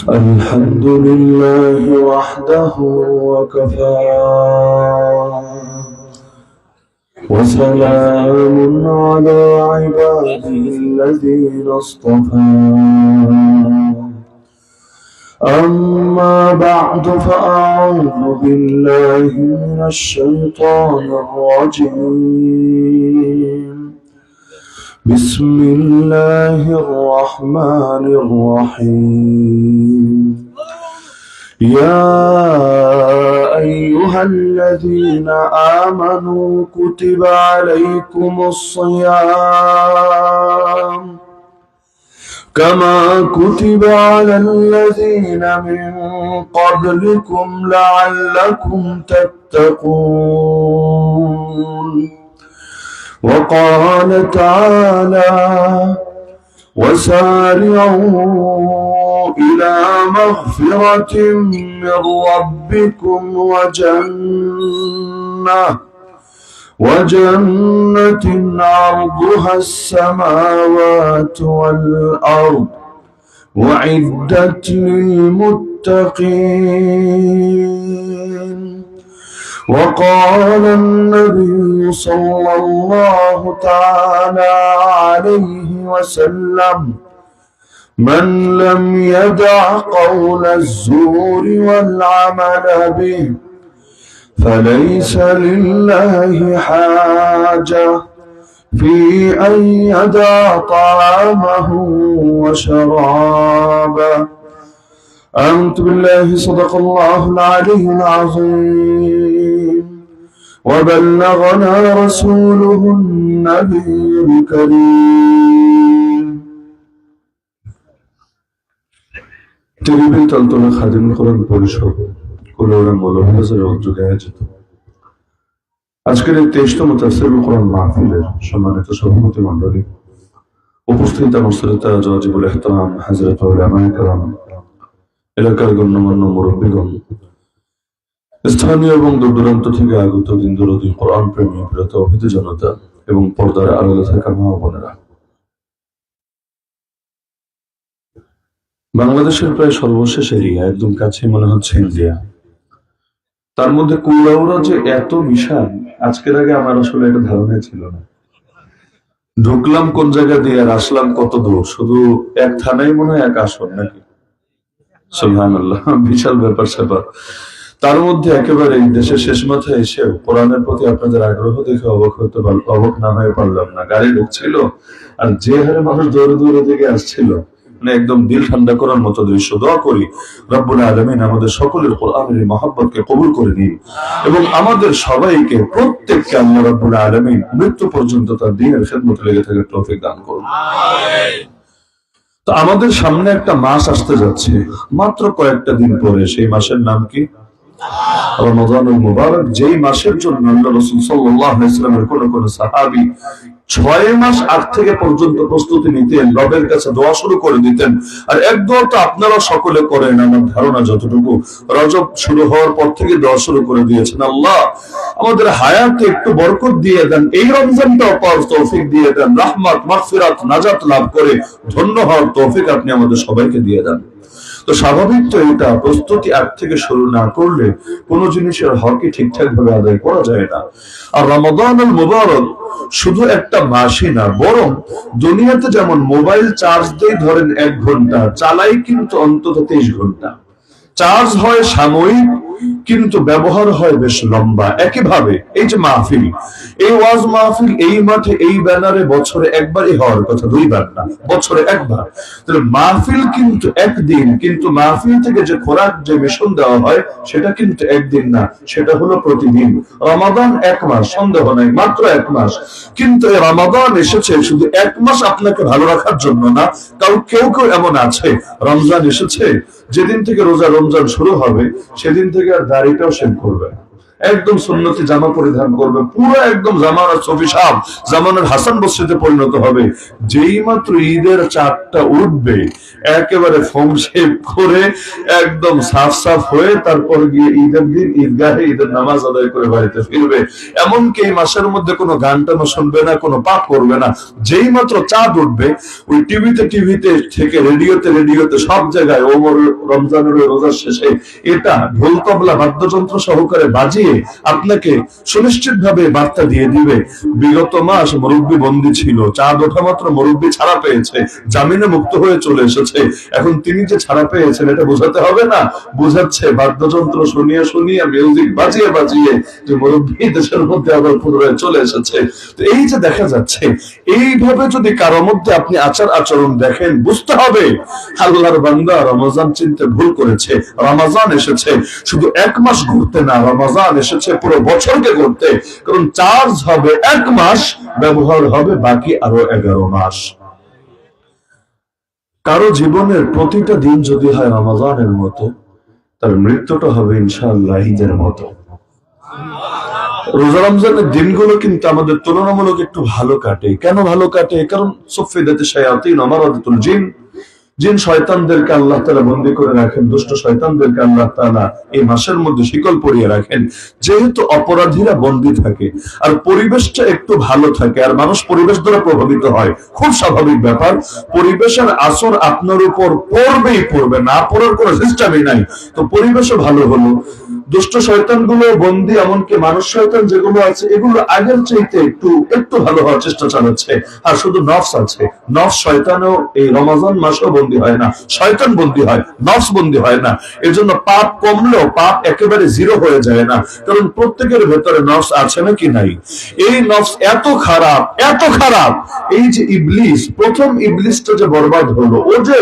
الحمد لله وحده وكفى وسلام على عباده الذين اصطفى أما بعد فأعوذ بالله من الشيطان الرجيم بسم الله الرحمن الرحيم يا أيها الذين آمنوا كتب عليكم الصيام كما كتب على الذين من قبلكم لعلكم تتقون وقال تعالى وسارعوا إلى مغفرة من ربكم وجنة عرضها السماوات والأرض وعدت للمتقين وقال النبي صلى الله تعالى عليه وسلم من لم يدع قول الزور والعمل به فليس لله حاجة في أن يدع طعامه وشرابه. آمنت بالله صدق الله العلي العظيم وبلغنا رسوله النبي الكريم television তলতলা Khadimul কোরআন পরিষদ কুলাউড়া মৌলভীবাজারে উদ্যোগে আয়োজিত আজকের এই 23তম তাফসীরুল কোরআন মাহফিলের সম্মানিত সভাপতি মণ্ডলী, উপস্থিত মুসলিতা ওয়াজিবুল ইহতিরাম হযরত উলামায়ে কেরাম, এলাকার গণ্যমান্য মুরব্বীগণ, স্থানীয় এবং দূর-দূরান্ত থেকে আগত দিনদরদী কোরআন প্রেমী প্রিয় তৌহিদি জনতা এবং পর্দার আড়ালে থাকা মা বোনেরা, বাংলাদেশের প্রায় সর্বশেষ এরিয়া, একদম কাছে মনে হচ্ছে ইন্ডিয়া, তার মধ্যে কুলাউড়া যে এত বিশাল আজকের আগে আমার আসলে এটা ধারণা ছিল না। ঢুকলাম কোন জায়গা দিয়ে আর আসলাম কত দূর, শুধু এক থানায় মনে হয় এক আসন নাকি, সুবহানাল্লাহ, বিশাল ব্যাপার স্যাপার। তার মধ্যে একেবারে দেশের শেষ মাথায় এসে কোরআনের প্রতি আপনাদের আগ্রহ দেখে অবাক না হয়ে পারলাম না। গাড়ি ঢুকছিল আর যে হারে মানুষ দৌড়ে দৌড়ে দিকে আসছিল, মানে একদম দিল ঠান্ডা করার মতো দৃশ্য। দোয়া করি রব্বুল আলামিন আমাদের সকলের কোরআনের মহব্বতকে কবুল করে নিন এবং আমাদের সবাইকে, প্রত্যেককে আল্লাহ রব্বুল আলামিন মৃত্যু পর্যন্ত তার দ্বীনের খেদমতে লেগে থাকার তৌফিক দান করুন। তো আমাদের সামনে একটা মাস আসতে যাচ্ছে, মাত্র কয়েকটা দিন পরে। সেই মাসের নাম কি? রমাদানুল মুবারক। যেই মাসের জন্য আল্লাহ রাসূল সাল্লাল্লাহু আলাইহি ওয়াসাল্লামের কোন সাহাবী 6 মাস আগ থেকে পর্যন্ত প্রস্তুতি নিতেন, রবের কাছে দোয়া শুরু করে দিতেন। আর এক দোয়া তো আপনারা সকলে করেন, আমার ধারণা যতটুকু, রজব শুরু হওয়ার পর থেকে দোয়া শুরু করে দিয়েছেন, আল্লাহ আমাদের হায়াতে একটু বরকত দিয়ে দেন, এই রমজানটাও পাওয়ার তৌফিক দিয়ে দেন, রাহমাত মাগফিরাত নাজাত লাভ করে ধন্য হওয়ার তৌফিক আপনি আমাদের সবাইকে দিয়ে দেন। তো স্বাভাবিক তো এটা, প্রস্তুতি আগ থেকে শুরু না করলে কোন জিনিসের হকই ঠিকঠাক ভাবে আদায় করা যায় না। আর রমাদানুল মুবারক শুধু একটা মাসই না, বরং দুনিয়াতে যেমন মোবাইল চার্জ দেই ধরেন 1 ঘন্টা, চালাই কিন্তু অন্তত 23 ঘন্টা। চার্জ হয় সাময়িক কিন্তু ব্যবহার হয় বেশ লম্বা। একইভাবে এই যে মাহফিল, এই ওয়াজ মাহফিল এই মাঠে এই ব্যানারে বছরে একবারই হওয়ার কথা, 2 বার না, বছরে 1 বার। তাহলে মাহফিল কিন্তু একদিন, কিন্তু মাহফিল থেকে যে খোরাক, যে মিশন দেওয়া হয় সেটা কিন্তু একদিন না, সেটা হলো প্রতিদিন। রমাদান 1 মাস, সন্দেহ নাই, মাত্র 1 মাস। কিন্তু এই রমাদান এসেছে শুধু 1 মাস আপনাকে ভালো রাখার জন্য না। কেউ এমন আছে, রমজান এসেছে যেদিন থেকে রোজা রমজান শুরু হবে সেদিন থেকে আর দাড়িটাও শেভ করবে না, একদম সুন্নতি জামা পরিধান করবে, পুরো একদম জামানার সফি সাহেব, জামানার হাসান বসরিতে পরিণত হবে। যেই মাত্র ঈদের চাঁদটা উঠবে, একেবারে ফোম শেপ করে একদম সাফ সাফ হয়ে তারপর গিয়ে ঈদের দিন ঈদগাহে ঈদের নামাজ আদায় করে বাড়িতে ফিরবে। এমনকি এই মাসের মধ্যে কোনো গান টানো শুনবে না, কোনো পাপ করবে না। যেই মাত্র চাঁদ উঠবে, ওই টিভিতে থেকে রেডিওতে সব জায়গায় ওমর রমজানের রোজার শেষে এটা ঢোল তবলা বাদ্যযন্ত্র সহকারে বাজিয়ে আপনাকে সুনিশ্চিত ভাবে বার্তা দিয়ে দিবে, বিগত মাস মুরব্বী বন্দী ছিল, চাঁদ ওঠা মাত্র মুরব্বী ছাড়া পেয়েছে, জামিনে মুক্ত হয়ে চলে এসেছে। এখন তিনি যে ছাড়া পেয়েছেন এটা বোঝাতে হবে না, বোঝাচ্ছে বাদ্যযন্ত্র শুনিয়ে মিউজিক বাজিয়ে যে মুরব্বী দেশের মধ্যে আবার পুনরায় চলে এসেছে। তো এই যে দেখা যাচ্ছে, এইভাবে যদি কারোর মধ্যে আপনি আচরণ দেখেন, বুঝতে হবে আল্লাহর বান্দা রমজান চিনতে ভুল করেছে। রমজান এসেছে শুধু এক মাস ঘুরতে না, রমজান এসেছে পুরো বছরকে ঘুরতে। কারণ চার্জ হবে এক মাস, ব্যবহার হবে বাকি আরো 11 মাস। কারো জীবনের প্রতিটা দিন যদি হয় রমজানের মতো, তার মৃত্যুটা হবে ইনশাআল্লাহ ঈদের মতো। রোজা রমজানের দিনগুলো কিন্তু আমাদের তুলনামূলক একটু ভালো কাটে। কেন ভালো কাটে? কারণ সুফিদাতে শায়াতিন আমারাতুল জিন শয়তানদেরকে আল্লাহ তাআলা বন্দী করে রাখেন, দুষ্ট শয়তানদেরকে আল্লাহ তাআলা এই মাসের মধ্যে শিকল পরিয়ে রাখেন। যেহেতু অপরাধীরা বন্দী থাকে আর পরিবেশটা একটু ভালো থাকে, আর মানুষ পরিবেশ দ্বারা প্রভাবিত হয়, খুব স্বাভাবিক ব্যাপার। পরিবেশের আসর আপনার উপর পড়বে, না পড়ার কোনো সিস্টেমই নাই। তো পরিবেশও ভালো হলো, দুষ্ট শয়তান গুলো বন্দী, এমনকি মানুষ শয়তান যেগুলো আছে এগুলো আগের চাইতে একটু ভালো হওয়ার চেষ্টা চালাচ্ছে। আর শুধু নফস আছে, নফস শয়তানও এই রমজান মাসেও বন্দী হয় না, শয়তান বন্দী হয়, নফস বন্দী হয় না। এর জন্য পাপ কমলেও পাপ একেবারে জিরো হয়ে যায় না, কারণ প্রত্যেকের ভেতরে নফস আছে নাকি নাই। এই নফস এত খারাপ, এই যে ইবলিস, প্রথম ইবলিসটা যে বরবাদ হলো, ও যে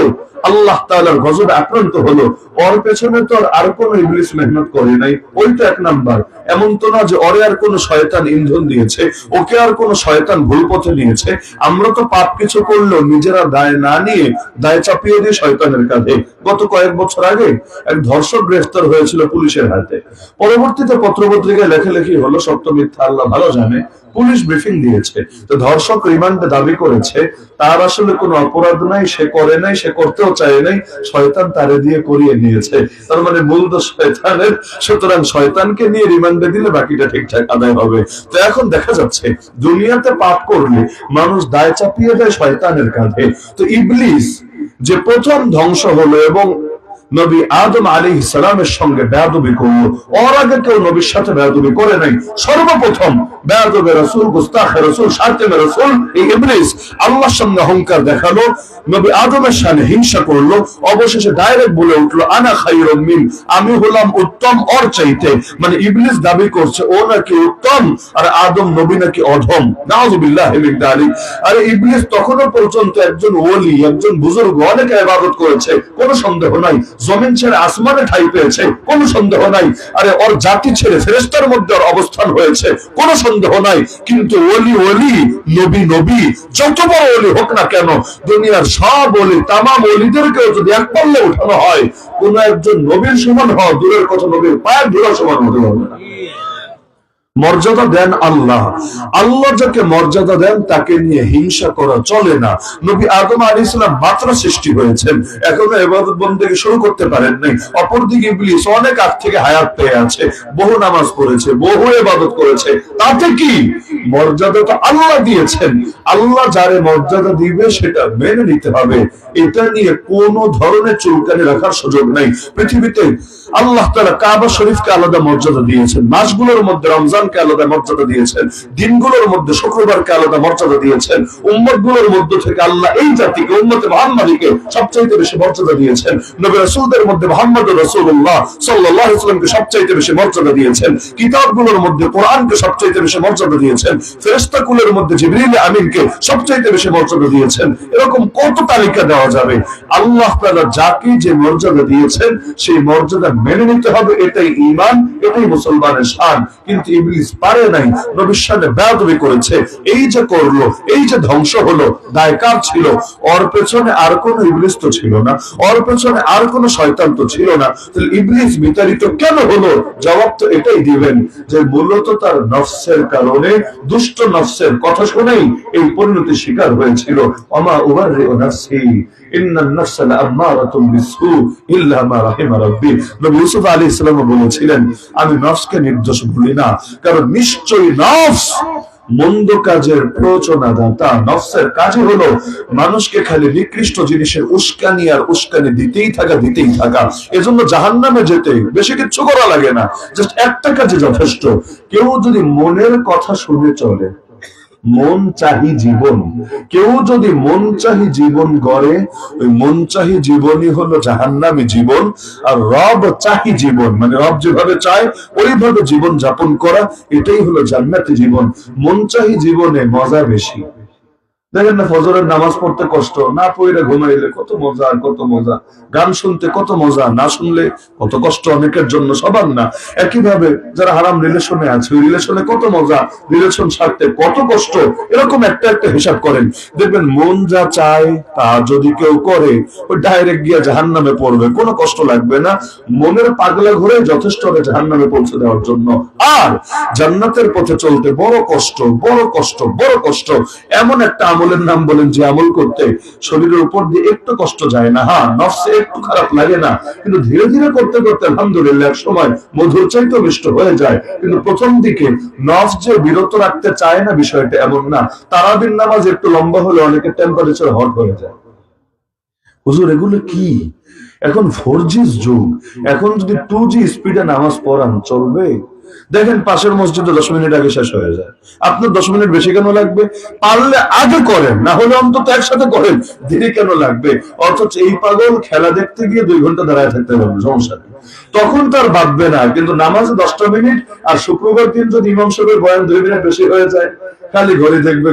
আল্লাহ তাআলার গজবে আক্রান্ত হলো, ওর পেছনে তো আর কোন ইবলিস মেহনত করে নাই, ওই তো এক নাম্বার। এমন তো না যে ওরে আর কোন শয়তান ইন্ধন দিয়েছে, ওকে আর কোন শয়তান ভুল পথে নিয়েছে। আমরা তো পাপ কিছু করলেও নিজেরা দায় না নিয়ে দায় চাপিয়ে দিয়ে শয়তানের কাঁধে। গত কয়েক বছর আগে এক ধর্ষক গ্রেফতার হয়েছিল পুলিশের হাতে। পরবর্তীতে পত্রপত্রিকায় লেখালেখি হলো, সত্য মিথ্যা আল্লাহ ভালো জানে, পুলিশ ব্রিফিং দিয়েছে। তো ধর্ষক রিমান্ডে দাবি করেছে তার আসলে কোনো অপরাধ নাই, সে করে নাই, সে করতেও চায় নাই, শয়তান তারে দিয়ে করিয়ে নিয়েছে। তার মানে মূল দোষ শয়তানের। সুতরাং শয়তানকে নিয়ে রিমান্ডে দিলে বাকিটা ঠিকঠাক আদায় হবে। তো এখন দেখা যাচ্ছে দুনিয়াতে পাপ করলে মানুষ দায় চাপিয়ে দেয় শয়তানের কাঁধে। তো ইবলিস যে প্রথম ধ্বংস হলো এবং নবী আদম আলাইহিস সালামের সঙ্গে বেয়াদবি করলো, ওর আগে কেউ নবীর সাথে বেয়াদবি করে নাই। সর্বপ্রথম বেয়াদবে রাসূল, গুস্তাখে রাসূল, শাতিমে রাসূল এই ইবলিস আল্লাহর সঙ্গে অহংকার দেখালো, নবী আদমের সাথে হিংসা করলো, অবশেষে ডাইরেক্ট বলে উঠলো আনা খায়রুম মিন, আমি হলাম উত্তম ওর চাইতে। মানে ইবলিস দাবি করছে ও নাকি উত্তম আর আদম নবী নাকি অধম। নাউযুবিল্লাহি মিন যালিক। আরে ইবলিস তখনও পর্যন্ত একজন ওলি, একজন বুজুর্গ, অনেক ইবাদত করেছে, কোনো সন্দেহ নাই। জমিন ছেড়ে আসমানে ঠাঁই পেয়েছে, কোনো সন্দেহ নাই। আরে ওর জাতি ছেড়ে ফেরেশতার মধ্যে ওর অবস্থান হয়েছে, কোনো সন্দেহ নাই। কিন্তু ওলি নবী যত বড় ওলি হোক না কেন, দুনিয়ার সব ওলি, তামাম ওলিদেরকেও যদি এক পাল্লে উঠানো হয়, কোন একজন নবীর সমান হওয়া দূরের কথা, নবীর পায়ের ধুলার সমান হতে হবে না। মর্যাদা দেন আল্লাহ, আল্লাহ যাকে মর্যাদা দেন তাকে নিয়ে হিংসা করা চলে না। নবী আদম আলাইহিস সালাম মাত্র সৃষ্টি হয়েছেন, এখনো ইবাদত বন্দেগী শুরু করতে পারেন নাই। অপরদিকে ইবলিস অনেক আগ থেকে হায়াত পেয়ে আছে, বহু নামাজ পড়েছে, বহু ইবাদত করেছে। তাতে কি? মর্যাদা তো আল্লাহ দিয়েছেন, আল্লাহ যারে মর্যাদা দিবে সেটা মেনে নিতে হবে। এটা নিয়ে কোনো ধরনের চুলকানি রাখার সুযোগ নাই। পৃথিবীতে আল্লাহ তাআলা কাবা শরীফকে আলাদা মর্যাদা দিয়েছেন, মাসগুলোর মধ্যে রমজানকে আলাদা মর্যাদা দিয়েছেন, দিনগুলোর মধ্যে শুক্রবারকে আলাদা মর্যাদা দিয়েছেন। উম্মতগুলোর মধ্যে থেকে আল্লাহ এই জাতিকে, উম্মতে মুহাম্মাদীকে সবচাইতে বেশি মর্যাদা দিয়েছেন। নবী রাসূলদের মধ্যে মুহাম্মদুর রাসূলুল্লাহ সাল্লাল্লাহু আলাইহি ওয়াসাল্লামকে সবচাইতে বেশি মর্যাদা দিয়েছেন। কিতাবগুলোর মধ্যে কোরআনকে সবচাইতে বেশি মর্যাদা দিয়েছেন। ফেরেশতাকুলের মধ্যে জিবরিল আমিনকে সবচাইতে বেশি মর্যাদা দিয়েছেন। এরকম কত তালিকা দেওয়া যাবে। আল্লাহ তাআলা যাকে যে মর্যাদা দিয়েছেন সেই মর্যাদা মেনে নিতে হবে, এটাই ঈমান, এটাই মুসলমানের শান। কিন্তু ইবলিস ইবলিস পারে নাই, নবীর সাথে বেয়াদবি করেছে, এই যে করলো, এই যে ধ্বংস হলো, দায় কার ছিল? ওর পেছনে আর কোনো ইবলিস তো ছিল না, ওর পেছনে আর কোনো শয়তান তো ছিল না, তাহলে ইবলিস বিতাড়িত কেন হলো? জবাব তো এটাই দিবেন যে মূলত তার নফসের কারণে, দুষ্ট নফসের কথা শুনেই এই পরিণতি শিকার হয়েছিল। ওমা উবাররিউ নাফসি ইন্নান নাফসা লাআম্মারাতুম বিসসু ইল্লা মা রাহিমা রাব্বি। নবী ইউসুফ আলাইহিস সালাম বলেছিলেন, আমি নফসকে নির্দোষ ভুলি না, কারণ নিশ্চয়ই নফস মন্দ কাজের প্রচনাদাতা। নফসের কাজই হলো মানুষকে খালি নিকৃষ্ট জিনিসের উস্কানি আর উস্কানি দিতেই থাকা। এজন্য জাহান্নামে যেতে বেশি কিছু করা লাগে না, জাস্ট একটা কাজে যথেষ্ট। কেউ যদি মনের কথা শুনে চলে, মন চাহি জীবন, কেউ যদি মন চাহি জীবন গড়ে, ওই মন চাহি জীবনই হলো জাহান্নামী জীবন। আর রব চাহি জীবন, মানে রব যেভাবে চায় ওইভাবে জীবন যাপন করা, এটাই হলো জান্নাতি জীবন। মন চাহি জীবনে মজা বেশি। দেখেন না, ফজরের নামাজ পড়তে কষ্ট, না পড়ে ঘুমাইলে কত মজা, কত মজা। গান শুনতে কত মজা, না শুনলে কত কষ্ট অনেকের জন্য, সবার না। একইভাবে যারা হারাম রিলেশনে আছে, ওই রিলেশনে কত মজা, রিলেশন ছাড়তে কত কষ্ট। এরকম একটা হিসাব করেন, দেখবেন মন যা চায় তা যদি কেউ করে, ওই ডাইরেক্ট গিয়ে জাহান্নামে পড়বে, কোনো কষ্ট লাগবে না। মনের পাগলা ঘুরে যথেষ্ট হবে জাহান্নামে পৌঁছে দেওয়ার জন্য। আর জান্নাতের পথে চলতে বড় কষ্ট। এমন একটা আমলের নাম বলেন যে আমল করতে শরীরের উপর দিয়ে একটু কষ্ট যায় না, হ্যাঁ নফসে একটু খারাপ লাগে না, কিন্তু ধীরে ধীরে করতে আলহামদুলিল্লাহ এক সময় মধুর চাইতে মিষ্ট হয়ে যায়। কিন্তু প্রথম দিকে নফস যে বিরত রাখতে চায় না, বিষয়টা এমন না। তারাবির নামাজ একটু লম্বা হলে অনেকের টেম্পারেচার হট হয়ে যায়। হুজুর এগুলো কি? এখন 4G যুগ, এখন যদি 2G স্পিডে নামাজ পড়ান চলবে? দেখেন পাশের মসজিদে 10 মিনিট আগে শেষ হয়ে যায়, আপনার 10 মিনিট বেশি কেন লাগবে? পারলে আগে করেন, না হলে অন্তত একসাথে করেন, দেরি কেন লাগবে? অথচ এই পাগল খেলা দেখতে গিয়ে 2 ঘন্টা দাঁড়ায় থাকতে পারবে, সমস্যা নেই, তখন তার ভাববে না। কিন্তু নামাজে 10টা মিনিট, আর শুক্রবার দিন যদি ইমাম সাহেবের বয়ান 2 মিনিট বেশি হয়ে যায়, খালি ঘড়ি দেখবে,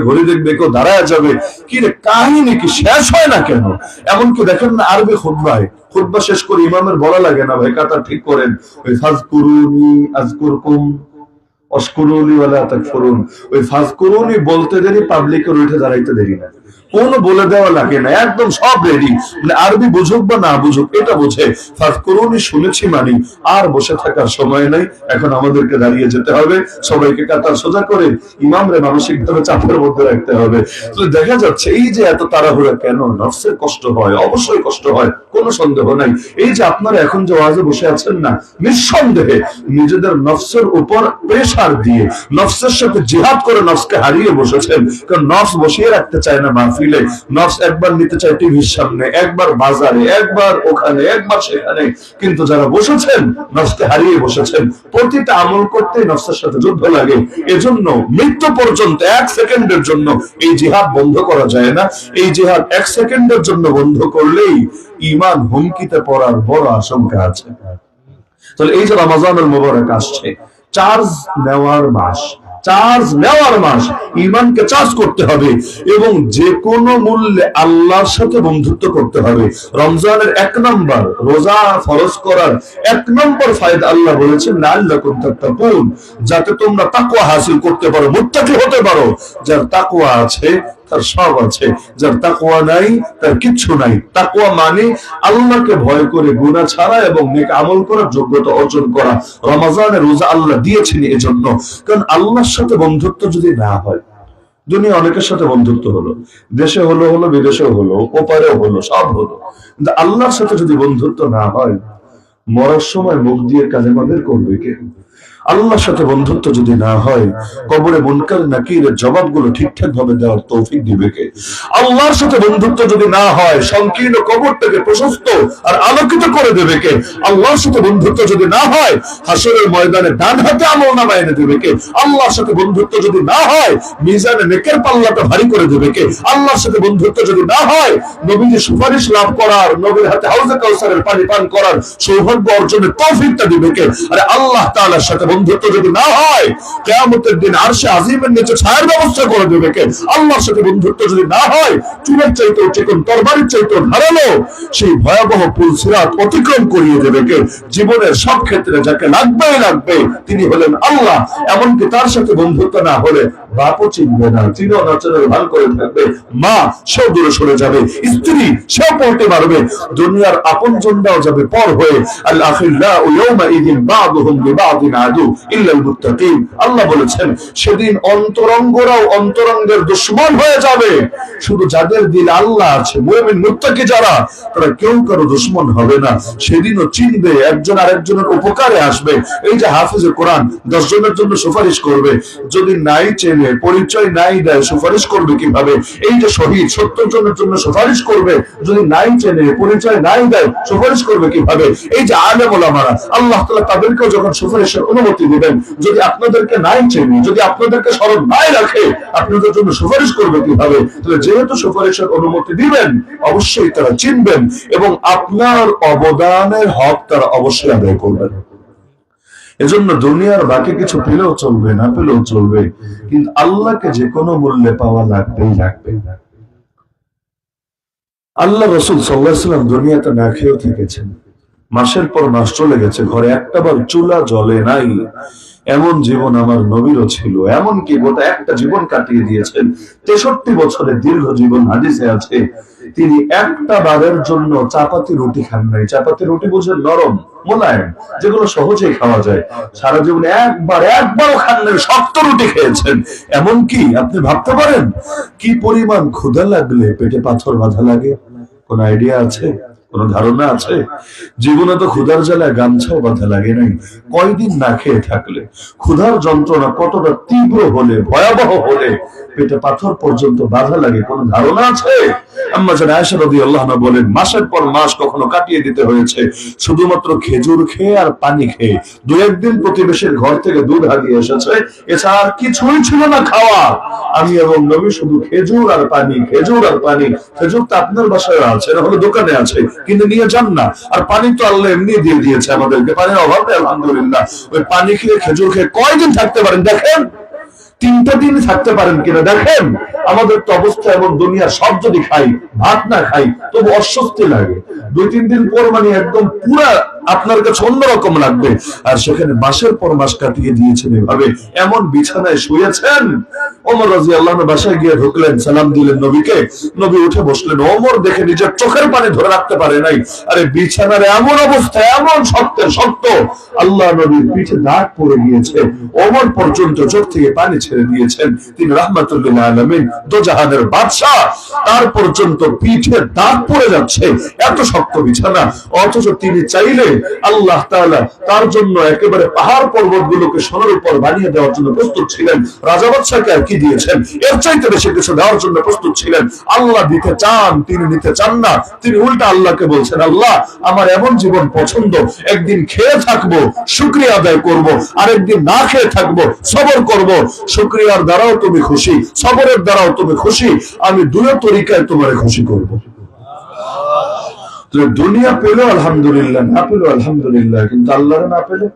কেউ দাঁড়ায় যাবে, কি রে কাহিনী কি শেষ হয় না কেন? এমনকি দেখেন না আরবি খুতবা শেষ করে ইমামের বলা লাগে না, ভাই কাতা ঠিক করেন, ওই ফাজকুরুনি আযকুরকুম ওয়াশকুরুলি ওয়ালা তাকফুরুন, ওই ফাজকুরুনি বলতে দেরি, পাবলিকের উঠে দাঁড়াইতে দেরি না, কোনো বলে দেওয়া লাগে না, একদম সব রেডি। মানে আরবি বুঝুক বা না বুঝুক, এটা বোঝে ফাজকুরুনি শুনেছি মানি, আর বসে থাকার সময় নাই, এখন আমাদেরকে দাঁড়িয়ে যেতে হবে, সবাইকে কাতার সোজা করে ইমামরে মানসিক ভাবে চাপের মধ্যে রাখতে হবে। তো দেখা যাচ্ছে এই যে এত তাড়াহুড়া কেন? নফসের কষ্ট হয়, অবশ্যই কষ্ট হয়, কোনো সন্দেহ নাই। এই যে আপনারা এখন যে ওয়াজে বসে আছেন না, নিঃসন্দেহে নিজেদের নফসের উপর প্রেসার দিয়ে, নফসের সাথে জিহাদ করে নফসকে হারিয়ে বসেছেন। কারণ নফস বসিয়ে রাখতে চায় না মাহফিলে, নফস একবার নিতে চায় টিভির সামনে, একবার বাজারে, একবার ওখানে, একবার সেখানে। কিন্তু যারা বসেছেন নফসকে হারিয়ে বসেছেন, প্রতিটা আমল করতে নফসের সাথে যুদ্ধ লাগে। এজন্য মৃত্যু পর্যন্ত 1 সেকেন্ডের জন্য এই জিহাদ বন্ধ করা যায় না। এই জিহাদ 1 সেকেন্ডের জন্য বন্ধ করলেই ঈমান হুমকিতে পড়ার বড় আশঙ্কা আছে। তাহলে এই যে রমজানুল মুবারক আসছে, চার্জ নেওয়ার মাস, ঈমানকে চার্জ করতে হবে এবং যে কোনো মূল্যে আল্লাহর সাথে বন্ধুত্ব করতে হবে। রমজানের 1 নম্বর, রোজা ফরজ করার 1 নম্বর ফায়দা আল্লাহ বলেছেন লাআল্লাকুম তাত্তাকুন, যাতে তোমরা তাকওয়া হাসিল করতে পারো, মুত্তাকি হতে পারো। যার তাকওয়া আছে তার সব আছে, যার তাকওয়া নাই তার কিচ্ছু নাই। তাকওয়া মানে আল্লাহকে ভয় করে গুনাহ ছাড়া এবং নেক আমল করার যোগ্যতা অর্জন করা। রমজানের রোজা আল্লাহ দিয়েছেন এজন্য, কারণ আল্লাহর সাথে বন্ধুত্ব যদি না হয়, দুনিয়া অনেকের সাথে বন্ধুত্ব হলো, দেশে হলো, বিদেশেও হলো, ওপারেও হলো, সব হলো, কিন্তু আল্লাহর সাথে যদি বন্ধুত্ব না হয়, মরার সময় মুখ দিয়ে কালেমা বের করবে কে? আল্লাহর সাথে বন্ধুত্ব যদি না হয়, কবরে মুনকার নাকিরের জবাবগুলো ঠিকঠাক ভাবে দেওয়ার তৌফিক দিবে কে? আল্লাহর সাথে বন্ধুত্ব যদি না হয়, সংকীর্ণ কবরটাকে প্রশস্ত আর আলোকিত করে দেবে কে? আল্লাহর সাথে বন্ধুত্ব যদি না হয়, হাসরের ময়দানে ডান হাতে আমলনামা এনে দেবে কে? আল্লাহর সাথে বন্ধুত্ব যদি না হয়, মিজানে নেকের পাল্লাটা ভারী করে দেবে কে? আল্লাহর সাথে বন্ধুত্ব যদি না হয়, নবীর সুপারিশ লাভ করার, নবীর হাতে হাউজে কাউসারের পানি পান করার সৌভাগ্য অর্জনের তৌফিকটা দিবে কে? আরে আল্লাহ তাআলা আল্লাহর সাথে বন্ধুত্ব যদি না হয়, কিয়ামতের দিন আরশে আজিমের নিচে ছায়ার ব্যবস্থা করে দেবে কে? আল্লাহর সাথে বন্ধুত্ব যদি না হয়, চুলের চাইতেও চিকন, তরবারির চাইতেও ধারালো সেই ভয়াবহ পুল সিরাত অতিক্রম করিয়ে দেবে কে? জীবনের সব ক্ষেত্রে যাকে লাগবেই লাগবে তিনি হলেন আল্লাহ। এমনকি তার সাথে বন্ধুত্ব না হলে বাপও চিনবে না, চিনো না চেনার ভান করে থাকবে, মা সেও দূরে সরে যাবে, স্ত্রী সেও পড়তে পারবে, দুনিয়ার আপন জনরাও যাবে পর হয়ে। আল আখিল্লাউ ইয়াউমাইযিন বা'দুহুম লিবা'দিন আদু ইল্লাল মুত্তাকিন। আল্লাহ বলেছেন সেদিন অন্তরঙ্গরাও অন্তরঙ্গের দুশমন হয়ে যাবে, শুধু যাদের দিল আল্লাহ আছে, মুমিন মুত্তাকি যারা, তারা কেউ কারো দুশমন হবে না। সেদিনও চিনবে, একজন আরেকজনের উপকারে আসবে। এই যে হাফেজে কোরআন 10 জনের জন্য সুপারিশ করবে, যদি নাই চেনে, পরিচয় নাই দেয়, সুপারিশ করবে কিভাবে? এই যে শহীদ 70 জনের জন্য সুপারিশ করবে, যদি নাই চেনে, পরিচয় নাই দেয়, সুপারিশ করবে কিভাবে? এই যে আলেম ওলামারা, আল্লাহ তাআলা তাদেরকেও যখন সুপারিশের অনুমতি দিবেন, যদি আপনাদেরকে নাই চেনে, যদি আপনাদেরকে স্মরণ নাই রাখে, আপনাদের জন্য সুপারিশ করবে কিভাবে? তাহলে যেহেতু সুপারিশের অনুমতি দিবেন, অবশ্যই তারা চিনবেন এবং আপনার অবদানের হক তারা অবশ্যই আদায় করবেন। এজন্য দুনিয়ার বাকি কিছু পেলেও চলবে, না পেলেও চলবে, কিন্তু আল্লাহকে যে কোনো মূল্যে পাওয়া লাগবেই লাগবে। আল্লাহ রাসূল সাল্লাল্লাহু আলাইহি ওয়াসাল্লাম দুনিয়াতে না খেয়েও থেকেছেন, মাসের পর মাস চলে গেছে, ঘরে একটাবার চুলা জ্বলে নাই, এমন জীবন আমার নবীরও ছিল। এমনকি গোটা একটা জীবন কাটিয়ে দিয়েছেন, 63 বছরের দীর্ঘ জীবন হাদিসে আছে তিনি একটা বারের জন্য চাপাতি রুটি খান নাই। চাপাতি রুটি বুঝে নরম মোলায়েম, যেগুলো সহজেই খাওয়া যায়, সারা জীবনে একবারও খান নাই, শক্ত রুটি খেয়েছেন। এমনকি আপনি ভাবতে পারেন কি পরিমাণ ক্ষুধা লাগলে পেটে পাথর বাঁধা লাগে? কোন আইডিয়া আছে? কোন ধারণা আছে? জীবনে তো ক্ষুধার জ্বালায় গামছাও বাঁধা লাগে নাই। কয়দিন না খেয়ে থাকলে ক্ষুধার যন্ত্রণা কতটা তীব্র হলে, ভয়াবহ হলে পেটে পাথর পর্যন্ত বাঁধা লাগে, কোন ধারণা আছে? আম্মা জান আয়েশা রাদিয়াল্লাহু আনহা বলেন, মাসের পর মাস কখনো কাটিয়ে দিতে হয়েছে শুধুমাত্র খেজুর খেয়ে আর পানি খেয়ে। দু একদিন প্রতিবেশীর ঘর থেকে দুধ হারিয়ে এসেছে, এছাড়া আর কিছুই ছিল না খাওয়া। আমি এবং নবী শুধু খেজুর আর পানি, খেজুর আর পানি। খেজুর তো আপনার বাসায় আছে, না হলে দোকানে আছে, কিন্তু নিয়ে যান না। আর পানি তো আল্লাহ এমনি দিয়ে দিয়েছে আমাদেরকে, পানির অভাব নেই আলহামদুলিল্লাহ। ওই পানি খেয়ে খেজুর খেয়ে কয়দিন থাকতে পারেন দেখেন? 3টা দিন থাকতে পারেন কিনা দেখেন? আমাদের তো অবস্থা এমন, দুনিয়ার সব যদি খাই, ভাত না খাই তবু অস্বস্তি লাগে। 2-3 দিন পর মানে একদম পুরা আপনার কাছে অন্যরকম লাগবে। আর সেখানে মাসের পর মাস কাটিয়ে দিয়েছেন এভাবে, এমন বিছানায় শুয়েছেন। ওমর রাদিয়াল্লাহু আনহু বাসায় গিয়ে ঢুকলেন, সালাম দিলেন নবীকে, নবী উঠে বসলেন। ওমর দেখে নিজের চোখের পানি ধরে রাখতে পারে নাই। আরে বিছানার এমন অবস্থা, এমন শক্তের শক্ত, আল্লাহ নবীর পিঠে দাগ পড়ে গিয়েছে। ওমর পর্যন্ত চোখ থেকে পানি ছেড়ে দিয়েছেন। তিনি রাহমাতুল লিল আলামিন, দোজাহানের বাদশা, তার পর্যন্ত পিঠে দাগ পড়ে যাচ্ছে, এত শক্ত বিছানা। অথচ তিনি চাইলে আল্লাহ তাআলা তার জন্য একেবারে পাহাড় পর্বত গুলোকে সোনার উপর বানিয়ে দেওয়ার জন্য প্রস্তুত ছিলেন। রাজা বাদশাকে আর কি দিয়েছেন? এর চাইতে বেশি কিছু দেওয়ার জন্য প্রস্তুত ছিলেন। আল্লাহ দিতে চান, তিনি নিতে চান না। তিনি উল্টা আল্লাহকে বলছেন, আল্লাহ আমার এমন জীবন পছন্দ, একদিন খেয়ে থাকবো, শুকরিয়া আদায় করব, আরেকদিন না খেয়ে থাকবো, সবর করব। শুকরিয়ার দ্বারাও তুমি খুশি, সবরের দ্বারাও তুমি খুশি, আমি দুটো তরিকায় তোমারে খুশি করব। দুনিয়া পেলো আলহামদুলিল্লাহ, না পেলো আলহামদুলিল্লাহ, কিন্তু আল্লাহর না পেলে।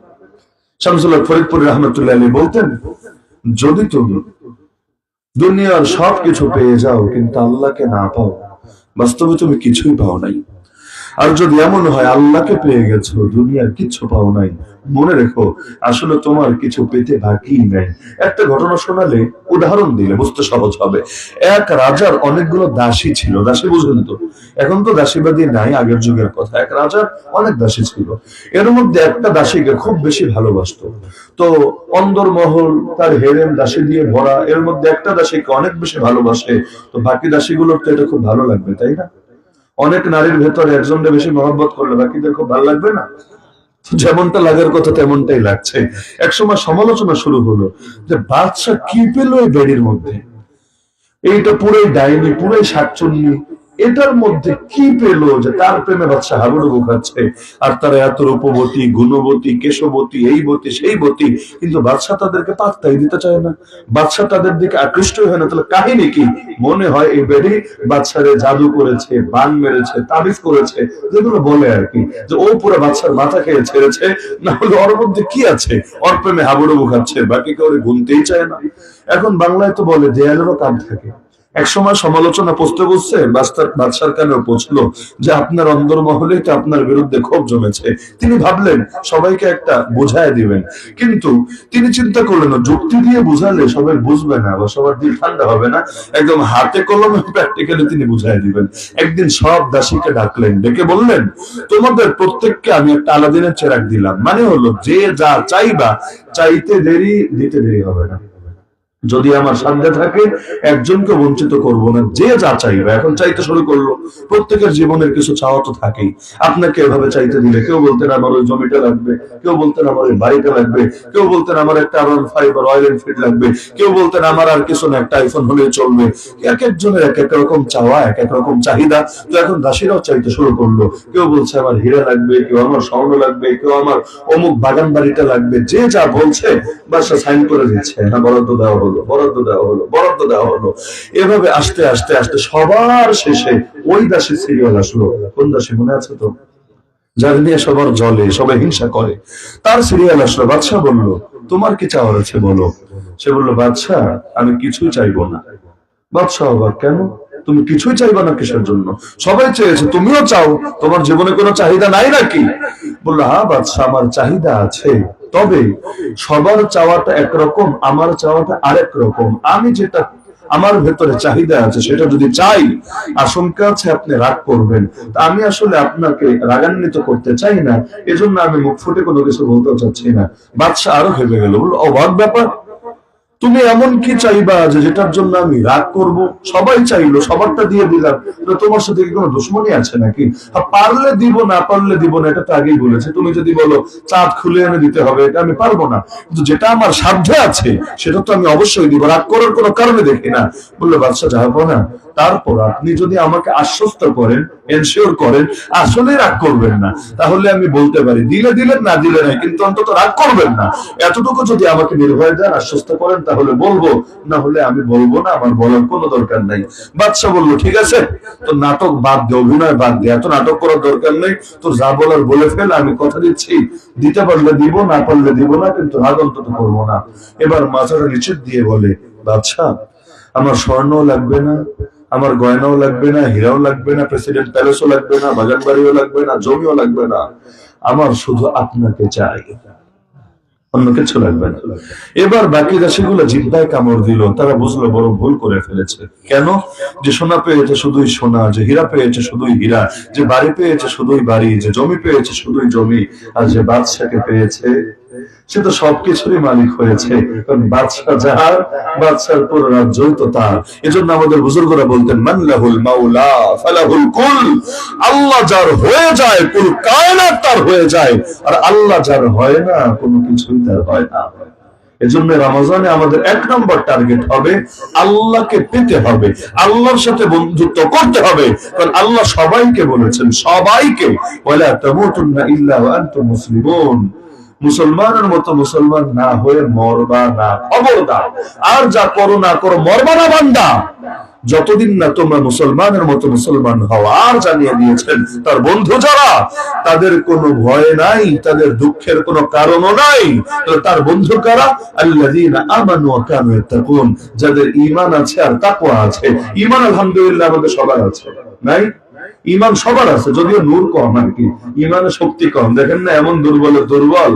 শামসুল হক ফরিদপুরি রাহমাতুল্লাহ আলাইহি বলতেন, যদি তুমি দুনিয়ার সবকিছু পেয়ে যাও কিন্তু আল্লাহকে না পাও, বাস্তবে তুমি কিছুই পাও নাই। আর যদি এমন হয় আল্লাহকে পেয়ে গেছো, দুনিয়ার কিছু পাও নাই, মনে রেখো আসলে তোমার কিছু পেতে বাকি নাই। একটা ঘটনা শোনালে, উদাহরণ দিলে বুঝতে সহজ হবে। এক রাজার অনেকগুলো দাসী ছিল। দাসী বুঝেন তো? এখন তো দাসীবাদী নাই, আগের যুগের কথা। এক রাজার অনেক দাসী ছিল, এর মধ্যে একটা দাসীকে খুব বেশি ভালোবাসতো। তো অন্দরমহল তার হেরেম দাসী দিয়ে ভরা, এর মধ্যে একটা দাসীকে অনেক বেশি ভালোবাসে। তো বাকি দাসীগুলোর তো এটা খুব ভালো লাগবে, তাই না? অনেক নারীর ভেতরে একজনকে বেশি মহব্বত করলে বাকিদের খুব ভালো লাগবে না? যেমনটা লাগার কথা তেমনটাই লাগছে। একসময় সমালোচনা শুরু হলো যে বাদশা কি পেল এই বেড়ির মধ্যে, এইটা পুরোই ডাইনি, পুরোই শাকচুন্নি, এটার মধ্যে কি পেলো যে তার প্রেমে বাচ্চা হাবুডুবু খাচ্ছে, আর তারা এত রূপবতী, গুণবতী, কেশবতী, এই বতী সেই বতী, কিন্তু বাদশা তাদেরকে পাত্তাই দিতে চায় না, বাদশা তাদের দিকে আকৃষ্ট হয় না। তাহলে কাহিনী কি? মনে হয় এই বেডি বাদশারে জাদু করেছে, বান মেরেছে, তাবিজ করেছে, যেগুলো বলে আর কি, যে ও পুরো বাদশার মাথা খেয়ে ছেড়েছে, না হলে ওর মধ্যে কি আছে, ওর প্রেমে হাবুডুবু খাচ্ছে, বাকি কেউ গুনতেই চায় না। এখন বাংলায় তো বলে দেয়ালেরও কান থাকে। এক সময় সমালোচনা পৌঁছতে বসছে বাদশার কানেও পৌঁছলো যে আপনার অন্দরমহলেই তো আপনার বিরুদ্ধে ক্ষোভ জমেছে। তিনি ভাবলেন সবাইকে একটা বুঝায় দিবেন, কিন্তু তিনি চিন্তা করলেন যুক্তি দিয়ে বুঝালে সবাই বুঝবে না বা সবার দিল ঠান্ডা হবে না, একদম হাতে কলমে প্র্যাকটিক্যালি তিনি বুঝাই দিবেন। একদিন সব দাসীকে ডাকলেন, ডেকে বললেন তোমাদের প্রত্যেককে আমি একটা আলাদিনের চেরাগ দিলাম, মানে হলো যে যা চাইবা চাইতে দেরি দিতে দেরি হবে না, যদি আমার সাধ্যে থাকে একজনকে বঞ্চিত করব না, যে যা চাইবে। এখন চাইতে শুরু করলো। প্রত্যেকের জীবনের কিছু চাওয়া তো থাকেই। আপনাকে এভাবে চাইতে দিলে কেউ বলতেন আমার ওই জমিটা লাগবে, কেউ বলতেন আমার ওই বাড়িটা লাগবে, কেউ বলতেন আমার একটা R15 বা রয়্যাল এনফিল্ড লাগবে, কেউ বলতেন আমার আর কিছু না, একটা আইফোন হলেই চলবে। এক একজনের এক এক রকম চাওয়া, এক এক রকম চাহিদা। তো এখন দাসীরাও চাইতে শুরু করলো। কেউ বলছে আমার হীরা লাগবে, কেউ আমার স্বর্ণ লাগবে, কেউ আমার অমুক বাগান বাড়িটা লাগবে। যে যা বলছে বাদশা সাইন করে দিচ্ছে, হ্যাঁ বরাদ্দ দেওয়া হলো, বরাদ্দ দেওয়া হলো, বরাদ্দ দেওয়া হলো। এভাবে আস্তে আস্তে আস্তে সবার শেষে ওই দাসী সিরিয়াল আসলো। কোন দাসী মনে আছে তো? যার নিয়ে সবার জলে, সবাই হিংসা করে, তার সিরিয়াল আসলো। বাদশা বলল তোমার কি চাওয়ার আছে বলো। সে বলল বাদশা আমি কিছুই চাইবো না। বাদশা অবাক, কেন? তুমি কিছুই চাইবা না কিসের জন্য? সবাই চেয়েছে, তুমিও চাও, তোমার জীবনে কোনো চাহিদা নাই নাকি? বললো হ্যাঁ বাদশা আমার চাহিদা আছে, তবে সবার চাওয়াটা একরকম, আমার চাওয়াটা আরেক রকম। আমি যেটা আমার ভেতরে চাহিদা আছে সেটা যদি চাই, আশঙ্কা আছে আপনি রাগ করবেন। তা আমি আসলে আপনাকে রাগান্বিত করতে চাই না, এজন্য আমি মুখ ফুটে কোনো কিছু বলতে চাচ্ছি না। বাদশা আরো ভেবে গেল, বললো অবাক ব্যাপার, তুমি এমন কি চাইবা যে যেটার জন্য আমি রাগ করব? সবাই চাইলো, সবারটা দিয়ে দিলাম, তোমার সাথে কি কোনো দুশ্মনী আছে নাকি? পারলে দিব, না পারলে দিব না, এটা তো আগেই বলেছে। তুমি যদি বলো চাঁদ খুলে এনে দিতে হবে, এটা আমি পারবো না, কিন্তু যেটা আমার সাধ্যে আছে সেটা তো আমি অবশ্যই দিব, রাগ করার কোনো কারণে দেখি না। বললো বাদশা যাবো না, তারপর আপনি যদি আমাকে আশ্বস্ত করেন, এনশিওর করেন আসলে রাগ করবেন না, তাহলে আমি বলতে পারি দিলে দিলেন, না দিলে নাই, কিন্তু অন্তত রাগ করবেন না, এতটুকু যদি আমাকে নির্ভয় দেন, আশ্বস্ত করেন, তাহলে বলবো, না হলে আমি বলবো না, আমার বলার কোনো দরকার নাই। বাদশা বললো ঠিক আছে, তো নাটক বাদ দে, অভিনয় বাদ দে, এত নাটক করার দরকার নেই, তোর যা বলার বলে ফেল, আমি কথা দিচ্ছি দিতে পারলে দিব, না পারলে দিব না, কিন্তু রাগ অন্তত করবো না। এবার মাথাটা নিচে দিয়ে বলে বাদশা আমার স্বর্ণও লাগবে না, আমার গয়নাও লাগবে না, হীরাও লাগবে না, প্রেসিডেন্ট প্যালেসও লাগবে না, বাগান বাড়িও লাগবে না, জমিও লাগবে না, আমার শুধু আপনাকে চাই, অন্য কিছু লাগবে না। এবার বাকি দাসীগুলো জিহ্বায় কামড় দিল, তারা বুঝলো বড় ভুল করে ফেলেছে। কেন? যে সোনা পেয়েছে শুধুই সোনা, যে হীরা পেয়েছে শুধুই হীরা, যে বাড়ি পেয়েছে শুধুই বাড়ি, যে জমি পেয়েছে শুধুই জমি, আর যে বাদশাকে পেয়েছে সে তো সবকিছুরই মালিক হয়েছে। কারণ বাদশা যার, বাদশার পুরো রাজ্যই তো তার। এজন্য আমাদের বুজুর্গরা বলতেন মানলাহুল মাওলা ফালাহুল কুল, আল্লাহ যার হয়ে যায় কুল কায়নাত তার হয়ে যায়, আর আল্লাহ যার হয় না কোনো কিছুই তার হয় না। এজন্য রমজানে আমাদের এক নম্বর টার্গেট হবে আল্লাহকে পেতে হবে, আল্লাহর সাথে বন্ধুত্ব করতে হবে। কারণ আল্লাহ সবাইকে বলেছেন, সবাইকে ওয়ালা তামুতুন্না ইল্লা ওয়া আনতুম মুসলিমুন, মুসলমানের মতো মুসলমান না হয়ে মরবা না, খবরদার। আর যা করো না করো মরবা না বান্দা, যতদিন না তোমরা মুসলমানের মতো মুসলমান হও। আর জানিয়ে দিয়েছেন তার বন্ধু যারা, তাদের কোনো ভয় নাই, তাদের দুঃখের কোনো কারণও নাই। তার বন্ধু কারা? আল্লাযীনা আমানু ওয়া কানু ইয়াত্তাকুন, যাদের ঈমান আছে আর তাকওয়া আছে। ঈমান আলহামদুলিল্লাহ আমাদের সবার আছে, নাই? ইমান সবার আছে, যদিও নূর কম আর কি, ইমানের শক্তি কম। দেখেন না এমন দুর্বলের দুর্বল,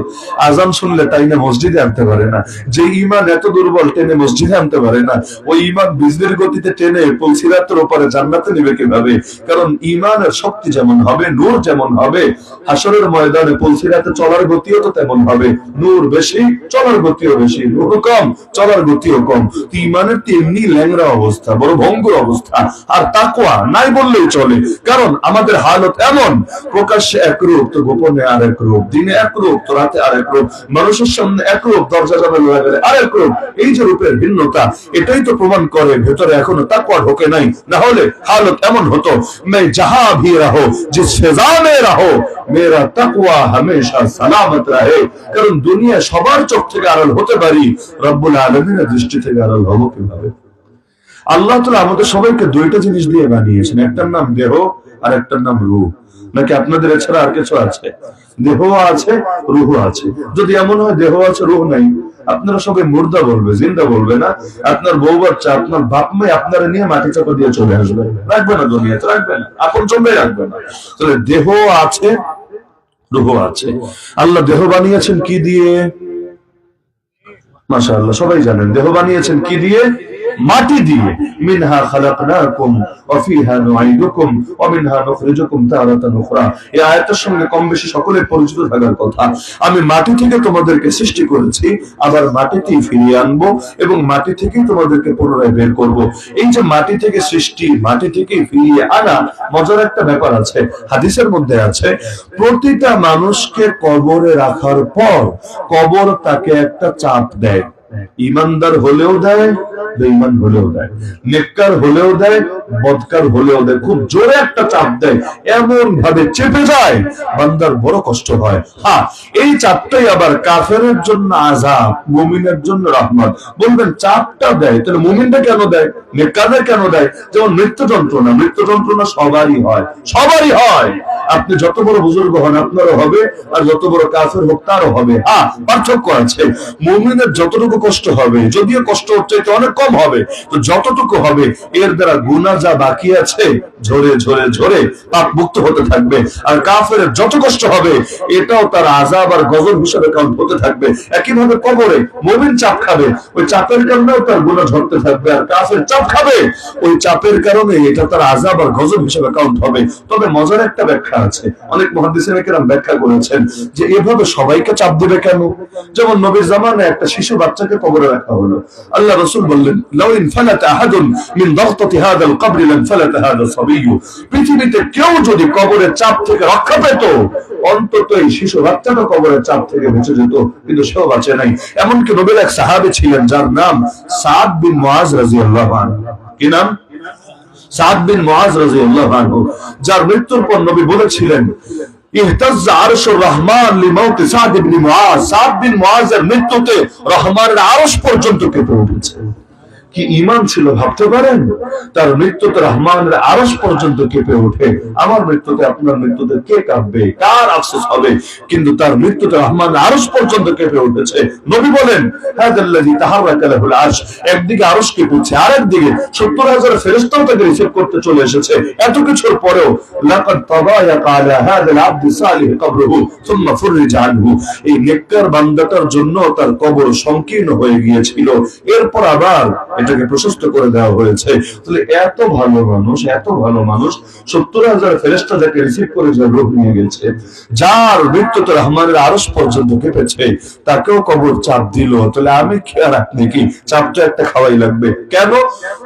আজান শুনলে তাই না মসজিদে আনতে পারে না। যে ইমান এত দুর্বল টেনে মসজিদে আনতে পারে না, ওই ইমান বিজলির গতিতে টেনে পুলসিরাতের উপরে জান্নাতে নেবে কিভাবে? কারণ ইমানের শক্তি যেমন হবে, নূর যেমন হবে, হাসরের ময়দানে পুলসিরাতে চলার গতিও তো তেমন হবে। নূর বেশি, চলার গতিও বেশি, নূর কম, চলার গতিও কম। ইমানের তো এমনি ল্যাংরা অবস্থা, বড় ভঙ্গুর অবস্থা। আর তাকওয়া নাই বললেই চলে, কারণ কারণ আমাদের হালত এমন, প্রকাশ্যে এক রূপ তো গোপনে আরেক রূপ, দিনে এক রূপ তো রাতে আরেক রূপ, মানুষের সামনে এক রূপ, দরজা জানালা লাগালে আরেক রূপ। এই যে রূপের ভিন্নতা, এটাই তো প্রমাণ করে ভেতরে এখনো তাকওয়া ঢোকে নাই। না হলে হালত এমন হতো, मैं जहां भी रहो जिस फिजा में रहो मेरा तकवा हमेशा सलामत रहे। কারণ দুনিয়া সবার চোখ থেকে আড়াল হতে পারি, রব্বুল আলামিনের দৃষ্টি থেকে আড়াল হবো কিভাবে? আল্লাহ তাআলা আমাদের সবাইকে দুইটা জিনিস দিয়ে বানিয়েছেন, একটার নাম দেহ আর একটার নাম রূহ। নাকি আপনাদের এছাড়া আর কিছু আছে? দেহ আছে, রূহ আছে। যদি এমন হয় দেহ আছে রূহ নাই, আপনারা সবাই মুর্দা বলবে, জিন্দা বলবে না। আপনার বউ বাচ্চা, আপনার বাপ মাই আপনারা নিয়ে মাটি চাপা দিয়ে চলে আসবে, রাখবে না দুনিয়াতে, রাখবে না, আপন জন্মে রাখবে না। তাহলে দেহ আছে, রূহ আছে। আল্লাহ দেহ বানিয়েছেন কি দিয়ে? মাশাআল্লাহ, সবাই জানেন দেহ বানিয়েছেন কি দিয়ে? মাটি দিয়ে। মিনহা খালাকনাকুম ওয়া ফিহা নুঈদুকুম ওয়া মিনহা নুখরিজুকুম তারাতান উখরা। এই আয়াতের সঙ্গে কম বেশি সকলের পরিচিত থাকার কথা। আমি মাটি থেকে তোমাদেরকে সৃষ্টি করেছি, আবার মাটিতেই ফিরিয়ে আনবো এবং মাটি থেকেই তোমাদেরকে পুনরায় বের করব। এই যে মাটি থেকে সৃষ্টি, মাটি থেকেই ফিরিয়ে আনা, মজার একটা ব্যাপার আছে। হাদিসের মধ্যে আছে, প্রতিটা মানুষকে কবরে রাখার পর কবর তাকে একটা চাপ দেয়। ইমানদার হলেও দেয়, বেঈমান হলেও দেয়, নেককার হলেও দেয়, বদকার হলেও দেয়। খুব জোরে একটা চাপ দেয়, এমন ভাবে চেপে যায় বান্দার বড় কষ্ট হয়। হ্যাঁ, এই চাপটাই আবার কাফেরের জন্য আযাব, মুমিনের জন্য রহমত। বলবেন চাপটা দেয়, তাহলে মুমিনটা কেন দেয়, নেককারদের কেন দেয়? যেমন মৃত্যু যন্ত্রণা, মৃত্যু যন্ত্রণা সবারই হয়, সবারই হয়। আপনি যত বড় বুজুর্গ হন আপনারও হবে, আর যত বড় কাফের হোক তারও হবে। হ্যাঁ, পার্থক্য আছে। মুমিনের যতটুকু কষ্ট হবে, যদিও কষ্ট হচ্ছে অনেক কম হবে, তো যতটুকু হবে এর দ্বারা গুনাহ যা বাকি আছে ঝরে ঝরে ঝরে পাপ মুক্ত হতে থাকবে। আর কাফের যত কষ্ট হবে এটাও তার আযাব আর গজব হিসেবে কাউন্ট হতে থাকবে। একইভাবে কবরে মুমিন চাপ খাবে, ওই চাপের কারণেও তার গুনাহ ঝরতে থাকবে, আর কাফের চাপ খাবে, ওই চাপের কারণে এটা তার আযাব আর গজব হিসেবে কাউন্ট হবে। তবে মজার একটা ব্যাখ্যা আছে, অনেক মুহাদ্দিসিনে কেরাম ব্যাখ্যা করেছেন যে এভাবে সবাইকে চাপ দিবে কেন? যেমন নবীর জামানায় একটা শিশু বাচ্চাকে কবরে রাখা হলো, আল্লাহ রাসূল বললেন, লাউ ইনফালাত আহাদুন মিন দাগতাতি হাদাল কবর লানফালাত হাদা সাবিয়্যু। পৃথিবীতে কেউ যদি কবরের চাপ থেকে রক্ষা পেত, অন্তত এই শিশু বাচ্চাটা কবরের চাপ থেকে বেঁচে যেত, কিন্তু সেও বাঁচে নাই। এমনকি নবীর এক সাহাবী ছিলেন যার নাম সাদ বিন মুআজ রাদিয়াল্লাহু আনহু। কি নাম? সাদ বিন মুআজ রাদিয়াল্লাহু আনহু, যার মৃত্যুর পর নবী বলেছিলেন, ইহতাজ্জা আরশুর রহমান লিমাউত সাদ ইবনে মুআজ। সাদ বিন মুআজের মৃত্যুতে রহমানের আরশ পর্যন্ত কেঁপে উঠেছে। কি ঈমান ছিল ভাবতে পারেন? তার মৃত্যুতে রহমানের আরশ পর্যন্ত কেঁপে ওঠে। আমার মৃত্যুতে, আপনার মৃত্যুতে কে কাঁপবে, কার আফসোস হবে? কিন্তু তার মৃত্যুতে রহমানের আরশ পর্যন্ত কেঁপে উঠেছে। নবী বলেন, হাদাল্লাযী তাহাররাকা লাহুল আরশ। একদিকে আরশ কেঁপেছে, আরেকদিকে 70,000 ফেরেশতাও তাকে রিসিভ করতে চলে এসেছে। এত কিছুর পরেও লাকাদ তাদায়াকা আলা হাদাল আবদি সালিহ কবরুহু সুম্মা ফুররিজা আনহু। এই নেককার বান্দাটার জন্য তার কবর সংকীর্ণ হয়ে গিয়েছিল, এরপর আবার এটাকে প্রশস্ত করে দেওয়া হয়েছে। তাহলে এত ভালো মানুষ, এত ভালো মানুষ, 70,000 ফেরেশতা যাকে রিসিভ করে যে রূহ নিয়ে গেছে, যার মৃত্যুতে রহমানের আরশ পর্যন্ত কেঁপেছে, তাকেও কবর চাপ দিল। তাহলে আমি কি আর আপনি কি? চাপটা একটা খাওয়াই লাগবে। কেন?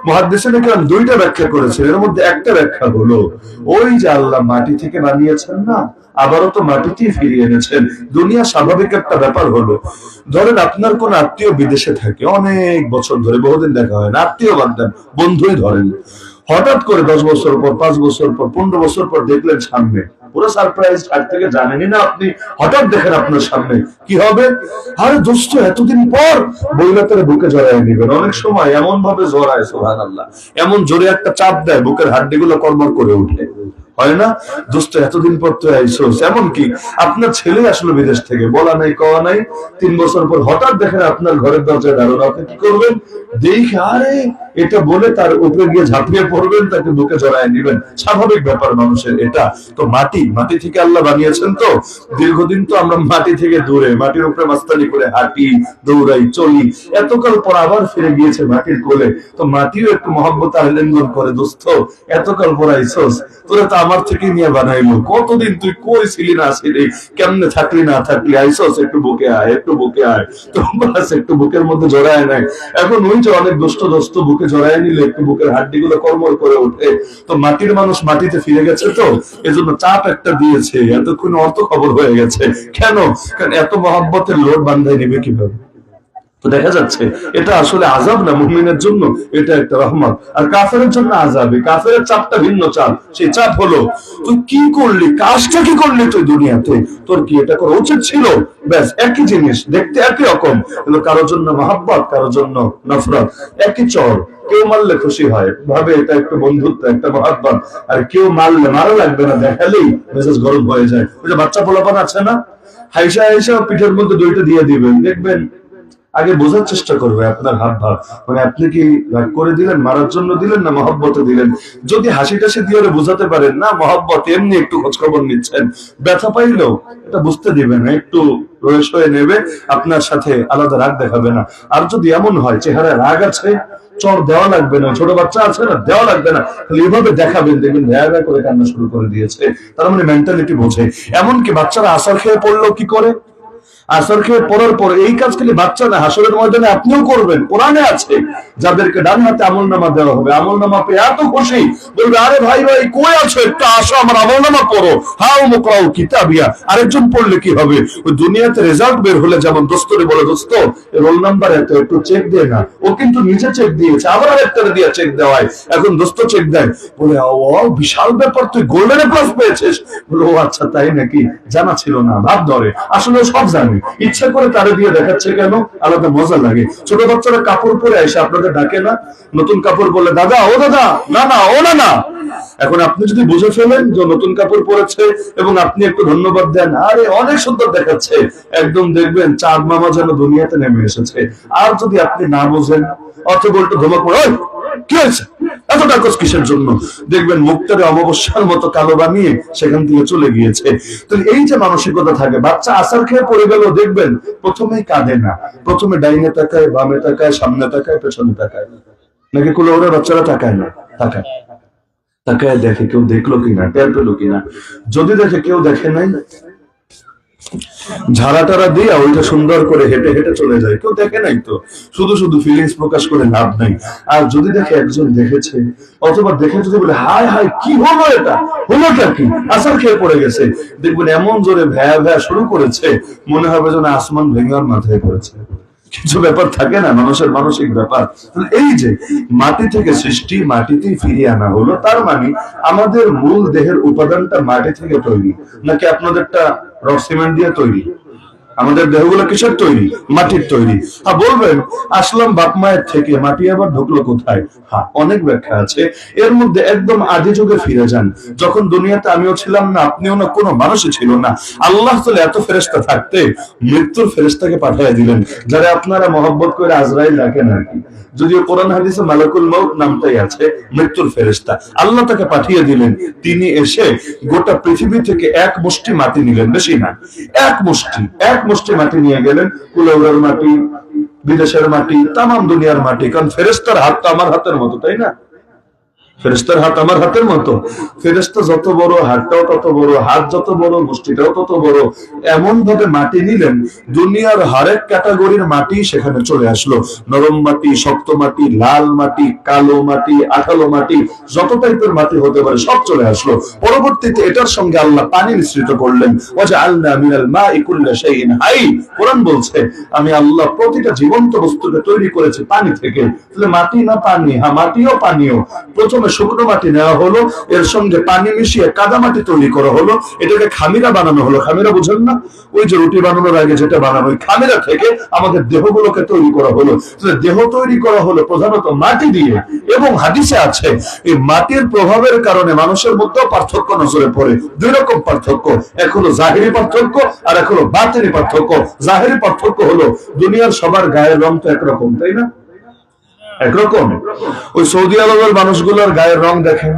মুহাদ্দিসিনে কেরাম দুইটা ব্যাখ্যা করেছেন, এর মধ্যে একটা ব্যাখ্যা হলো, ওই যে আল্লাহ মাটি থেকে বানিয়েছেন না, আবারও তো মাটিতেই ফিরিয়ে এনেছেন। দুনিয়া স্বাভাবিক একটা ব্যাপার হলো, ধরেন আপনার কোন আত্মীয় বিদেশে থাকে, অনেক বছর ধরে বহুদিন দেখা হয় না, আত্মীয় বাদ দেন, বন্ধুই ধরেন, হঠাৎ করে 10 বছর পর, 5 বছর পর, 15 বছর পর দেখলেন সামনে, পুরো সারপ্রাইজ, আজ থেকে জানেনই না আপনি, হঠাৎ দেখেন আপনার সামনে, কি হবে? আরে দোস্ত, এতদিন পর, বইলাতের বুকে জড়ায় নিবেন। অনেক সময় এমন ভাবে জড়ায়, সুবহানাল্লাহ, এমন জোরে একটা চাপ দেয়, বুকের হাড্ডিগুলো কড়মড় করে উঠে, হয় না? দোস্ত এতদিন পর তো আইসোস। এমনকি আপনার ছেলে আসলে বিদেশ থেকে, বলা নাই কওয়া নাই, 3 বছর পর হঠাৎ দেখেন আপনার ঘরের দরজায় দাঁড়ানো, আপনি কি করবেন? দেখে আরে এটা বলে তার উপরে গিয়ে ঝাঁপিয়ে পড়বেন, তাকে বুকে জড়ায় নিবেন। স্বাভাবিক ব্যাপার মানুষের এটা। তো মাটি থেকে আল্লাহ বানিয়েছেন। তো দীর্ঘদিন তো আমরা মাটি থেকে দূরে, মাটির উপরে মাস্তানি করে হাঁটি, দৌড়াই, চলি, এতকাল পর আবার ফিরে গিয়েছে মাটির কোলে। তো মাটিও একটু মহব্বত আলিঙ্গন করে, দোস্ত এতকাল পর আইসোস, তোরা তো আমার থেকে নিয়ে বানাইলো। কতদিন তুই কই ছিলি না ছিলি, কেমনে থাকলি না থাকলি, আইসস একটু বুকে আয়, একটু বুকে আয়, তো বাস একটু বুকের মধ্যে জড়ায় নাই। এখন ওই যে অনেক দুষ্ট দোস্ত বুকে জড়ায় নিলে একটু বুকের হাড্ডি গুলো কর্মর করে ওঠে। তো মাটির মানুষ মাটিতে ফিরে গেছে, তো এজন্য চাপ একটা দিয়েছে, এতক্ষণ অর্থ খবর হয়ে গেছে। কেন? কারণ এত মহব্বতের লোড বান্ধায় নিবে কিভাবে? তো দেখা যাচ্ছে এটা আসলে আযাব না মুমিনের জন্য, এটা একটা রহমত। আর কাফেরের জন্য আযাবই। কাফেরের চাপটা ভিন্ন চাপ। সেই চাপ হলো তুই কি করলি, কাজটা কি করলি তুই দুনিয়াতে, তোর কি এটা করা উচিত ছিল? ব্যাস একই জিনিস, দেখতে একই রকম, কিন্তু কারোর জন্য মহব্বত, কারোর জন্য নফরত। একই চর, কেউ মারলে খুশি হয়, ভাবে এটা একটু বন্ধুত্ব, একটা মহব্বত। আর কেউ মারলে মারা লাগবে না, দেখালেই মেজাজ গরম হয়ে যায়। ওই যে বাচ্চা পোলাপান আছে না, হাইসা হাইসা পিঠের মধ্যে দুইটা দিয়ে দিবেন, দেখবেন আগে বোঝার চেষ্টা করবে আপনার হাব ভাব, মানে আপনি কি রাগ করে দিলেন, মারার জন্য দিলেন, না মহব্বতে দিলেন। যদি হাসি টাসি দিয়ে বোঝাতে পারেন না মহব্বত, এমনি একটু খোঁজ খবর নিচ্ছেন, ব্যথা পাইলেও এটা বুঝতে দিবেন না, একটু রয়েস হয়ে নেবে, আপনার সাথে আলাদা রাগ দেখাবে না। আর যদি এমন হয় চেহারায় রাগ আছে, চর দেওয়া লাগবে না, ছোট বাচ্চা আছে না, দেওয়া লাগবে না, এইভাবে দেখাবেন, দেখবেন ভ্যা ভ্যা করে কান্না শুরু করে দিয়েছে। তার মানে মেন্টালিটি বোঝে। এমনকি বাচ্চারা আসার খেয়ে পড়লেও কি করে, আসর খেয়ে পড়ার পর এই কাজ খালি বাচ্চা না, হাসরের ময়দানে আপনিও করবেন। কোরআনে আছে যাদেরকে ডান হাতে আমল নামা দেওয়া হবে, আমল নামা পেয়ে এত খুশি, বলবে আরে ভাই ভাই কই আছো, একটু আসো আমার আমল নামা পড়ো, হাও মুকরাউ কিতাবিয়া। আরেকজন পড়লে কি হবে, ওই দুনিয়াতে রেজাল্ট বের হলে যেমন দোস্তরে বলে দোস্ত রোল নাম্বার এত, একটু চেক দেয় না, ও কিন্তু নিজে চেক দিয়েছে, আবার আরেকটা দিয়ে চেক দেওয়ায়, এখন দোস্ত চেক দেয়, বলে ও বিশাল ব্যাপার, তুই গোল্ডেন প্লাস পেয়েছিস। বলে ও আচ্ছা তাই নাকি, জানা ছিল না, ভাব ধরে, আসলে সব জানে, ইচ্ছা করে তারে দিয়ে দেখাচ্ছে কেন, আলাদা মজা লাগে। ছোট বাচ্চারা কাপড় পরে এসে আপনাদের ডাকে না, নতুন কাপড় বললে দাদা, ও দাদা, না না ও না না। এখন আপনি যদি বুঝে ফেলেন যে নতুন কাপড় পরেছে এবং আপনি একটু ধন্যবাদ দেন, আরে অনেক সুন্দর দেখাচ্ছে, একদম দেখবেন চাঁদ মামা যেন দুনিয়াতে নেমে এসেছে। আর যদি আপনি না বোঝেন, অথবা একটু ধমক পড়ে কি হয়েছে, এতটা কষ্ট কিসের জন্য, দেখবেন মুক্তারে অমাবস্যার মতো কালো বানিয়ে সেখান থেকে চলে গিয়েছে। তো এই যে মানসিকতা থাকে, বাচ্চা আসার খেয়ে পড়ে গেল, দেখবেন প্রথমেই কাঁদে না, প্রথমে ডাইনে তাকায়, বামে তাকায়, সামনে তাকায়, পেছনে তাকায়, নাকি কুলে ওরা বাচ্চারা তাকায় না, তাকায়, তাকায় দেখে কেউ দেখলো কিনা, টের পেলো কিনা। যদি দেখে কেউ দেখে নাই, ঝাড়া টারা দিয়ে ওইটা সুন্দর করে হেঁটে হেঁটে চলে যায়, কেউ দেখে নাই তো শুধু শুধু ফিলিংস প্রকাশ করে লাভ নাই। আর যদি দেখে একজন দেখেছে, অথবা দেখে যদি বলে হায় হায় কি হলো, এটা হলোটা কি, আসার খেয়ে পড়ে গেছে, দেখবেন এমন জোরে ভ্যা ভ্যা শুরু করেছে, মনে হবে যেন আসমান ভেঙে আর মাথায় পড়েছে। কিছু ব্যাপার থাকে না মানুষের মানসিক ব্যাপার। এই যে মাটি থেকে সৃষ্টি, মাটিতেই ফিরিয়ে আনা হলো, তার মানে আমাদের মূল দেহের উপাদানটা মাটি থেকে তৈরি, নাকি আপনাদেরটা রক সিমেন্ট দিয়ে তৈরি? আমাদের দেহগুলো কিসের তৈরি? মাটির তৈরি। হ্যাঁ বলবেন আসলাম বাপ মায়ের থেকে, মাটি আবার ঢুকলো কোথায়? হ্যাঁ অনেক ব্যাখ্যা আছে। এর মধ্যে একদম আদি যুগে ফিরে যান, যখন দুনিয়াতে আমিও ছিলাম না, আপনিও না, কোনো মানুষই ছিল না। আল্লাহ তাআলা এত ফেরেশতা থাকতে মৃত্যুর ফেরেশতাকে পাঠিয়ে দিলেন, যারা আপনারা মহব্বত করে আজরাইল ডাকেন আর কি, যদিও কোরআন হাদিসে মালাকুল মউত নামটাই আছে, মৃত্যুর ফেরেশতা। আল্লাহ তাকে পাঠিয়ে দিলেন, তিনি এসে গোটা পৃথিবী থেকে এক মুষ্টি মাটি নিলেন, বেশি না, এক মুষ্টি মাটি নিয়ে গেলেন, কুলাউড়ার মাটি, বিদেশের মাটি, তামাম দুনিয়ার মাটি। কারণ ফেরেশতার হাত তো আমার হাতের মতো, তাই না? ফেরেশতার হাত আমার হাতের মতো, ফেরেশতা যত বড় হাতটাও তত বড়, হাত যত বড় মুষ্টিটাও তত বড়। এমন ভাবে মাটি নিলেন, দুনিয়ার হরেক ক্যাটাগরির মাটি সেখানে চলে আসলো, নরম মাটি, শক্ত মাটি, লাল মাটি, কালো মাটি, আঠালো মাটি, যত টাইপের মাটি হতে পারে সব চলে আসলো। পরবর্তীতে এটার সঙ্গে আল্লাহ পানি মিশ্রিত করলেন, ওয়াজআলনা মিনাল মাই কুল্লা শাইইন হাই। কোরআন বলছে আমি আল্লাহ প্রতিটা জীবন্ত বস্তুকে তৈরি করেছি পানি থেকে। তাহলে মাটি না পানি? হ্যাঁ মাটিও পানিও। প্রথমে শুকনো মাটি নেওয়া হলো, এর সঙ্গে পানি মিশিয়ে কাদা মাটি তৈরি করা হলো, এটাকে খামিরা বানানো হলো। খামিরা বুঝেন না, ওই যে রুটি বানানোর আগে যেটা বানানো, ওই খামিরা থেকে আমাদের দেহগুলোকে তৈরি করা হলো। দেহ তৈরি করা হলো প্রধানত মাটি দিয়ে। এবং হাদিসে আছে এই মাটির প্রভাবের কারণে মানুষের মধ্যেও পার্থক্য নজরে পড়ে। দুই রকম পার্থক্য, এক হলো জাহিরি পার্থক্য আর এক হলো বাতিনি পার্থক্য। জাহিরি পার্থক্য হলো দুনিয়ার সবার গায়ের রং তো একরকম, তাই না? একরকম। ওই সৌদি আরবের মানুষগুলোর গায়ের রং দেখেন,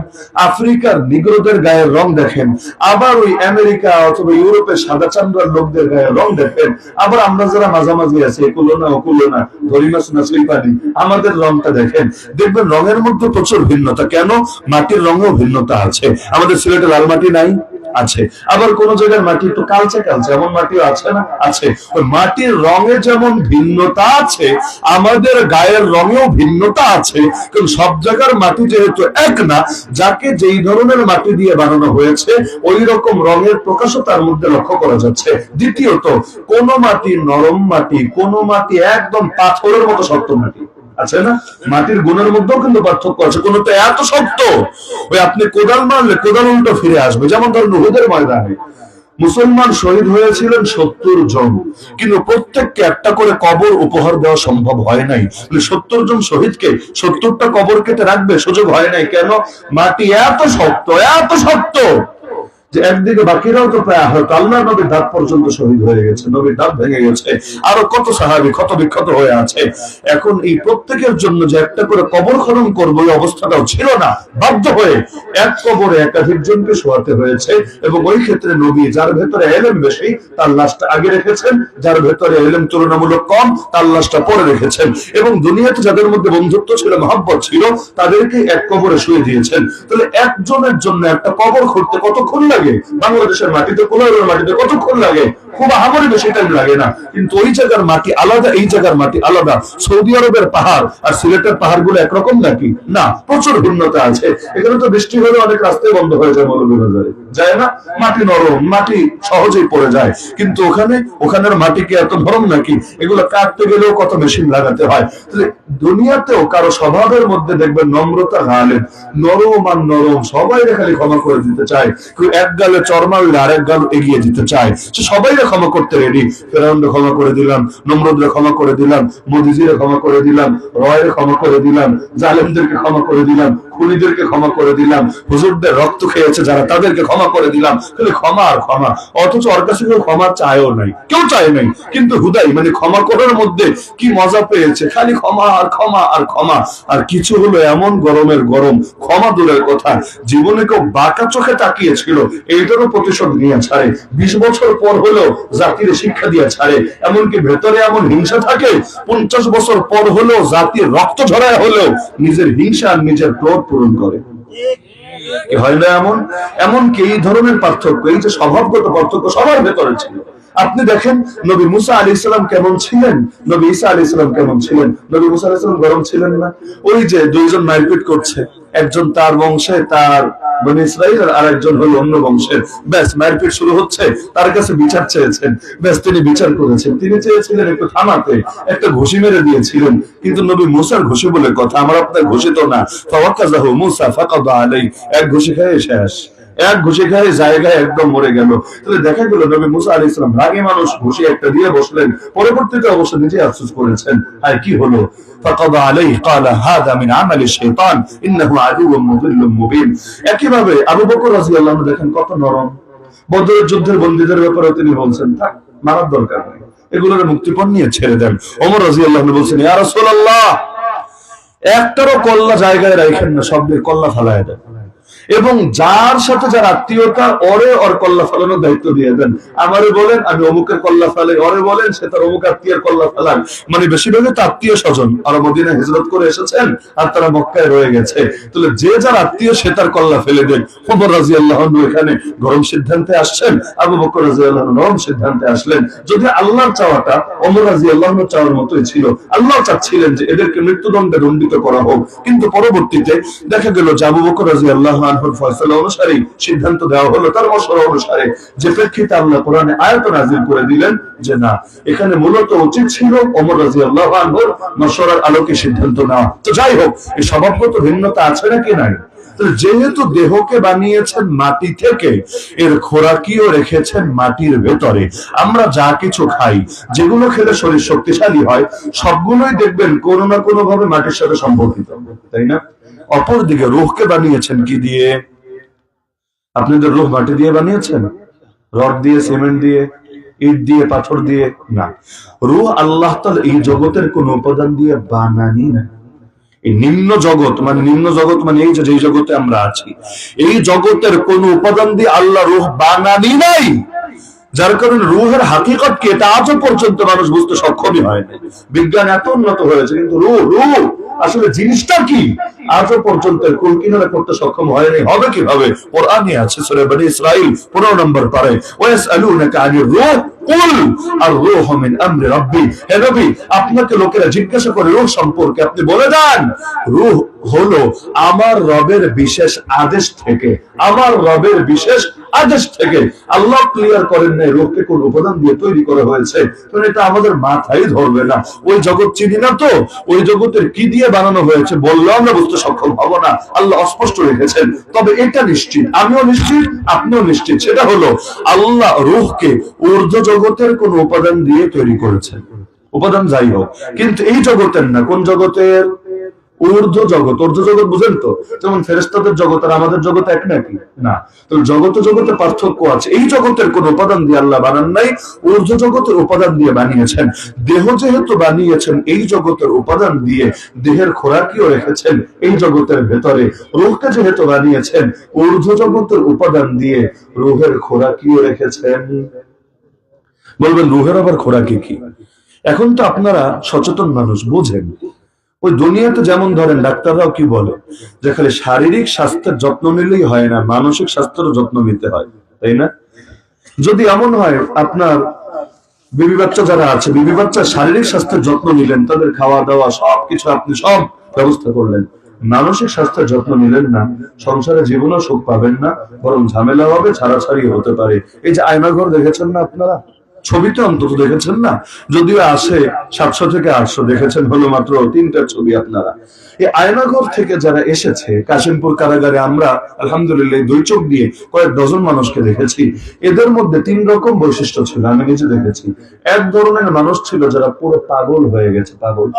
আফ্রিকার নিগ্রোদের গায়ের রং দেখেন, আবার ওই আমেরিকা অথবা ইউরোপের সাদা চামড়ার লোকদের গায়ের রং দেখেন, আবার আমরা যারা মাঝামাঝি আছে একুলো না ওকুলো না ধরি মাছ না পানি আমাদের রংটা দেখেন, দেখবেন রঙের মধ্যে প্রচুর ভিন্নতা। কেন? মাটির রঙেও ভিন্নতা আছে। আমাদের সিলেটে লাল মাটি নাই, আছে। আবার কোন জায়গার মাটি একটু কালচে কালচে, এমন মাটিও আছে না, আছে। ওই মাটির রঙে যেমন ভিন্নতা আছে, আমাদের গায়ের রঙেও ভিন্নতা আছে। কারণ সব জায়গার মাটি যেহেতু এক না, যাকে যেই ধরনের মাটি দিয়ে বানানো হয়েছে ওই রকম রঙের প্রকাশও তার মধ্যে লক্ষ্য করা যাচ্ছে। দ্বিতীয়ত, কোন মাটি নরম মাটি, কোন মাটি একদম পাথরের মতো শক্ত মাটি আছে না, মাটির গুণের মধ্যেও কিন্তু পার্থক্য আছে। কোনটা এত শক্ত ওই আপনি কোদাল মারলে কোদাল উল্টো ফিরে আসবে। যেমন ধরুন উহুদের ময়দানে মুসলমান শহীদ হয়েছিলেন 70 জন, কিন্তু প্রত্যেককে একটা করে কবর উপহার দেওয়া সম্ভব হয় নাই। 70 জন শহীদকে 70টা কবর কেটে রাখবে সুযোগ হয় নাই। কেন? মাটি এত শক্ত, এত শক্ত যে একদিকে বাকিরাও তো প্রায় আহত, আল্লাহ নবীর দাঁত পর্যন্ত শহীদ হয়ে গেছে, নবীর দাঁত ভেঙে গেছে, আরো কত সাহাবী ক্ষত বিক্ষত হয়ে আছে। এখন এই প্রত্যেকের জন্য যে একটা করে কবর খনন করবো এই অবস্থাটাও ছিল না, বাধ্য হয়ে এক কবরে একাধিক জনকে শোয়াতে হয়েছে। এবং ওই ক্ষেত্রে নবী যার ভেতরে এলেম বেশি তার লাশটা আগে রেখেছেন, যার ভেতরে এলেম তুলনামূলক কম তার লাশটা পরে রেখেছেন। এবং দুনিয়াতে যাদের মধ্যে বন্ধুত্ব ছিল, মহব্বত ছিল, তাদেরকে এক কবরে শুয়ে দিয়েছেন। তাহলে একজনের জন্য একটা কবর খুঁড়তে কতক্ষণ লাগে? বাংলাদেশের মাটিতে, কোলাউড়ের মাটিতে কতক্ষণ লাগে? খুব আহামরি বেশি টাইম লাগে না। কিন্তু ওই জায়গার মাটি আলাদা, এই জায়গার মাটি আলাদা। সৌদি আরবের পাহাড় আর সিলেটের পাহাড় গুলো একরকম নাকি? না, প্রচুর ভিন্নতা আছে। এখানে তো বৃষ্টি হলে অনেক রাস্তায় বন্ধ হয়ে যায়, মৌলভীবাজারে যায় না, মাটি নরম, মাটি সহজেই পড়ে যায়। কিন্তু ওখানের মাটি কি এত নরম নাকি? এগুলো কাটতে গেলেও কত মেশিন লাগাতে হয়। তাহলে দুনিয়াতেও কারো স্বভাবের মধ্যে দেখবেন নম্রতা গালেব, নরম আর নরম, সবাই খালি ক্ষমা করে দিতে চায়। কেউ এক গালে চর মারলে আরেক গাল এগিয়ে দিতে চায়, সে সবাই ক্ষমা করতে রেডি। ফেরাউনকে ক্ষমা করে দিলাম, নমরুদরে ক্ষমা করে দিলাম, মোদিজিরে ক্ষমা করে দিলাম, রয়ের ক্ষমা করে দিলাম, জালেমদেরকে ক্ষমা করে দিলাম, খুনিদেরকে ক্ষমা করে দিলাম, হুজুরদের রক্ত খেয়েছে যারা তাদেরকে ক্ষমা করে দিলাম। খালি ক্ষমা আর ক্ষমা, অথচ ওর কাছে কেউ ক্ষমা চায়ও নাই, কেউ চায় নাই। কিন্তু হুদাই মানে ক্ষমা করার মধ্যে কি মজা পেয়েছে, খালি ক্ষমা আর ক্ষমা আর ক্ষমা। আর কিছু হলো এমন গরমের গরম, ক্ষমা দূরের কথা, জীবনে কেউ বাঁকা চোখে তাকিয়েছিল এইটারও প্রতিশোধ নিয়ে ছাড়ে। 20 বছর পর হলেও জাতির শিক্ষা দিয়ে ছাড়ে। এমনকি ভেতরে এমন হিংসা থাকে, 50 বছর পর হলেও জাতির রক্ত ঝরায় হলেও নিজের হিংসা আর নিজের ক্রোধ পূরণ করে। হয় না এমন? এমনকি এই ধরনের পার্থক্য, এই যে স্বভাবগত পার্থক্য সবার ভেতরে ছিল। আপনি দেখেন নবী মুসা আলাইহিস সালাম কেমন ছিলেন, নবী ঈসা আলাইহিস সালাম কেমন ছিলেন। নবী মুসা আলাইহিস সালাম গরম ছিলেন না? ওই যে দুইজন মারপিট করছে, একজন তার বংশে, তার বনি ইসরাইল, আর আরেকজন হলো অন্য বংশের। ব্যাস মারপিট শুরু হচ্ছে, তার কাছে বিচার চেয়েছেন, ব্যাস তিনি বিচার করেছেন। তিনি চেয়েছিলেন একটু থামাতে, একটা ঘুষি মেরে দিয়েছিলেন। কিন্তু নবী মুসার ঘুষি বলে কথা, আমার আপনার ঘুষি তো না। ফাওয়াকাযাহু মুসা ফাকাদা আলাইহি, এক ঘুষি খেয়ে শেষ, এক ঘুষি খায় জায়গায় একদম মরে গেল। তাহলে দেখা গেল নবী মুসা আলাইহিস সালাম রাগী মানুষ, ঘুষি একটা দিয়ে বসলেন, পরবর্তীতে অবশ্য নিজে আফসোস করেছেন, হায় কি হলো। ফাকাদা আলাইহি ক্বালা হাযা মিন আমালি শাইতান ইন্নাহু আদুউম মুদিল্লুম মুবিন। একইভাবে আবু বকর রাদিয়াল্লাহু আনহু দেখেন কত নরম, বদরের যুদ্ধের বন্দীদের ব্যাপারে তিনি বলছেন থাক, মারার দরকার নেই, এগুলোর মুক্তিপণ নিয়ে ছেড়ে দেন। ওমর রাদিয়াল্লাহু আনহু বলছেন, ইয়া রাসূলুল্লাহ, একটারও কল্লা জায়গায় রাখেন না, সবদের কল্লা ফালায় দেন। এবং যার সাথে যার আত্মীয়তা, ওরে ওর কল্লা ফালানোর দায়িত্ব দিয়ে দেন। আমারে বলেন আমি অমুকের কল্লা ফালাই, ওরে বলেন সে তার অমুক আত্মীয়ের কল্লা ফালান। মানে বেশিরভাগই তো আত্মীয় স্বজন, আর মদিনায় হিজরত করে এসেছেন আর তারা মক্কায় রয়ে গেছে। তাহলে যে যার আত্মীয় সে তার কল্লা ফেলে দেন। ওমর রাদিয়াল্লাহু আনহু এখানে গরম সিদ্ধান্তে আসছেন, আবু বকর রাদিয়াল্লাহু আনহু নরম সিদ্ধান্তে আসলেন। যদি আল্লাহর চাওয়াটা ওমর রাদিয়াল্লাহু আনহু চাওয়ার মতোই ছিল, আল্লাহ চাচ্ছিলেন যে এদেরকে মৃত্যুদণ্ডে দণ্ডিত করা হোক। কিন্তু পরবর্তীতে দেখা গেল যে আবু বকর রাদিয়াল্লাহু আনহুর ফয়সালা অনুসারে সিদ্ধান্ত দেওয়া হলো, তার মশওয়ারা অনুসারে, যে প্রেক্ষিতে আল্লাহ কোরআনে আয়াত নাযিল করে দিলেন যে না, এখানে মূলত উচিত ছিল ওমর রাদিয়াল্লাহু আনহুর মশওয়ারার আলোকে সিদ্ধান্ত নেওয়া। তো যাই হোক, এই স্বভাবগত ভিন্নতা আছে নাকি নাই? যেহেতু দেহকে বানিয়েছেন মাটি থেকে, এর খোরাকিও রেখেছেন মাটির ভেতরে। আমরা যা কিছু খাই, যেগুলো খেলে শরীর শক্তিশালী হয়, সবগুলোই দেখবেন কোনো না কোনো ভাবে মাটির সাথে সম্পর্কিত, তাই না? অপরদিকে রূহকে বানিয়েছেন কি দিয়ে? আপনাদের রূহ মাটি দিয়ে বানিয়েছেন? রড দিয়ে, সিমেন্ট দিয়ে, ইট দিয়ে, পাথর দিয়ে? না, রূহ আল্লাহ তাআলা এই জগতের কোন উপাদান দিয়ে বানানি না। এই নিম্ন জগৎ মানে এই যে জগতে আমরা আছি, এই জগতের কোন উপাদান দিয়ে আল্লাহ রূহ বানানি নাই, যার কারণে রুহের হাকিকত কি এটা আজও পর্যন্ত মানুষ বুঝতে সক্ষমই হয়নি। বিজ্ঞান এত উন্নত হয়েছে, কিন্তু রূহ আসলে জিনিসটা কি আজও পর্যন্ত কুল কিনারা করতে সক্ষম হয়নি। হবে কিভাবে? কোরআনে আছে সূরা বনী ইসরাঈল 15 নম্বর পারে, ওয়াসআলুনাকা আনির রূহ কুল আর-রূহু মিন আমরি রাব্বি। হে নবী, আপনাকে লোকেরা জিজ্ঞাসা করে রূহ সম্পর্কে, আপনি বলে দেন রূহ হলো আমার রবের বিশেষ আদেশ থেকে, আমার রবের বিশেষ আদেশ থেকে। আল্লাহ ক্লিয়ার করেন নাই রূহকে কোন উপাদান দিয়ে তৈরি করা হয়েছে, কারণ এটা আমাদের মাথায় ধরবে না। ওই জগৎ চিনি না তো, ওই জগতের কি দিয়ে বানানো হয়েছে বললেও আমরা বুঝতে সক্ষম হব না। আল্লাহ অস্পষ্ট রেখেছেন। তবে এটা নিশ্চিত, আমিও নিশ্চিত, আপনিও নিশ্চিত, সেটা হলো আল্লাহ রূহকে ঊর্ধ্ব জগতের কোন উপাদান দিয়ে তৈরি করেছেন। উপাদান যাই হোক, কিন্তু এই জগতের না। কোন জগতের? ঊর্ধ্ব জগৎ। ঊর্ধ্ব জগৎ বুঝেন তো? যেমন ফেরেশতাদের জগৎ আর আমাদের জগৎ এক নাকি? না। তো জগতে পার্থক্য আছে। এই জগতের কোন উপাদান দিয়ে আল্লাহ বানান নাই, ঊর্ধ্ব জগতের উপাদান দিয়ে বানিয়েছেন। দেহ যেহেতু বানিয়েছেন এই জগতের উপাদান দিয়ে, দেহের খোরাকিও রেখেছেন এই জগতের ভেতরে। রূহকে যেহেতু বানিয়েছেন ঊর্ধ্ব জগতের উপাদান দিয়ে, রূহের খোরাকিও রেখেছেন। বলবেন রূহের আবার খোরাকি কি? এখন তো আপনারা সচেতন মানুষ, বোঝেন। ওই দুনিয়াতে যেমন ধরেন ডাক্তাররাও কি বলে যে খালি শারীরিক স্বাস্থ্যের যত্ন নিলেই হয় না, মানসিক স্বাস্থ্যের যত্ন নিতে হয়, তাই না? যদি এমন হয় আপনার বিবি বাচ্চা যারা আছে, বিবি বাচ্চার শারীরিক স্বাস্থ্যের যত্ন নিলেন, তাদের খাওয়া দাওয়া সবকিছু আপনি সব ব্যবস্থা করলেন, মানসিক স্বাস্থ্যের যত্ন নিলেন না, সংসারে জীবনও সুখ পাবেন না, বরং ঝামেলা হবে, ছাড়াছাড়ি হতে পারে। এই যে আয়নাঘর দেখেছেন না আপনারা, ছবিতে অন্তত দেখেছেন না, যদিও আসে 700 থেকে 800, দেখেছেন হলো মাত্র 3টা ছবি আপনারা। এই আয়নাঘর থেকে যারা এসেছে কাশিমপুর কারাগারে, আমরা আলহামদুলিল্লাহ 2 চোখ দিয়ে কয়েক ডজন মানুষকে দেখেছি। এদের মধ্যে 3 রকম বৈশিষ্ট্য ছিল, আমি নিজে দেখেছি। এক ধরনের মানুষ ছিল যারা পুরো পাগল হয়ে গেছে, পাগল।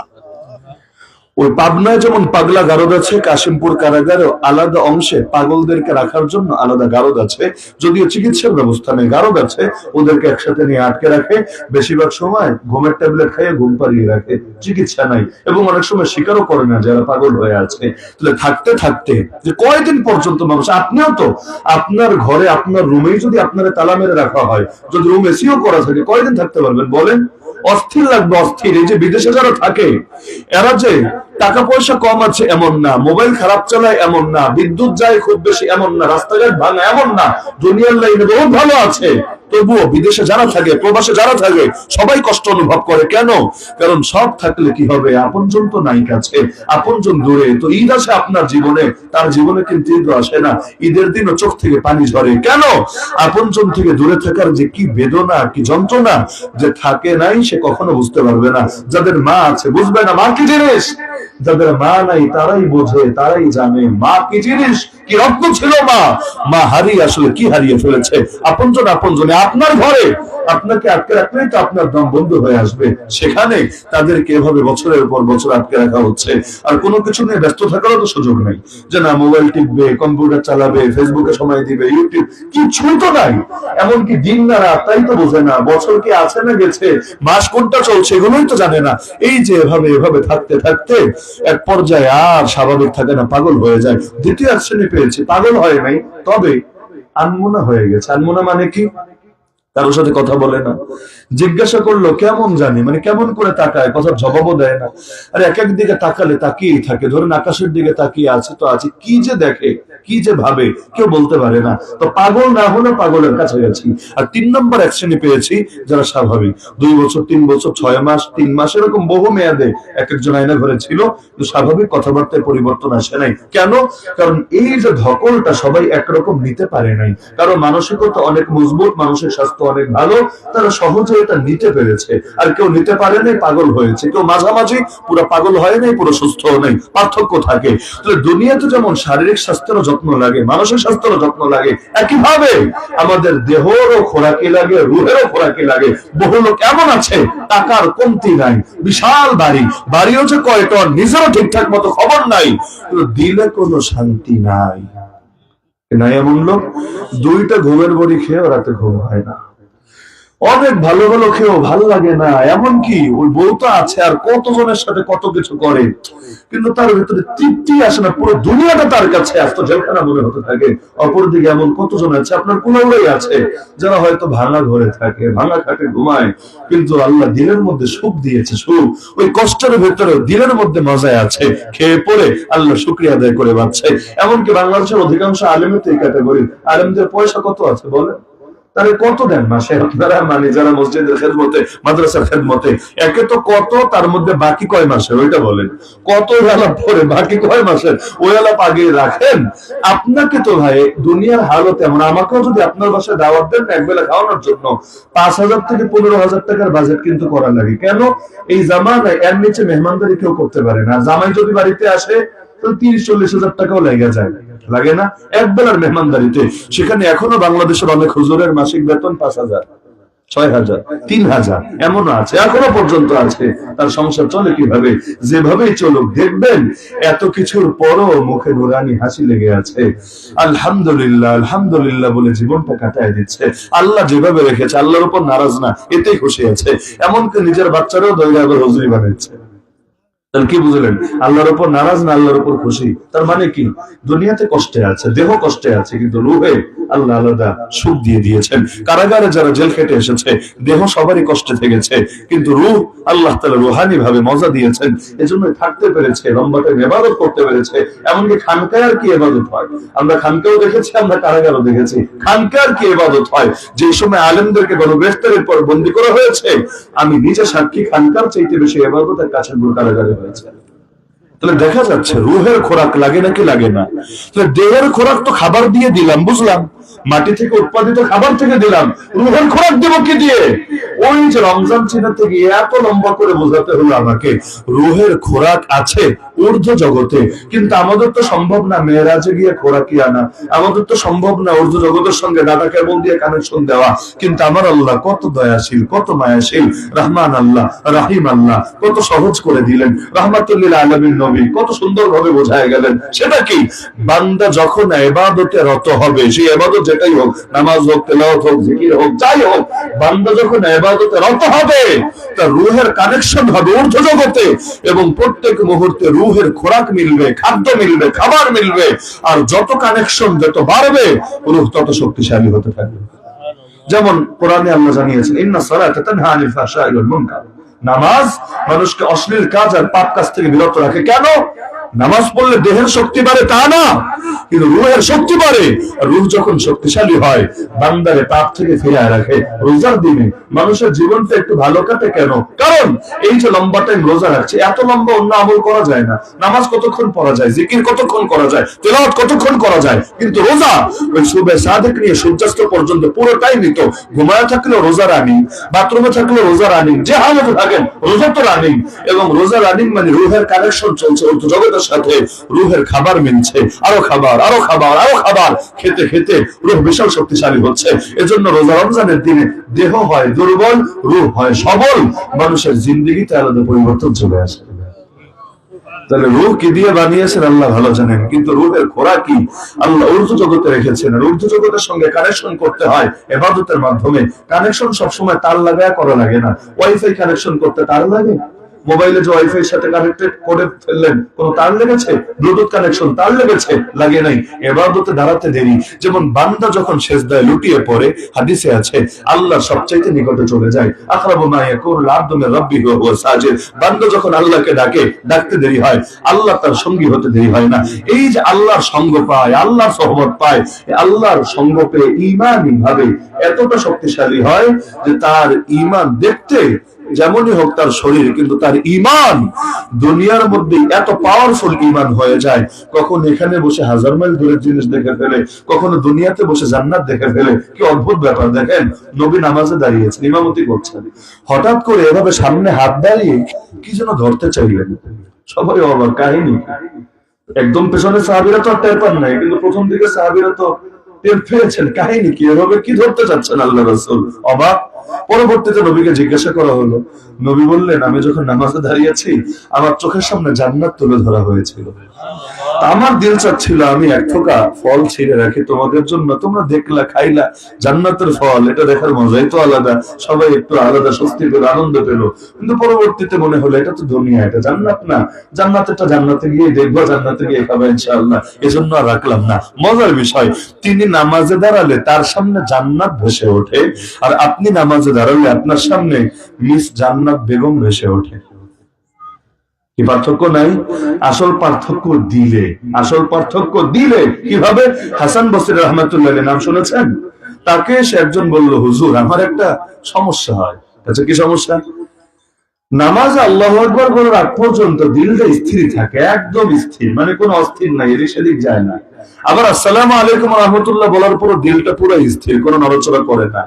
ওই পাবনায় যেমন পাগলা গারদ আছে, কাশিমপুর কারাগারেও আলাদা অংশে পাগলদেরকে রাখার জন্য আলাদা গারদ আছে, যদিও চিকিৎসার ব্যবস্থা নেই, গারদ আছে। ওদেরকে একসাথে নিয়ে আটকে রাখে, বেশিরভাগ সময় ঘুমের ট্যাবলেট খাইয়ে ঘুম পাড়িয়ে রাখে, চিকিৎসা নাই, এবং অনেক সময় স্বীকারও করে না যারা পাগল হয়ে আছে। তাহলে থাকতে থাকতে যে কয়দিন পর্যন্ত মানুষ, আপনিও তো আপনার ঘরে আপনার রুমেই যদি আপনারা তালা মেরে রাখা হয়, যদি রুম এসিও করা থাকে, কয়দিন থাকতে পারবেন বলেন? অস্থির লাগবে, অস্থির। এই যে বিদেশে যারা থাকে, এরা যে টাকা পয়সা কম আছে এমন না, মোবাইল খারাপ চালায় এমন না, বিদ্যুৎ যায় খুব বেশি এমন না, রাস্তাঘাট ভাঙা এমন না, দুনিয়ার লাইনে বহুত ভালো আছে। তবুও বিদেশে যারা থাকে, প্রবাসে যারা থাকে, সবাই কষ্ট অনুভব করে। কেন? কারণ সব থাকলে কি হবে, আপনজন তো নাই কাছে, আপনজন দূরে। তো ঈদ আসে আপনার জীবনে, তার জীবনে কিন্তু ঈদ আসে না। ঈদের দিনও চোখ থেকে পানি ঝরে। কেন? আপনজন থেকে দূরে থাকার যে কি বেদনা, কি যন্ত্রণা, যে থাকে নাই সে কখনো বুঝতে পারবে না। যাদের মা আছে বুঝবে না মা কি জিনিস, যাদের মা নাই তারাই বোঝে, তারাই জানে মা কি জিনিস, কি রত্ন ছিল মা। মা হারিয়ে আসলে কি হারিয়ে ফেলেছে। আপনজনে আপনার ঘরে আপনাকে আটকে রাখলেই তো আপনার দম বন্ধ হয়ে আসবে। সেখানে তাদেরকে এভাবে বছরের পর বছর আটকে রাখা হচ্ছে, আর কোনো কিছু নিয়ে ব্যস্ত থাকারও তো সুযোগ নাই। যে না মোবাইল টিপবে, কম্পিউটার চালাবে, ফেসবুকে সময় দিবে, ইউটিউব, কিছুই তো নাই। এমনকি দিন না রাত তাই তো বোঝে না, বছর কি আছে না গেছে, মাস কোনটা চলছে এগুলোই তো জানে না। এই যে এভাবে থাকতে থাকতে এক পর্যায়ে আর স্বাভাবিক থাকে না, পাগল হয়ে যায়। দ্বিতীয় শ্রেণী পেয়েছি, পাগল হয় নাই, তবে আনমনা হয়ে গেছে। আনমনা মানে কি? কারোর সাথে কথা বলে না, জিজ্ঞাসা করলো কেমন জানি, মানে কেমন করে তাকায়, কথার জবাবও দেয় না। আর এক এক দিকে তাকালে তাকিয়েই থাকে। ধরেন আকাশের দিকে তাকিয়ে আছে তো আছে, কি যে দেখে, কি যে ভাবে, কেউ বলতে পারে না। তো পাগল না হলে পাগলের কাছাকাছি। আর 3 নম্বর এক শ্রেণী পেয়েছি যারা স্বাভাবিক, 2 বছর 3 বছর 6 মাস 3 মাস এরকম বহু মেয়াদে এক একজন আয়না ঘরে ছিল, স্বাভাবিক কথাবার্তায় পরিবর্তন আসে নাই। কেন? কারণ এই যে ধকলটা সবাই একরকম নিতে পারে নাই। কারণ মানসিকতা অনেক মজবুত, মানসিক স্বাস্থ্য অনেক ভালো, তারা সহজে এটা নিতে পেরেছে। আর কেউ নিতে পারে নাই, পাগল হয়েছে। কেউ মাঝামাঝি, পুরো পাগল হয় নাই, পুরো সুস্থ নাই, পার্থক্য থাকে। তাহলে দুনিয়াতে যেমন শারীরিক স্বাস্থ্যেরও যত্ন লাগে, মানসিক স্বাস্থ্যেরও যত্ন লাগে, একইভাবে আমাদের দেহেরও খোরাকি লাগে, রুহেরও খোরাকি লাগে। বহু লোক এমন আছে টাকার কমতি নাই, বিশাল বাড়িও যে কয় টন, নিজেরও ঠিকঠাক মতো খবর নাই, দিলে কোনো শান্তি নাই। এমন লোক 2টা ঘুমের বড়ি খেয়ে রাতে ঘুম হয় না। অনেক ভালো ভালো খেয়েও ভালো লাগে না, এমনকি ওই বউটা আছে আর কতজনের সাথে কত কিছু করে, কিন্তু তার ভিতরে তৃপ্তি আসে না, পুরো দুনিয়াটা তার কাছে এত জেলখানা মনে হতে থাকে। অপরদিকে এমন কতজন আছে, আপনার কোনগুলোই আছে, যারা হয়তো ভাঙা ঘরে থাকে, ভাঙা খাটে ঘুমায়, কিন্তু আল্লাহ দিলের মধ্যে সুখ দিয়েছে, সুখ ওই কষ্টের ভেতরে দিলের মধ্যে মজায় আছে, খেয়ে পড়ে আল্লাহ শুকরিয়া আদায় করে বাঁচছে। এমনকি বাংলাদেশের অধিকাংশ আলেমের তো এই ক্যাটাগরি, আলেমদের পয়সা কত আছে বলে, তাহলে কত দেন মাসে আপনারা, মানে যারা মসজিদের খেদমতে, মাদ্রাসার খেদমতে, একে তো কত, তার মধ্যে বাকি কয় মাসের ওইটা বলেন, কত আলাপ পরে বাকি কয় মাসের ওই আলাপ আগে রাখেন। আপনাকে তো ভাই দুনিয়ার হালত এমন, আমাকেও যদি আপনার বাসায় দাওয়াত দেন একবেলা খাওয়ানোর জন্য 5,000 থেকে 15,000 টাকার বাজেট কিন্তু করা লাগে। কেন? এই জামানায় এর নিচে মেহমানদারি কেউ করতে পারে না। জামাই যদি বাড়িতে আসে তো 30-40 হাজার টাকাও লেগে যায়, লাগে না এক বেলার মেহমানদারিতে। সেখানে এখনো বাংলাদেশের অনেক হুজুরের মাসিক বেতন 5,000, 6,000, 3,000 এমনও আছে, এখনো পর্যন্ত আছে। তার সংসার চলে কিভাবে? যেভাবেই চলুক, দেখবেন এত কিছুর পরও মুখে নুরানি হাসি লেগে আছে। আলহামদুলিল্লাহ আলহামদুলিল্লাহ বলে জীবনটা কাটায় দিচ্ছে। আল্লাহ যেভাবে রেখেছে, আল্লাহর উপর নারাজ না, এতেই খুশি আছে। এমনকি নিজের বাচ্চারাও দৈরা আবার হুজুরি বানাচ্ছে। কি বুঝলেন? আল্লাহর উপর নারাজ না, আল্লাহর উপর খুশি। তার মানে কি? দুনিয়াতে কষ্টে আছে, দেহ কষ্টে আছে, কিন্তু রূহে আল্লাহ আলাদা সুখ দিয়ে দিয়েছেন। কারাগারে যারা জেল খেটে এসেছে, দেহ সবারই কষ্টে থেকেছে, কিন্তু রূহ আল্লাহ তাআলা রুহানি ভাবে মজা দিয়েছেন, এজন্যই থাকতে পেরেছে, লম্বা টাইম ইবাদত করতে পেরেছে। এমনকি খানকার কি ইবাদত হয়, আমরা খানকাও দেখেছি, আমরা কারাগারও দেখেছি। খানকার কি ইবাদত হয়, যে সময় আলেমদেরকে গণগ্রেফতারের পর বন্দী করা হয়েছে, আমি নিজে সাক্ষী, খানকার চাইতে বেশি ইবাদতের কাছে কারাগারে হয়েছে। তাহলে দেখা যাচ্ছে রুহের খোরাক লাগে নাকি লাগে না? তাহলে দেহের খোরাক তো খাবার দিয়ে দিলাম, বুঝলাম, মাটি থেকে উৎপাদিত খাবার থেকে দিলাম, রুহের খোরাক দেব কি দিয়ে? ওই যে রমজান চিনাতে গিয়ে এত লম্বা করে বোঝাতে হলো আমাকে, রুহের খোরাক আছে ঊর্ধ্ব জগতে, কিন্তু আমাদের তো সম্ভব না মেরাজে গিয়ে খোরাকি আনা, আমাদের তো সম্ভব না ঊর্ধ্ব জগতের সঙ্গে ডাটা কেবল দিয়ে কানেকশন দেওয়া। কিন্তু আমার আল্লাহ কত দয়াশীল, কত মায়াশীল, রহমান আল্লাহ, রাহিম আল্লাহ, কত সহজ করে দিলেন। রাহমাতুল লিল আলামিন নবী কত সুন্দর ভাবে বোঝায় গেলেন। সেটা কি? বান্দা যখন ইবাদতে রত হবে, সেই ইবাদত যেটাই হোক, নামাজ হোক, তেলাওয়াত হোক, জিকির হোক, যাই হোক, বান্দা যখন ইবাদতে রত হবে, তার রূহের কানেকশন হবে ঊর্ধ্ব জগতে, এবং প্রত্যেক মুহূর্তে রূহের খোরাক মিলবে, খাদ্য মিলবে, খাবার মিলবে। আর যত কানেকশন যত বাড়বে, রূহ তত শক্তিশালী হতে থাকবে। যেমন কোরআনে আল্লাহ জানিয়েছেন, ইন্নাস সালাতা তানহা আনিল ফাহশাই ওয়াল মুনকার, নামাজ মানুষকে অশ্লীল কাজ আর পাপ কাজ থেকে বিরত রাখে। কেন? নামাজ পড়লে দেহের শক্তি বাড়ে তা না, কিন্তু রূহের শক্তি বাড়ে। রূহ যখন শক্তিশালী হয়, বান্দারে পাপ থেকে ফিরিয়ে রাখে। রোজার দিনে মানুষের জীবনটা একটু ভালো কাটে। কেন? কারণ এই যে লম্বা টাইম রোজা রাখছে, এত লম্বা অন্য আমল করা যায় না। নামাজ কতক্ষণ পড়া যায়, জিকির কতক্ষণ করা যায়, তেলাওয়াত কতক্ষণ করা যায়, কিন্তু রোজা ওই সুবে সাদেক নিয়ে সূর্যাস্ত পর্যন্ত পুরোটাই নিত। ঘুমায় থাকলেও রোজা রানিং, বাথরুমে থাকলেও রোজা রানিং, যে হালতে থাকেন রোজা তো রানিং। এবং রোজা রানিং মানে রূহের কানেকশন চলছে জগতের সাথে, রূহের খাবার মিলছে, আরো খাবার, আরো খাবার, আরো খাবার, খেতে খেতে রূহ বিশাল শক্তিশালী হচ্ছে। এজন্য রোজা রমজানের দিনে দেহ হয় দুর্বল, রূহ হয় সবল, মানুষের জিন্দেগিতে আলাদা পরিবর্তন চলে আসে। তাহলে রূহ কি দিয়ে বানিয়েছেন আল্লাহ ভালো জানেন, কিন্তু রূহের খোরাক কি আল্লাহ ঊর্ধ্ব জগতে রেখেছেন। আর ঊর্ধ্ব জগতের সঙ্গে কানেকশন করতে হয় ইবাদতের মাধ্যমে। কানেকশন সবসময় তার লাগায় করা লাগে না। ওয়াইফাই কানেকশন করতে তার লাগে, মোবাইলে যে ওয়াইফাই এর সাথে কানেক্টেড করে ফেললেন, কোন তার লেগেছে? ব্লুটুথ কানেকশন তার লেগেছে? লাগে নাই। ইবাদতে দাঁড়াতে দেরি। যেমন বান্দা যখন সিজদায় লুটিয়ে পড়ে, হাদিসে আছে আল্লাহ সবচাইতে নিকটে চলে যায়। আকরাবু মা ইয়াকুনুল আবদু মির রাব্বিহি ওয়া হুয়া সাজিদ। বান্দা যখন আল্লাহকে ডাকে, ডাকতে দেরি হয়, আল্লাহ তার সঙ্গী হতে দেরি হয় না। এই যে আল্লাহর সঙ্গ পায়, আল্লাহর সোহবত পায়, আল্লাহর সঙ্গ পেয়ে ঈমানী ভাবে এতটা শক্তিশালী হয় যে তার ঈমান দেখতে যেমনই হোক তার শরীর, কিন্তু তার ঈমান দুনিয়ার মধ্যে এত পাওয়ারফুল ঈমান হয়ে যায়, কখন এখানে বসে 1000 মাইল দূরের জিনিস দেখে ফেলে, কখনো দুনিয়াতে বসে জান্নাত দেখে ফেলে। কি অদ্ভুত ব্যাপার! দেখেন, নবী নামাজে দাঁড়িয়েছেন, ইমামতি করছেন, হঠাৎ করে এভাবে সামনে হাত দাঁড়িয়ে কি যেন ধরতে চাইলেন। সবাই অবাক। কাহিনী একদম পেছনে সাহাবীরা তো টের পান নাই, কিন্তু প্রথম দিকে সাহাবীরা তো টের পেয়েছেন। কাহিনী কি? এভাবে কি ধরতে চাচ্ছেন আল্লাহ রাসূল? অবাক। পরবর্তীতে নবীকে জিজ্ঞাসা করা হলো, নবী বললেন, আমি যখন নামাজে দাঁড়িয়েছি, আমার চোখের সামনে জান্নাত তুলে ধরা হয়েছিল। আমার দিল চাচ্ছিল আমি এক থোকা ফল ছিঁড়ে রাখি তোমাদের জন্য, তোমরা দেখলা খাইলা, জান্নাতের ফল, এটা দেখার মজাই তো আলাদা, সবাই একটু আলাদা স্বস্তি পেল, আনন্দ পেল। কিন্তু পরবর্তীতে মনে হলো এটা তো দুনিয়া, এটা জান্নাত না, জান্নাতেরটা জান্নাতে গিয়ে দেখবো, জান্নাতে গিয়ে খাবো ইনশাআল্লাহ, এজন্য আর রাখলাম না। মজার বিষয়, তিনি নামাজে দাঁড়ালে তার সামনে জান্নাত ভেসে ওঠে, আর আপনি নামাজে দাঁড়ালে আপনার সামনে মিস জান্নাত বেগম ভেসে ওঠে। কি পার্থক্য নাই? আসল পার্থক্য দিলে, আসল পার্থক্য দিলে। কিভাবে? হাসান বসরি রহমাতুল্লাহ নাম শুনেছেন? তাকে সে একজন বলল, হুজুর আমার একটা সমস্যা হয়। আচ্ছা, কি সমস্যা? নামাজে আল্লাহু আকবার বলার আগ পর্যন্ত দিলটা স্থির থাকে, একদম স্থির, মানে কোনো অস্থির নাই, এদিক সেদিক যায় না। আবার আসসালামু আলাইকুম রাহমাতুল্লাহ বলার পর দিলটা পুরো স্থির, কোনো নড়াচড়া করে না।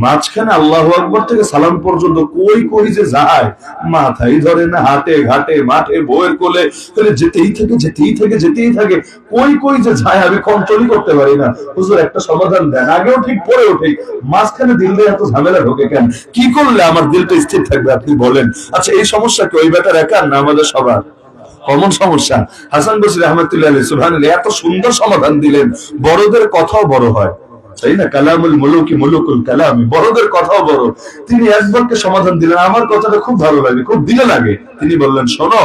মাঝখানে আল্লাহু আকবার থেকে সালাম পর্যন্ত কই কই যে যায়, মাথায় ধরে না, হাতে ঘাটে মাঠে বইয়ের কোলে যেতেই থাকে যেতেই থাকে যেতেই থাকে, কই কই যে যায় আমি কন্ট্রোলই করতে পারি না। হুজুর একটা সমাধান দেন, আগেও ঠিক পরেও ঠিক, মাঝখানে দিলটা এত ঝামেলা ঢোকে কেন? কি করলে আমার দিলটা স্থির থাকবে আপনি বলেন? আচ্ছা, এই সমস্যা কি ওই বেটার একার না আমাদের সবার কমন সমস্যা? হাসান বসরি রহমাতুল্লাহ আলাইহি সুবহানাল্লাহ এত সুন্দর সমাধান দিলেন, বড়দের কথাও বড় হয়, তাই না? কালামুল মুলুকি মুলুকুল কালামি, বড়দের কথাও বড়। তিনি একবারকে সমাধান দিলেন, আমার কথাটা খুব ভালো লাগে, খুব দিলে লাগে। তিনি বললেন, শোনো,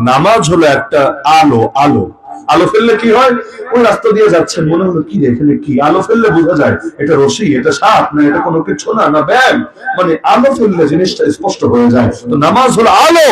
নামাজ হলো একটা আলো, আলো, আলো ফেললে কি হয়? ওই রাস্তা দিয়ে যাচ্ছেন, মনে হলো কি এখানে কি, আলো ফেললে বোঝা যায় এটা রশি, এটা সাপ, না এটা কোনো কিছু না, না ব্যাগ, মানে আলো ফেললে জিনিসটা স্পষ্ট হয়ে যায়। তো নামাজ হলো আলো,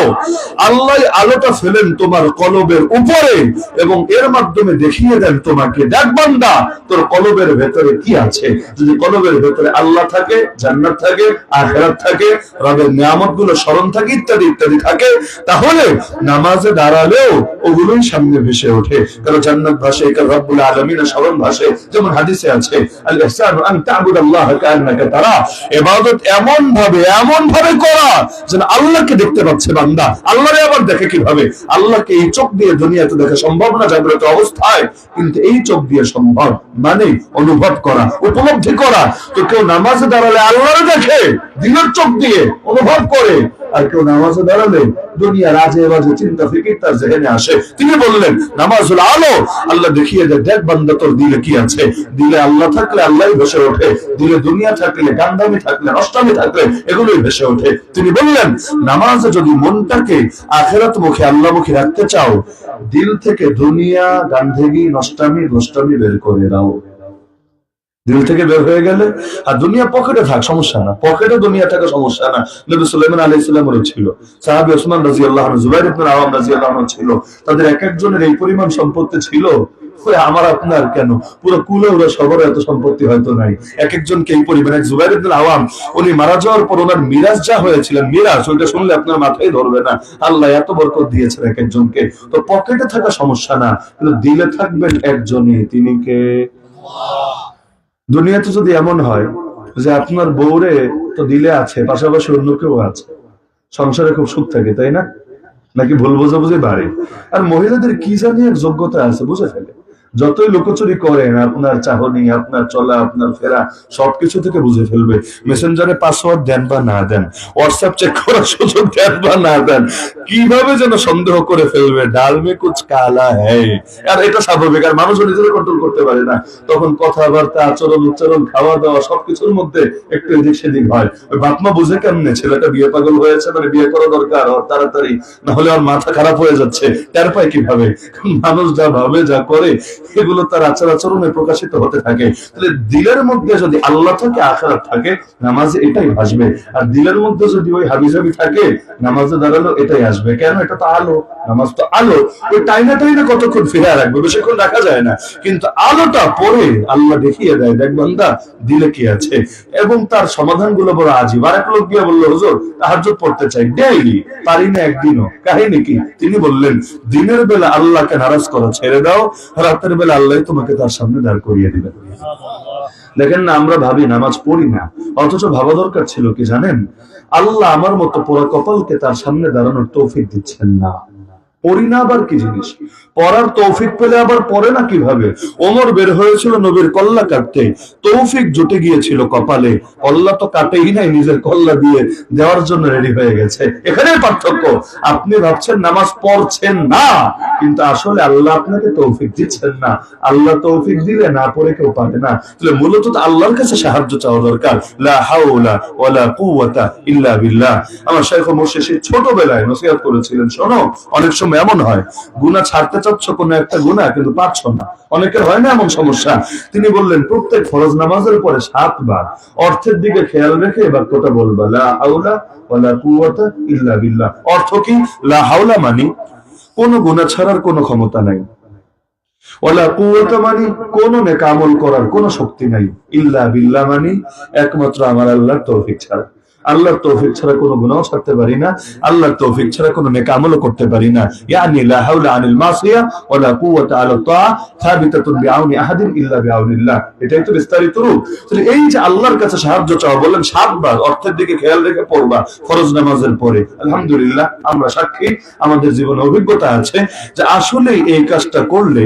আল্লাহ আলোটা ফেলেন তোমার কলবের উপরে এবং এর মাধ্যমে দেখিয়ে দেন তোমাকে, দেখ বান্দা তোর কলবের ভেতরে কি আছে। যদি কলবের ভেতরে আল্লাহ থাকে, জান্নাত থাকে, আখিরাত থাকে, রবের নিয়ামতগুলো স্মরণ থাকে, ইত্যাদি ইত্যাদি থাকে, তাহলে নামাজে দাঁড়ালেও ওগুলোই সামনে ভেসে ওঠে। কারণ জান্নাত ভাসে, কারণ রব্বুল আলামিনের স্মরণ ভাসে। যেমন হাদিসে আছে, আল ইহসানু আন তা'বুদাল্লাহ কাআন্নাকা তারা, ইবাদত এমন ভাবে করা যেন আল্লাহকে দেখতে পাচ্ছে বান্দা। আল্লাহরে আবার দেখে কিভাবে? আল্লাহকে এই চোখ দিয়ে দুনিয়াতে দেখা সম্ভব না জাগ্রত অবস্থায়, কিন্তু এই চোখ দিয়ে সম্ভব, মানে অনুভব করা, উপলব্ধি করা। তো কেউ নামাজে দাঁড়ালে আল্লাহরে দেখে দিলের চোখ দিয়ে অনুভব করে, আর কেউ নামাজে দাঁড়ালে দুনিয়ার আজে বাজে চিন্তা ফিকির তার জেহেনে আসে। তিনি বললেন নামাজ হলো আলো, আল্লাহ দেখিয়ে দেয়, দেখ বান্দা তোর দিলে কি আছে। দিলে আল্লাহ থাকলে আল্লাহই ভেসে ওঠে, দিলে দুনিয়া থাকলে, গান্ধামি থাকলে, নষ্টামি থাকলে এগুলোই ভেসে ওঠে। তিনি বললেন নামাজে যদি মনটাকে আখিরাত মুখী, আল্লাহ মুখী রাখতে চাও, দিল থেকে দুনিয়া, গান্ধেগি, নষ্টামি, নষ্টামি বের করে দাও। দিল থেকে বের হয়ে গেলে, আর দুনিয়া পকেটে থাক, সমস্যা না, পকেটে দুনিয়া থাকা সমস্যা না। নবী সুলাইমান আলাইহিস সালামেরও ছিল, সাহাবী ওসমান রাদিয়াল্লাহু আনহু, জুবাইর ইবনে আওয়াম রাদিয়াল্লাহু আনহু ছিল, তাদের এক একজনের এই পরিমাণ সম্পত্তি ছিল। আমার আপনার কেন, পুরো কুলে ওরা সবরে এত সম্পত্তি হয়তো নাই, এক একজনকে এই পরিমাণ। এক জুবাইর ইবনে আওয়াম, উনি মারা যাওয়ার পর ওনার মিরাজ যা হয়েছিলেন, মিরাজ, ওইটা শুনলে আপনার মাথায় ধরবে না, আল্লাহ এত বরকত দিয়েছেন এক একজনকে। তো পকেটে থাকা সমস্যা না, কিন্তু দিলে থাকবেন একজনই, তিনি কে? দুনিয়াতে যদি এমন হয় যে আপনার বউরে তো দিলে আছে, পাশাপাশি অন্য কেউ আছে, সংসারে খুব সুখ থাকে, তাই না? নাকি ভুল বোঝাবুঝি বাড়ে? আর মহিলাদের কি জানি এক যোগ্যতা আছে, বুঝে ফেলে। যতই লুকোচুরি করেন, আপনার চাহনি, আপনার চলা, আপনার ফেরা, সবকিছু থেকে বুঝে ফেলবে। মেসেঞ্জারে পাসওয়ার্ড দেন বা না দেন, হোয়াটসঅ্যাপ চেক করার সুযোগ দেন বা না দেন, কিভাবে যেন সন্দেহ করে ফেলবে, ডাল মে কুছ কালা হ্যায়। আর এটা স্বাভাবিক, আর মানুষ নিজেরা কন্ট্রোল করতে পারে না, তখন কথাবার্তা, আচরণ, উচ্চারণ, খাওয়া দাওয়া সবকিছুর মধ্যে একটু এদিক সেদিক হয়। ওই বাপমা বুঝে কেমনে ছেলেটা বিয়ে পাগল হয়েছে, মানে বিয়ে করা দরকার ওর তাড়াতাড়ি, না হলে ওর মাথা খারাপ হয়ে যাচ্ছে, টের পায় কিভাবে? মানুষ যা ভাবে, যা করে, এগুলো তার আচার আচরণে প্রকাশিত হতে থাকে। তাহলে দিলের মধ্যে যদি আল্লাহ থাকে, আখিরাত থাকে, নামাজে এটাই আসবে। আর দিলের মধ্যে যদি ওই হাবিজাবি থাকে, নামাজে দাঁড়ালো এটাই আসবে। কেন? এটা তো আলো, নামাজ তো আলো। ওই টাইনা টাইনা কতক্ষণ ফিরে রাখবে, বেশিক্ষণ রাখা যায় না, কিন্তু আলোটা পরে আল্লাহ দেখিয়ে দেয়, দেখ বান্দা দিলে কি আছে। এবং তার সমাধান গুলো বড় আজীব। আর এক লোক গিয়ে বললো, হুজুর তাহাজ্জুদ পড়তে চাই, ডেইলি পারি না একদিনও। কাহিনী কি? তিনি বললেন দিনের বেলা আল্লাহকে নারাজ করা ছেড়ে দাও, রাতের বেলা আল্লাহ তোমাকে তার সামনে দাঁড় করিয়ে দিবেন। দেখেন না, আমরা ভাবি নামাজ পড়ি না, অথচ ভাবা দরকার ছিল কি জানেন? আল্লাহ আমার মতো পোড়া কপালকে তার সামনে দাঁড়ানোর তৌফিক দিচ্ছেন না। পড়ি না আবার কি জিনিস, পড়ার তৌফিক পেলে আবার পড়ে না কিভাবে? ওমর বের হয়েছিল নবীর কল্লা কাটতে, তৌফিক জুটে গিয়েছিল কপালে, কল্লা তো কাটেই নাই, নিজের কল্লা দিয়ে দেওয়ার জন্য রেডি হয়ে গেছে। এখানে পার্থক্য। আপনি ভাবছেন নামাজ পড়ছেন না, কিন্তু আসলে আল্লাহ আপনাকে তৌফিক দিচ্ছেন না। আল্লাহ তৌফিক দিলে না পড়ে কেউ পারে না। তাহলে মূলত তো আল্লাহর কাছে সাহায্য চাওয়া দরকার। লা হাওলা ওয়ালা কুওয়াতা ইল্লা বিল্লাহ। আমার শাইখ মুর্শিদ ছোটবেলায় নসিহত করেছিলেন, শোনো, অনেক সময় এমন হয় গুনাহ ছাড়তে চাচ্ছ কোনো একটা গুনাহ কিন্তু পারছো না, অনেকের হয় না এমন সমস্যা। তিনি বললেন প্রত্যেক ফরজ নামাজের পরে 7 বার অর্থের দিকে খেয়াল রেখে এবার কথা বলবা, লা হাওলা ওয়ালা কুওয়াতা ইল্লা বিল্লাহ। অর্থ কি? লা হাওলা মানে কোনো গুনাহ ছাড়ার কোনো ক্ষমতা নাই, ওয়ালা কুওয়াতা মানে কোনো নেক আমল করার কোনো শক্তি নাই, ইল্লা বিল্লাহ মানে একমাত্র আমার আল্লাহর তৌফিক ছাড়া। আল্লাহর তৌফিক ছাড়া কোনো গুনাহ ছাড়তে পারি না, আল্লাহর তৌফিক ছাড়া কোনো নেক আমলও করতে পারি না। ইয়ানি লা হাওলা আনিল মাসিয়া ওয়ালা কুওয়াতা আলা তাআ সাবিতাতুন বিআউনি আহাদিন ইল্লা বিআউনিল্লাহ। এটাই তো বিস্তারিত রূপ। তাহলে এই যে আল্লাহর কাছে সাহায্য চাওয়া, বললেন 7 বার অর্থের দিকে খেয়াল রেখে পড়বা ফরজ নামাজের পরে। আলহামদুলিল্লাহ আমরা সাক্ষী, আমাদের জীবনে অভিজ্ঞতা আছে যে আসলে এই কাজটা করলে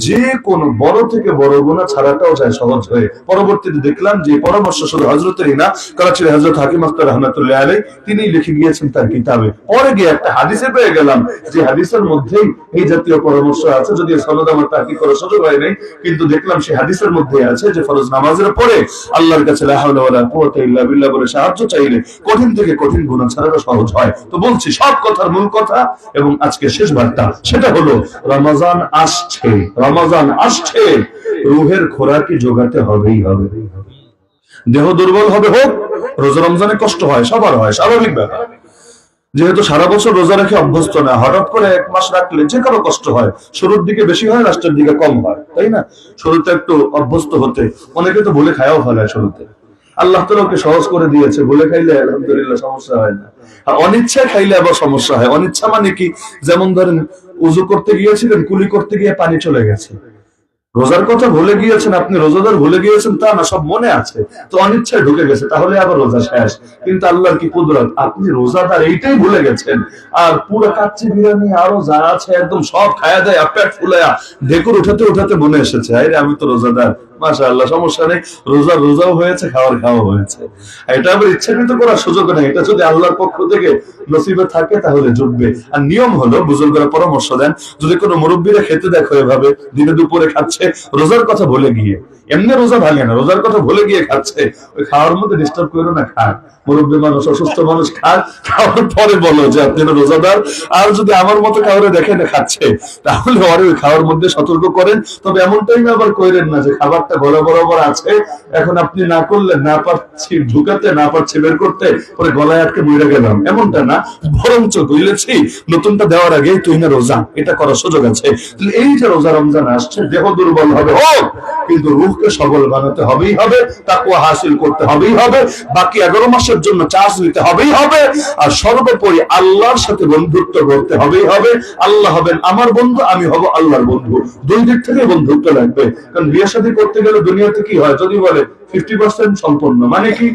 যে কোনো বড় থেকে বড় গুনাহ ছাড়াটাও যায় সহজ হয়ে। পরবর্তীতে দেখলাম যে পরামর্শ শুধু হযরতেরই না, করাচির হযরত হাকিম আখতার রাহমাতুল্লাহ আলাইহি তিনি লিখে গিয়েছেন তার কিতাবে। পরে গিয়ে একটা হাদিসে পেয়ে গেলাম যে হাদিসের মধ্যেই এই জাতীয় পরামর্শ আছে, যদি সনদ আমার তাহকিক করার সুযোগ হয় নাই, কিন্তু দেখলাম সেই হাদিসের মধ্যে আছে যে ফরজ নামাজের পরে আল্লাহর কাছে লা হাওলা ওয়ালা কুওয়াতা ইল্লা বিল্লাহ বলে সাহায্য চাইলে কঠিন থেকে কঠিন গুনাহ ছাড়ানো সহজ হয়। তো বলছি সব কথার মূল কথা এবং আজকে শেষ বার্তা, সেটা হলো রমজান আসছে, রমজান আসছে, রূহের খোরাকি জোগাতে হবেই হবে। দেহ দুর্বল হবে হোক, রোজা রমজানে কষ্ট হয়, সবার হয়, স্বাভাবিক ব্যাপার। যেহেতু সারা বছর রোজা রেখে অভ্যস্ত না, হঠাৎ করে 1 মাস রাখলে যে কারো কষ্ট হয়। শুরুর দিকে বেশি হয়, লাস্টের দিকে কম হয়, তাই না? শুরুতে একটু অভ্যস্ত হতে অনেকে তো বলে খায়াও ফেলায় শুরুতে। আল্লাহ তাআলা ওকে সহজ করে দিয়েছে, বলে খাইলে আলহামদুলিল্লাহ সমস্যা হয় না। আর অনিচ্ছায় খাইলে আবার সমস্যা হয়। অনিচ্ছা মানে কি? যেমন ধরেন উযু করতে গিয়েছিলেন, কুলি করতে গিয়ে পানি চলে গেছে, রোজার কথা ভুলে গিয়েছেন, আপনি রোজাদার ভুলে গিয়েছেন তা না, সব মনে আছে, তো অনিচ্ছায় ঢুকে গেছে, তাহলে আবার রোজা শেষ। কিন্তু আল্লাহর কি কুদরত, আপনি রোজাদার এইটাই ভুলে গেছেন, আর পুরো কাচ্চি বিরিয়ানি আরো যা আছে একদম সব খায়া দেয়, পেট ফুলায়া ঢেকুর উঠাতে উঠাতে মনে এসেছে আরে আমি তো রোজাদার, মাশাআল্লাহ সমস্যা নেই, রোজাও হয়েছে, খাওয়া হয়েছে। এটা আবার ইচ্ছাকৃত করার সুযোগ নেই, এটা যদি আল্লাহর পক্ষ থেকে নসিবে থাকে তাহলে জুটবে। আর নিয়ম হলো, বুজুর্গরা পরামর্শ দেন, যদি কোনো মুরব্বীরা খেতে দেখো এভাবে দিনে দুপুরে খাচ্ছে রোজার কথা ভুলে গিয়ে, এমনি রোজা ভাঙে না, রোজার কথা ভুলে গিয়ে খাচ্ছে, ওই খাওয়ার মধ্যে ডিস্টার্ব করো না, খান। মুরব্বী মানুষ, অসুস্থ মানুষ খান, খাওয়ার পরে বলো যে আপনি রোজাদার। আর যদি আমার মতো কাউরে দেখেন খাচ্ছে, তাহলে ওর ওই খাওয়ার মধ্যে সতর্ক করেন। তবে এমন টাইমে আবার কইরেন না যে খাবারটা গলা বরাবর আছে, এখন আপনি না করলে না পারছি ঢুকাতে, না পারছি বের করতে, পরে গলায় আটকে মরে গেলাম, এমনটা না। বরঞ্চ কইলেছি নতুনটা দেওয়ার আগে তুই না রোজা, এটা করার সুযোগ আছে। এই যে রোজা রমজান আসছে, দেহ দুর্বল হবে হোক, কিন্তু রূহকে সবল বানাতে হবেই হবে, তাকওয়া হাসিল করতে হবেই হবে, বাকি 11 মাসের জন্য চার্জ নিতে হবেই হবে, আর সর্বোপরি আল্লাহর সাথে বন্ধুত্ব করতে হবেই হবে। আল্লাহ হবেন আমার বন্ধু, আমি হব আল্লাহর বন্ধু, দুই দিক থেকে বন্ধুত্ব লাগবে। কারণ বিয়ে শাদী করতে গেলে দুনিয়াতে কি হয়, যদি বলে 50% সম্পন্ন, মানে কি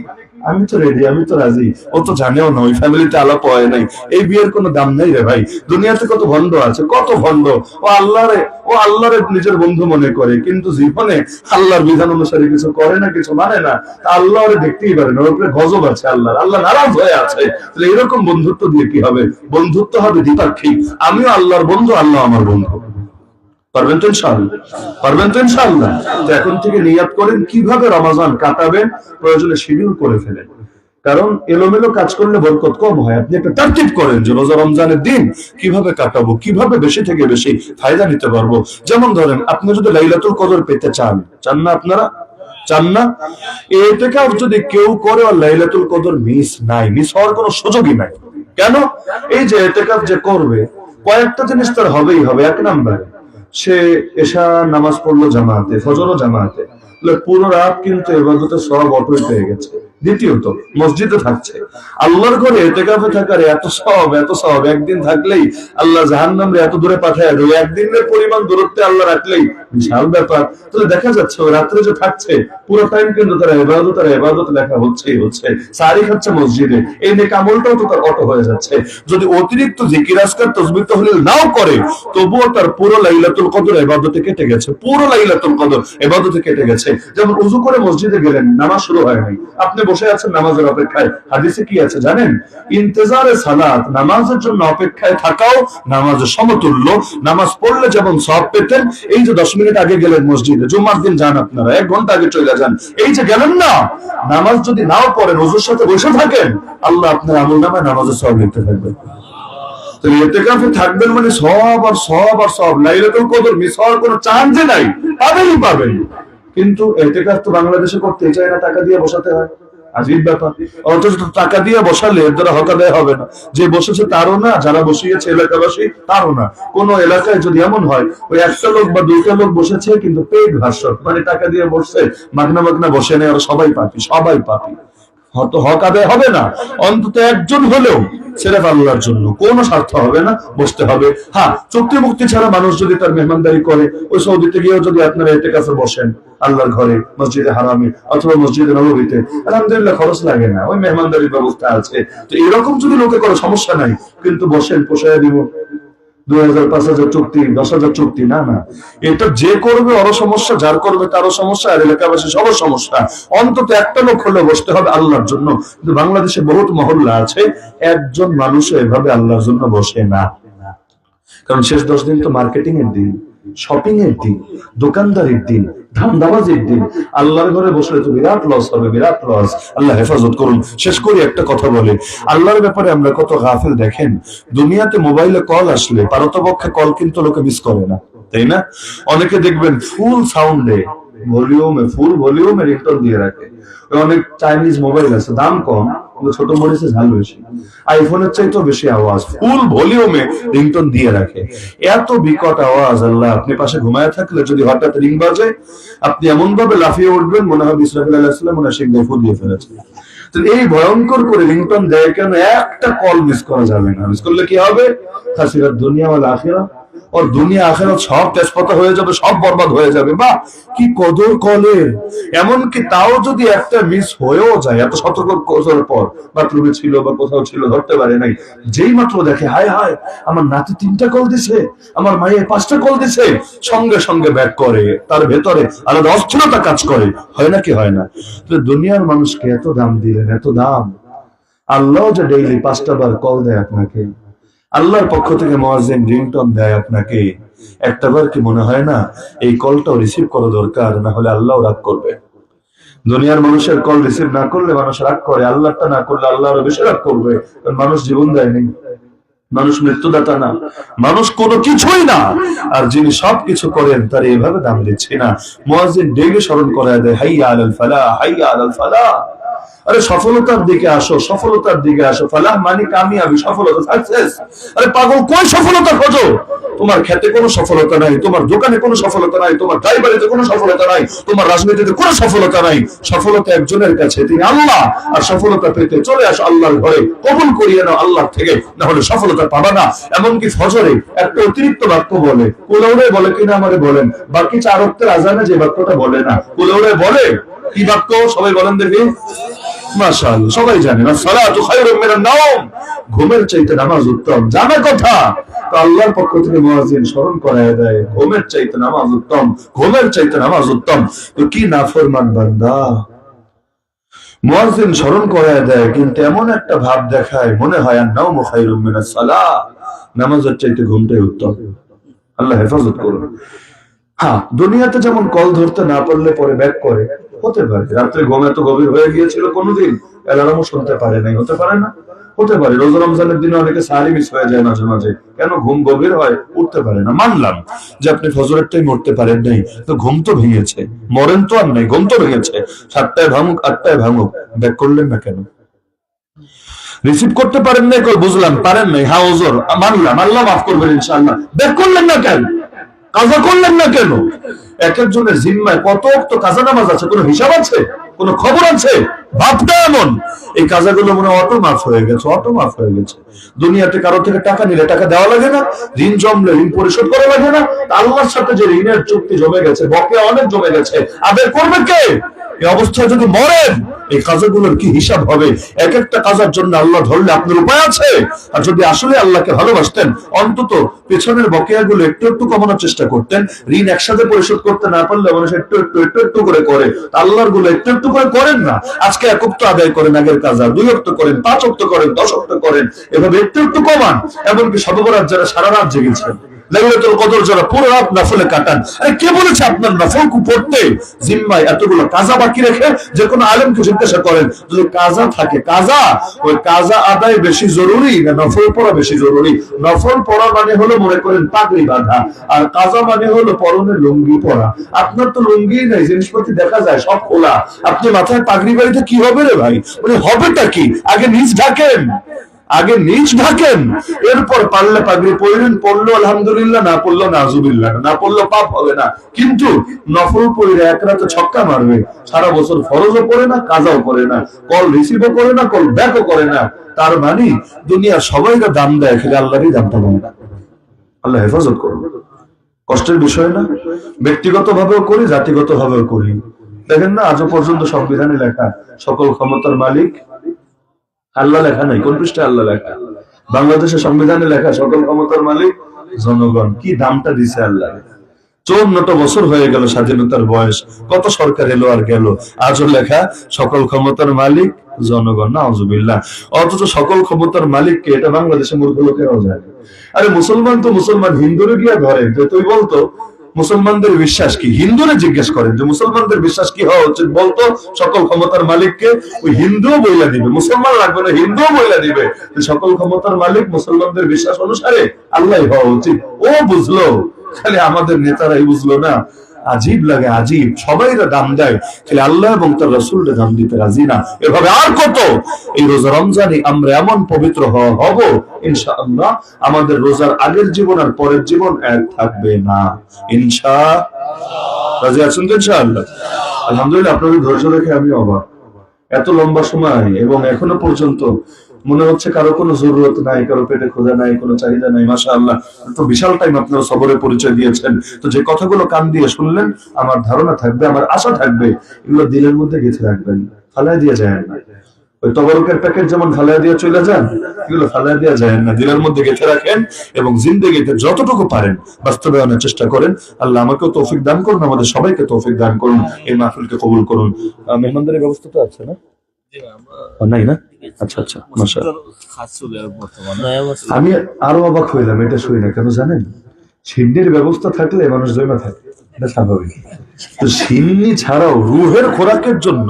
আমি তো রেডি, আমি তো রাজি, ও তো জানেও না, ওই ফ্যামিলিতে আলাপ হয় নাই, এই বিয়ের কোনো দাম নেই রে ভাই। দুনিয়াতে কত ভণ্ড আছে, কত ভণ্ড, ও আল্লাহরে নিজের বন্ধু মনে করে, কিন্তু জীবনে আল্লাহর বিধান অনুসারে কিছু করে না, কিছু মানে না, তা আল্লাহ ওরে দেখতেই পারে না, ওর উপরে গজব আছে, আল্লাহ নারাজ হয়ে আছে। তাহলে এরকম বন্ধুত্ব দিয়ে কি হবে? বন্ধুত্ব হবে দ্বিপাক্ষিক, আমিও আল্লাহর বন্ধু, আল্লাহ আমার বন্ধু। পারবেন তো ইনশাআল্লাহ? পারবেন তো ইনশাআল্লাহ? তো এখন থেকে নিয়াত করেন কিভাবে রমজান কাটাবেন, প্রয়োজনে শিডিউল করে ফেলেন। কারণ এলোমেলো কাজ করলে বরকত কম হয়। আপনি একটা তারতিব করেন যে রোজা রমজানের দিন কিভাবে কাটাবো, কিভাবে বেশি থেকে বেশি ফায়দা নিতে পারবো। যেমন ধরেন আপনি যদি লাইলাতুল কদর পেতে চান না, আপনারা চান না, ইতিকাফ যদি কেউ করে আর লাইলাতুল কদর মিস হওয়ার কোনো সুযোগই নাই। কেন? এই যে ইতিকাফ যে করবে, কয়েকটা জিনিস তার হবেই হবে। এক নম্বরে সে এশা নামাজ পড়লো জামাতে, ফজরও জামাতে, পুরো রাত কিন্তু ইবাদতের সব অটুট হয়ে গেছে। দ্বিতীয়ত মসজিদে থাকছে, আল্লাহর ঘরে এতেকাফে থাকার এত সওয়াব, একদিন থাকলেই আল্লাহ জাহান্নামে এত দূরে পাঠায় দেয়, একদিনের পরিমাণ দূরত্বে আল্লাহ রাখলেই বিশাল ব্যাপার। তাহলে দেখা যাচ্ছে ওই রাত্রে যে থাকছে পুরো টাইম কিন্তু তারা ইবাদত লেখা হচ্ছে। সারি খাচ্ছে মসজিদে, এই নেক আমলটাও তো তার অটো হয়ে যাচ্ছে। যদি অতিরিক্ত জিকির আজকার তাসবিহ তাহলিল নাও করে, তবুও তার পুরো লাইলাতুল কদর ইবাদতে কেটে গেছে, পুরো লাইলাতুল কদর ইবাদতে কেটে গেছে। যেমন ওযু করে মসজিদে গেলেন, নামাজ শুরু হয় নাই, আপনি বসে আছেন নামাজের অপেক্ষায়। হাদিসে কি আছে জানেন? ইন্তেজারে সালাত, নামাজের জন্য অপেক্ষায় থাকাও নামাজের সমতুল্য। নামাজ পড়লে যেমন সওয়াব পেতেন, এই যে 10 মিনিট আগে গেলেন মসজিদে, জুম্মার দিন যান আপনারা, 1 ঘন্টা আগে চলে যান, এই যে গেলেন না, নামাজ যদি নাও পড়েন, ওযুর সাথে বসে থাকেন, আল্লাহ আপনার আমলনামায় নামাজের সওয়াব লিখতে থাকবেন। তো ইতিকাফে থাকবেন মানে সওয়াব আর সওয়াব। লাইলাতুল কদর মিস হওয়ার কোনো চান্সই নাই, পাবেন। কিন্তু ইতিকাফ তো বাংলাদেশে করতে চায় না, টাকা দিয়ে বসাতে হয়, আজীব ব্যাপার। অথচ টাকা দিয়ে বসালে এর দ্বারা হক আদায় হবে না। যে বসেছে তারও না, যারা বসিয়েছে এলাকাবাসী তারও না। কোন এলাকায় যদি এমন হয় ওই একটা লোক বা দুইটা লোক বসেছে কিন্তু পেট ভাষক, মানে টাকা দিয়ে বসছে, মাগনা বসে নেই, ওরা সবাই পাপী, হক আদায় হবে না। অন্তত একজন হলেও সেরেফ আল্লাহর জন্য, কোন স্বার্থ হবে না, বসতে হবে। হ্যাঁ, চুক্তি মুক্তি ছাড়া মানুষ যদি তার মেহমানদারি করে, ওই সৌদিতে গিয়েও যদি আপনারা ইতিকাফে বসেন আল্লাহর ঘরে, মসজিদে হারামে অথবা মসজিদে নববীতে, আলহামদুলিল্লাহ খরচ লাগে না, ওই মেহমানদারির ব্যবস্থা আছে। তো এরকম যদি লোকে করে সমস্যা নাই, কিন্তু বসেন পোষায় দিব 2000 5000 চুক্তি, 10,000 চুক্তি, না। এটা যে করবে ওরও সমস্যা, যার করবে তারও সমস্যা, আর এলাকাবাসী সবার সমস্যা। অন্তত একটা লোক হলে বসতে হবে আল্লাহর জন্য। কিন্তু বাংলাদেশে বহুত মহল্লা আছে, একজন মানুষও এভাবে আল্লাহর জন্য বসে না। কারণ শেষ 10 দিন তো মার্কেটিং এর দিন, শপিং এর দিন, দোকানদারির দিন, ধান্দাবাজির দিন। আল্লাহর ঘরে বসলে তো বিরাট লস হবে, বিরাট লস। আল্লাহ হেফাজত করুন। শেষ করি একটা কথা বলে, আল্লাহর ব্যাপারে আমরা কত গাফিল দেখেন। দুনিয়াতে মোবাইলে কল আসলে পারতপক্ষে কল কিন্তু লোকে মিস করে না, তাই না? অনেকে দেখবেন ফুল সাউন্ডে, ফুল ভলিউমে রিংটোন দিয়ে রাখে। অনেক চাইনিজ মোবাইল আছে, দাম কম, ছোট মরিচে ঝাল বেশি, আইফোনের চাইতেও বেশি আওয়াজ, ফুল ভলিউমে রিংটোন দিয়ে রাখে। এত বিকট আওয়াজ, আল্লাহ, আপনি পাশে ঘুমায় থাকলে যদি হঠাৎ রিং বাজে, আপনি এমন ভাবে লাফিয়ে উঠবেন মনে হয় ইসরাফিল আলাইহিস সালাম মনে হয় শিখ দিয়ে ফুদিয়ে ফেলেছে। তো এই ভয়ঙ্কর করে রিংটোন দেয় কেন? একটা কল মিস করা যাবে না। মিস করলে কি হবে? খাসিরাত দুনিয়া ওয়াল আখিরা, और দুনিয়া আখিরাত সব তেজপাতা হয়ে যাবে, সব বরবাদ হয়ে যাবে। বা কি কদর কলের! এমনকি তাও যদি একটা মিস হয়েও যায়, এত সতর্ক করার পর, বাথরুমে ছিল বা কোথাও ছিল, ধরতে পারে নাই, যেই মাত্র দেখে হায় আমার নাতি 3টা কল দিছে, আমার মায়ের 5টা কল দিছে, সঙ্গে সঙ্গে ব্যাক করে, তার ভেতরে আলাদা অস্থিরতা কাজ করে। হয় নাকি হয় না? দুনিয়ার মানুষকে এত দাম দিলেন, এত দাম। আল্লাহ যে ডেইলি 5টা বার কল দেয় আপনাকে, আল্লাহর পক্ষ থেকে মুয়াজ্জিন রিংটোন দেয় আপনাকে, একটাবার কি মনে হয় না এই কলটাও রিসিভ করা দরকার? না হলে আল্লাহ রাগ করবে। দুনিয়ার মানুষের কল রিসিভ না করলে মানুষ রাগ করে, আল্লাহটা না করলে আল্লাহ আরো বেশি রাগ করবে। কারণ মানুষ জীবন দেয়নি, মানুষ মৃত্যুদাতা না, মানুষ কোনো কিছুই না। আর যিনি সবকিছু করেন তার এইভাবে দাম দিচ্ছি না। মুয়াজ্জিন ডেইলি স্মরণ করায় দেয়, হাইয়া আলাল ফালাহ, হাইয়া আলাল ফালাহ। আরে সফলতার দিকে আসো, সফলতার দিকে আসো। ফালাহ মানে কামিয়াবি, সফলতা, সাকসেস। আরে পাগল, কোন সফলতা খোঁজো? তোমার খেতে কোনো সফলতা নাই, তোমার দোকানে কোনো সফলতা নাই, তোমার ড্রাইভারিতে কোনো সফলতা নাই, তোমার রাজনীতিতে কোনো সফলতা নাই। সফলতা একজনের কাছে, তিনি আল্লাহ। আর সফলতা পেতে চলে আসো আল্লাহর ঘরে, কবুল করিয়ে নাও আল্লাহ থেকে, না হলে সফলতা পাবা না। এমনকি ফজরে একটা অতিরিক্ত বাক্য বলে, কুলাউড়ে বলে কিনা আমারে বলেন, বাকি 4 ওয়াক্তের আযানে যে বাক্যটা বলে না, কুলাউড়ে বলে। কি বাক্য? সবাই বলেন দেখি। মাশাআল্লাহ, সবাই জানেন, সালাতু খায়রুম মিনান নাওম, ঘুমের চাইতে নামাজ উত্তম। জানা কথা। তো আল্লাহর পক্ষ থেকে মুয়াজ্জিন স্মরণ করায় দেয়, ঘুমের চাইতে নামাজ উত্তম, ঘুমের চাইতে নামাজ উত্তম। তো কি নাফরমান বান্দা! মুয়াজ্জিন স্মরণ করায় দেয়, কিন্তু এমন একটা ভাব দেখায় মনে হয় আন-নাওমু খায়রুম মিনাস সালাহ, নামাজের চাইতে ঘুমটাই উত্তম। আল্লাহ হেফাজত করুন। হ্যাঁ, দুনিয়াতে যেমন কল ধরতে না পারলে পরে ব্যাক করে, হতে পারে রাত্রে ঘুম এত গভীর হয়ে গিয়েছিল কোনদিন অ্যালার্মও শুনতে পারে নাই, হতে পারে না? হতে পারে। রোজা রমজানের দিনে অনেকে সাহারি মিস হয়ে যায় মাঝে মাঝে, কেন? ঘুম গভীর হয়, উঠতে পারে না। মানলাম যে আপনি ফজরের টাইম উঠতে পারেন নাই, তো ঘুম তো ভেঙেছে, মরেন তো আর নাই, ঘুম তো ভেঙেছে। 7টায় ভাঙুক 8টায় ভাঙুক, ব্যাক করলেন না কেন? রিসিভ করতে পারেন নাই, বুঝলাম, পারেন নাই, হ্যাঁ ওজোর, মানলাম, আল্লাহ মাফ করবেন ইনশাআল্লাহ। ব্যাক করলেন না কেন? কাজা করলেন না কেন? এক একজনের জিম্মায় কত তো কাজা নামাজ আছে, কোনো হিসাব আছে? কোনো খবর আছে? ভাবটা এমন, এই কাজাগুলো মনে অটো মাফ হয়ে গেছে, অটো মাফ হয়ে গেছে। দুনিয়াতে কারো থেকে টাকা নিলে টাকা দেওয়া লাগে না, ঋণ জমলে ঋণ পরিশোধ করা লাগে না। আল্লাহর সাথে যে ঋণের চুক্তি জমে গেছে, বকেয়া অনেক জমে গেছে, আদায় করবে কে? এই অবস্থায় যদি মরেন, এই কাজাগুলোর কি হিসাব হবে? এক একটা কাজার জন্য আল্লাহ ধরলে আপনার উপায় আছে? আর যদি আসলে আল্লাহকে ভালোবাসতেন, অন্তত পেছনের বকেয়াগুলো একটু একটু কমানোর চেষ্টা করতেন। ঋণ একসাথে পরিশোধ করতে না পারলে মানুষ একটু একটু একটু একটু করে করে, আল্লাহর গুলো একটু একটু করে করেন না। আজকে 1 ওয়াক্ত আদায় করেন আগের কাজা, 2 ওয়াক্ত করেন, 5 ওয়াক্ত করেন, 10 ওয়াক্ত করেন, এভাবে একটু একটু কমান। এমনকি শবে বরাত যারা সারা রাত জেগেছেন, লাইলাতুল কদর যারা পুরো রাত নফলে কাটান, আরে কে বলেছে আপনার নফল পড়তে? জিম্মায় এতগুলো কাজা বাকি রেখে যে কোনো আলেমকে জিজ্ঞাসা করেন, যদি কাজা থাকে, কাজা ওই কাজা আদায় বেশি জরুরি না নফল পড়া বেশি জরুরি? নফল পড়া মানে হলো মনে করেন পাগড়ি বাঁধা, আর কাজা মানে হলো পরনে লুঙ্গি পরা। আপনার তো লুঙ্গি নাই, জিনিসপত্র দেখা যায় সব খোলা, আপনি মাথায় পাগড়ি বাড়িতে কি হবে রে ভাই? মানে হবেটা কি? আগে নিজ ঢাকেন, আগে নিজ ঢাকেন, এরপর পারলে পাগড়ি পড়লেন, পড়লো আলহামদুলিল্লাহ, না পড়লো নাজুবিল্লাহ, না পড়লো পাপ হবে না। কিন্তু নফল পড়ে এক রাতে ছক্কা মারবে, সারা বছর ফরজও পড়ে না, কাজাও করে না, কল রিসিভও করে না, কল ব্যাকও করে না, তার মানে দুনিয়া সবাই দাম দেয়, খেলে আল্লাহরই দামটা দেয় না। আল্লাহ হেফাজত করুন। কষ্টের বিষয় না? ব্যক্তিগত ভাবেও করি, জাতিগত ভাবেও করি। দেখেন না, আজও পর্যন্ত সংবিধানে লেখা সকল ক্ষমতার মালিক আল্লাহ, লেখা নাই? কোন পৃষ্ঠায় আল্লাহ লেখা? বাংলাদেশের সংবিধানে লেখা সকল ক্ষমতার মালিক জনগণ। কি দামটা দিছে আল্লাহ! 54টা বছর হয়ে গেল স্বাধীনতার বয়স, কত সরকার এলো আর গেল, আজও লেখা সকল ক্ষমতার মালিক জনগণ। নাউজুবিল্লাহ। অথচ সকল ক্ষমতার মালিককে এটা বাংলাদেশের মূর্খ লোকেরাও জানে। আরে মুসলমান তো মুসলমান, হিন্দুরে গিয়া ধরে যে তুই বলতো মুসলমানদের বিশ্বাস কি, হিন্দুরে জিজ্ঞেস করেন যে মুসলমানদের বিশ্বাস কি হওয়া উচিত বলতো সকল ক্ষমতার মালিককে, ওই হিন্দুও বইলা দিবে, মুসলমান লাগবে না, হিন্দুও বইলা দিবে সকল ক্ষমতার মালিক মুসলমানদের বিশ্বাস অনুসারে আল্লাহ হওয়া উচিত। ও বুঝলো, খালি আমাদের নেতারাই বুঝলো না। আজীব লাগে, আজীব। সবাই দাম দেয়, খালি আল্লাহ এবং তার রাসূলকে দাম দিতে রাজি না। এভাবে আর কত? এই রোজা রমজানে আমরা এমন পবিত্র হব ইনশাআল্লাহ, আমাদের রোজার আগের জীবন আর পরের জীবন এক থাকবে না ইনশাআল্লাহ। রাজি আছেন তো ইনশাআল্লাহ? আলহামদুলিল্লাহ, আপনাদের ধৈর্য দেখে আমি অবাক। এত লম্বা সময় এবং এখনো পর্যন্ত মনে হচ্ছে কারো কোনো জরুরত নাই, কারো পেটে ক্ষুধা নাই, কোনো চাহিদা নাই। মাশাআল্লাহ, তো বিশাল টাইম আপনারা সবরের পরিচয় দিয়েছেন। তো যে কথাগুলো কান দিয়ে শুনলেন, আমার ধারণা থাকবে, আমার আশা থাকবে, এগুলো দিলের মধ্যে গেঁথে রাখবেন, ফালাই দিয়ে যায় না। ওই তবরকের প্যাকেট যেমন ফালাই দিয়ে চলে যান, এগুলো ফালাই দিয়ে যায় না, দিলের মধ্যে গেঁথে রাখেন এবং জিন্দেগিতে যতটুকু পারেন বাস্তবায়নের চেষ্টা করেন। আল্লাহ আমাকেও তৌফিক দান করুন, আমাদের সবাইকে তৌফিক দান করুন, এই মাহফিলকে কবুল করুন। মেহমানদারির ব্যবস্থা তো আছে না? নাই না? আচ্ছা আচ্ছা, মাশাআল্লাহ। আমি আরো অবাক হইলাম, এটা শুই না কেন জানেন? সিন্নির ব্যবস্থা থাকলে মানুষ জমা থাকে, এটা স্বাভাবিক। তো সিন্নি ছাড়াও রুহের খোরাকের জন্য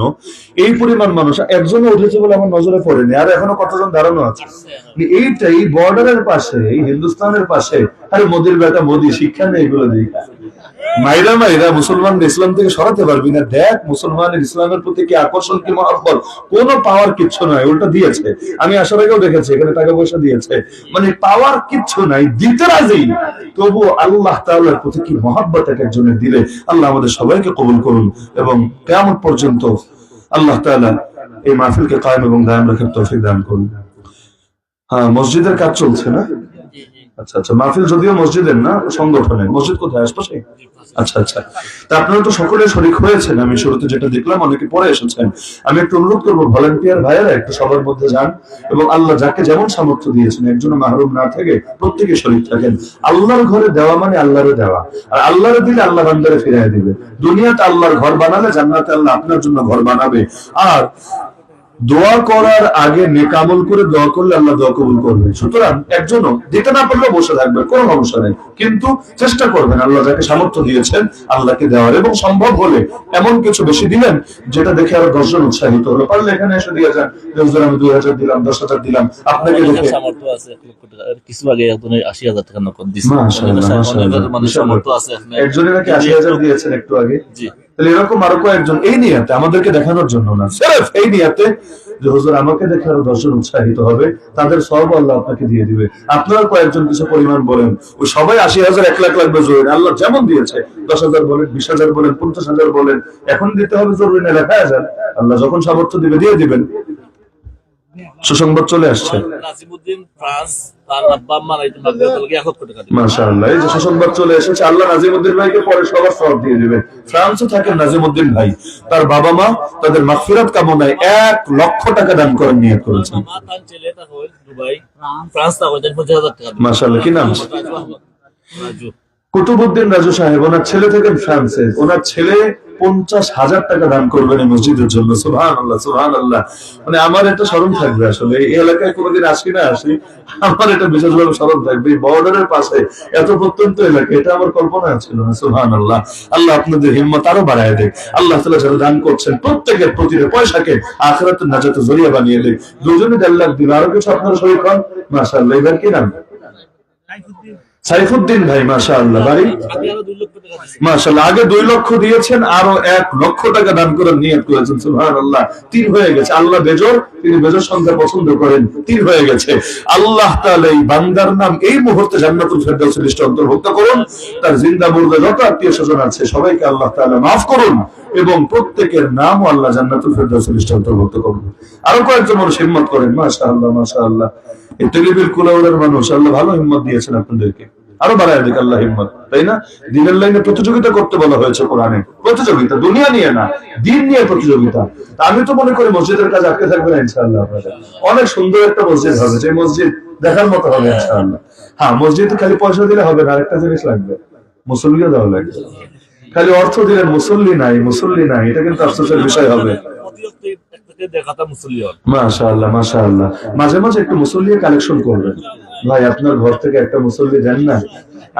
এই পরিমাণ মানুষ একজনে উঠেছে বলে আমার নজরে পড়েনি, আর এখনো কতজন দাঁড়ানো আছে। এইটাই বর্ডারের পাশে, এই হিন্দুস্তানের পাশে। আরে মোদির বেটা মোদি, শিক্ষা নেই এগুলো দেখা। মাইরা মাইরা মুসলমানদের ইসলাম থেকে সরাতে পারবি না। দেখ মুসলমানের ইসলামের প্রতি কি আকর্ষণ, কি মহব্বত, কোনো পাওয়ার কিচ্ছু নাই, উল্টা দিয়েছে। আমি আসার আগেও দেখেছি এখানে টাকা পয়সা দিয়েছে, মানে পাওয়ার কিচ্ছু নাই, দিতে রাজি। তবু আল্লাহ তাআলার প্রতি কি মহব্বত এক একজনের দিলে। আল্লাহ আমাদের সবাইকে কবুল করুন এবং কিয়ামত পর্যন্ত আল্লাহ তাআলা এই মাহফিলকে কায়েম এবং দায়েম রাখার তৌফিক দান করুন। হ্যাঁ, মসজিদের কাজ চলছে না? আচ্ছা আচ্ছা, মাহফিল যদিও মসজিদের না, সংগঠনের। মসজিদ কোথায়? আশপাশে? আচ্ছা আচ্ছা, তা আপনারা তো সকলে শরীক হয়েছেন। আমি শুরুতে যেটা দেখলাম, অনেকে পরে এসেছেন। আমি একটু অনুরোধ করবো, ভলান্টিয়ার ভাইয়েরা একটু সবার মধ্যে যান এবং আল্লাহ যাকে যেমন সামর্থ্য দিয়েছেন একজনে মাহরুম না থেকে প্রত্যেকে শরীক থাকেন। আল্লাহর ঘরে দেওয়া মানে আল্লাহরে দেওয়া, আর আল্লাহরে দিলে আল্লাহ বান্দারে ফিরিয়ে দিবে। দুনিয়াতে আল্লাহর ঘর বানালে জান্নাতে আল্লাহ আপনার জন্য ঘর বানাবে। আর দোয়া করার আগে নেক আমল করে দোয়া করলে আল্লাহ দোয়া কবুল করবে। সুতরাং একজনও দিতে না পারলেও বসে থাকবে, কোনো সমস্যা নেই, কিন্তু চেষ্টা করবেন আল্লাহ যাকে সামর্থ্য দিয়েছেন আল্লাহকে দেওয়ার, এবং সম্ভব হলে এমন কিছু বেশি দিলেন যেটা দেখে আরো 10 জন উৎসাহিত হলো। পারলে এখানে এসে দিয়ে যান, আমি 2000 দিলাম, 10,000 দিলাম, আপনাকে দেখে সামর্থ্য আছে। কিছু আগে 80,000 টাকা নকদ দিয়েছেন, মাশাআল্লাহ, মাশাআল্লাহ, একজনের নাকি 80,000 দিয়েছেন একটু আগে। জি। তাহলে এরকম আরো কয়েকজন এই নিয়াতে, আমাদেরকে দেখানোর জন্য না, সির্ফ এই নিয়াতে যে হুজুর আমাকে দেখে আরো 10 জন উৎসাহিত হবে, তাদের সব আল্লাহ আপনাকে দিয়ে দিবে। আপনারা কয়েকজন কিছু পরিমাণ বলেন, ও সবাই 80,000 1 লাখ লাগবে জরুরি, আল্লাহ যেমন দিয়েছে 10,000 বলেন, 20,000 বলেন, 50,000 বলেন, এখন দিতে হবে জরুরি না, লেখা আছে, আল্লাহ যখন সামর্থ্য দিবে দিয়ে দিবেন। সুসংবাদ চলে আসছে, মাশাআল্লাহ, এই যে সুসংবাদ চলে এসেছে, আল্লাহ নাজিমউদ্দিন ভাইকে পরে সবার সওয়াব দিয়ে দিবেন। ফ্রান্সে থাকেন নাজিমউদ্দিন ভাই, তার বাবা মা তাদের মাগফিরাত কামনায় 1 লক্ষ টাকা দান করার নিয়ত করেছেন। মাশাআল্লাহ, কি নাম? কুতুবউদ্দিন রাজু সাহেব, ওনার ছেলে থাকেন ফ্রান্সে, ওনার ছেলে 50,000 টাকা দান করবেন এই মসজিদের জন্য। সুবহানাল্লাহ, সুবহানাল্লাহ। মানে আমার এটা স্মরণ থাকবে, আসলে এই এলাকায় কোনোদিন আসি না আসি, আমার এটা বিশেষভাবে স্মরণ থাকবে। এই বর্ডারের পাশে এত প্রত্যন্ত এলাকা, এটা আমার কল্পনা ছিল না। সুবহানাল্লাহ। আল্লাহ আপনাদের হিম্মত আরো বাড়ায় দেয়। আল্লাহ তাআলা যারা দান করছেন প্রত্যেকের প্রতিটা পয়সাকে আখিরাতের নাজাতের জরিয়া বানিয়ে দেয়। দুজনে 1.5 লাখ দিন, আরো কিছু আপনারা শরীক হন। মাশাআল্লাহ। এবার কি নাম? সাইফুদ্দিন ভাই, মাশাআল্লাহ। বাড়ি? মাশাআল্লাহ। আগে 2 লক্ষ দিয়েছেন, আরো 1 লক্ষ টাকা দান করার নিয়ত করেছেন। সুবহানাল্লাহ। 3 হয়ে গেছে। আল্লাহ বেজোর, তিনি বেজোর সংখ্যা পছন্দ করেন। 3 হয়ে গেছে। আল্লাহ তাআলা এই বান্দার নাম এই মুহূর্তে জান্নাতুল ফেরদাউসের লিস্টে অন্তর্ভুক্ত করুন। তার জিন্দা মুর্দা যত আত্মীয় স্বজন আছে সবাইকে আল্লাহ তাআলা মাফ করুন এবং প্রত্যেকের নামও আল্লাহ জান্নাতুল ফেরদাউসের লিস্টে অন্তর্ভুক্ত করুন। আরো কয়েকজন মানুষ হিম্মত করেন। মাশাআল্লাহ, মাশাআল্লাহ। এই টেলিভিল কুলাউড়ের মানুষ, আল্লাহ ভালো হিম্মত দিয়েছেন আপনাদেরকে, আরো বাড়ায় দিক আল্লাহ হিম্মত, তাই না? দিনের লাইনে প্রতিযোগিতা করতে বলা হয়েছে কোরআনে। প্রতিযোগিতা দুনিয়া নিয়ে না, দিন নিয়ে প্রতিযোগিতা। আমি তো মনে করি মসজিদের কাজ আটকে থাকবে না ইনশাআল্লাহ। আপনাদের অনেক সুন্দর একটা মসজিদ হবে, যে মসজিদ দেখার মতো হবে ইনশাআল্লাহ। হ্যাঁ, মসজিদে খালি পয়সা দিলে হবে না, আরেকটা জিনিস লাগবে, মুসল্লিও দেওয়া লাগবে। খালি অর্থ দিলেন, মুসল্লি নাই, মুসল্লি নাই, এটা কিন্তু আফসোসের বিষয় হবে। মাশাআল্লাহ, মাশাআল্লাহ। মাঝে মাঝে একটু মুসল্লি কালেকশন করবেন ভাই, আপনার ঘর থেকে একটা মুসল্লি দেন না,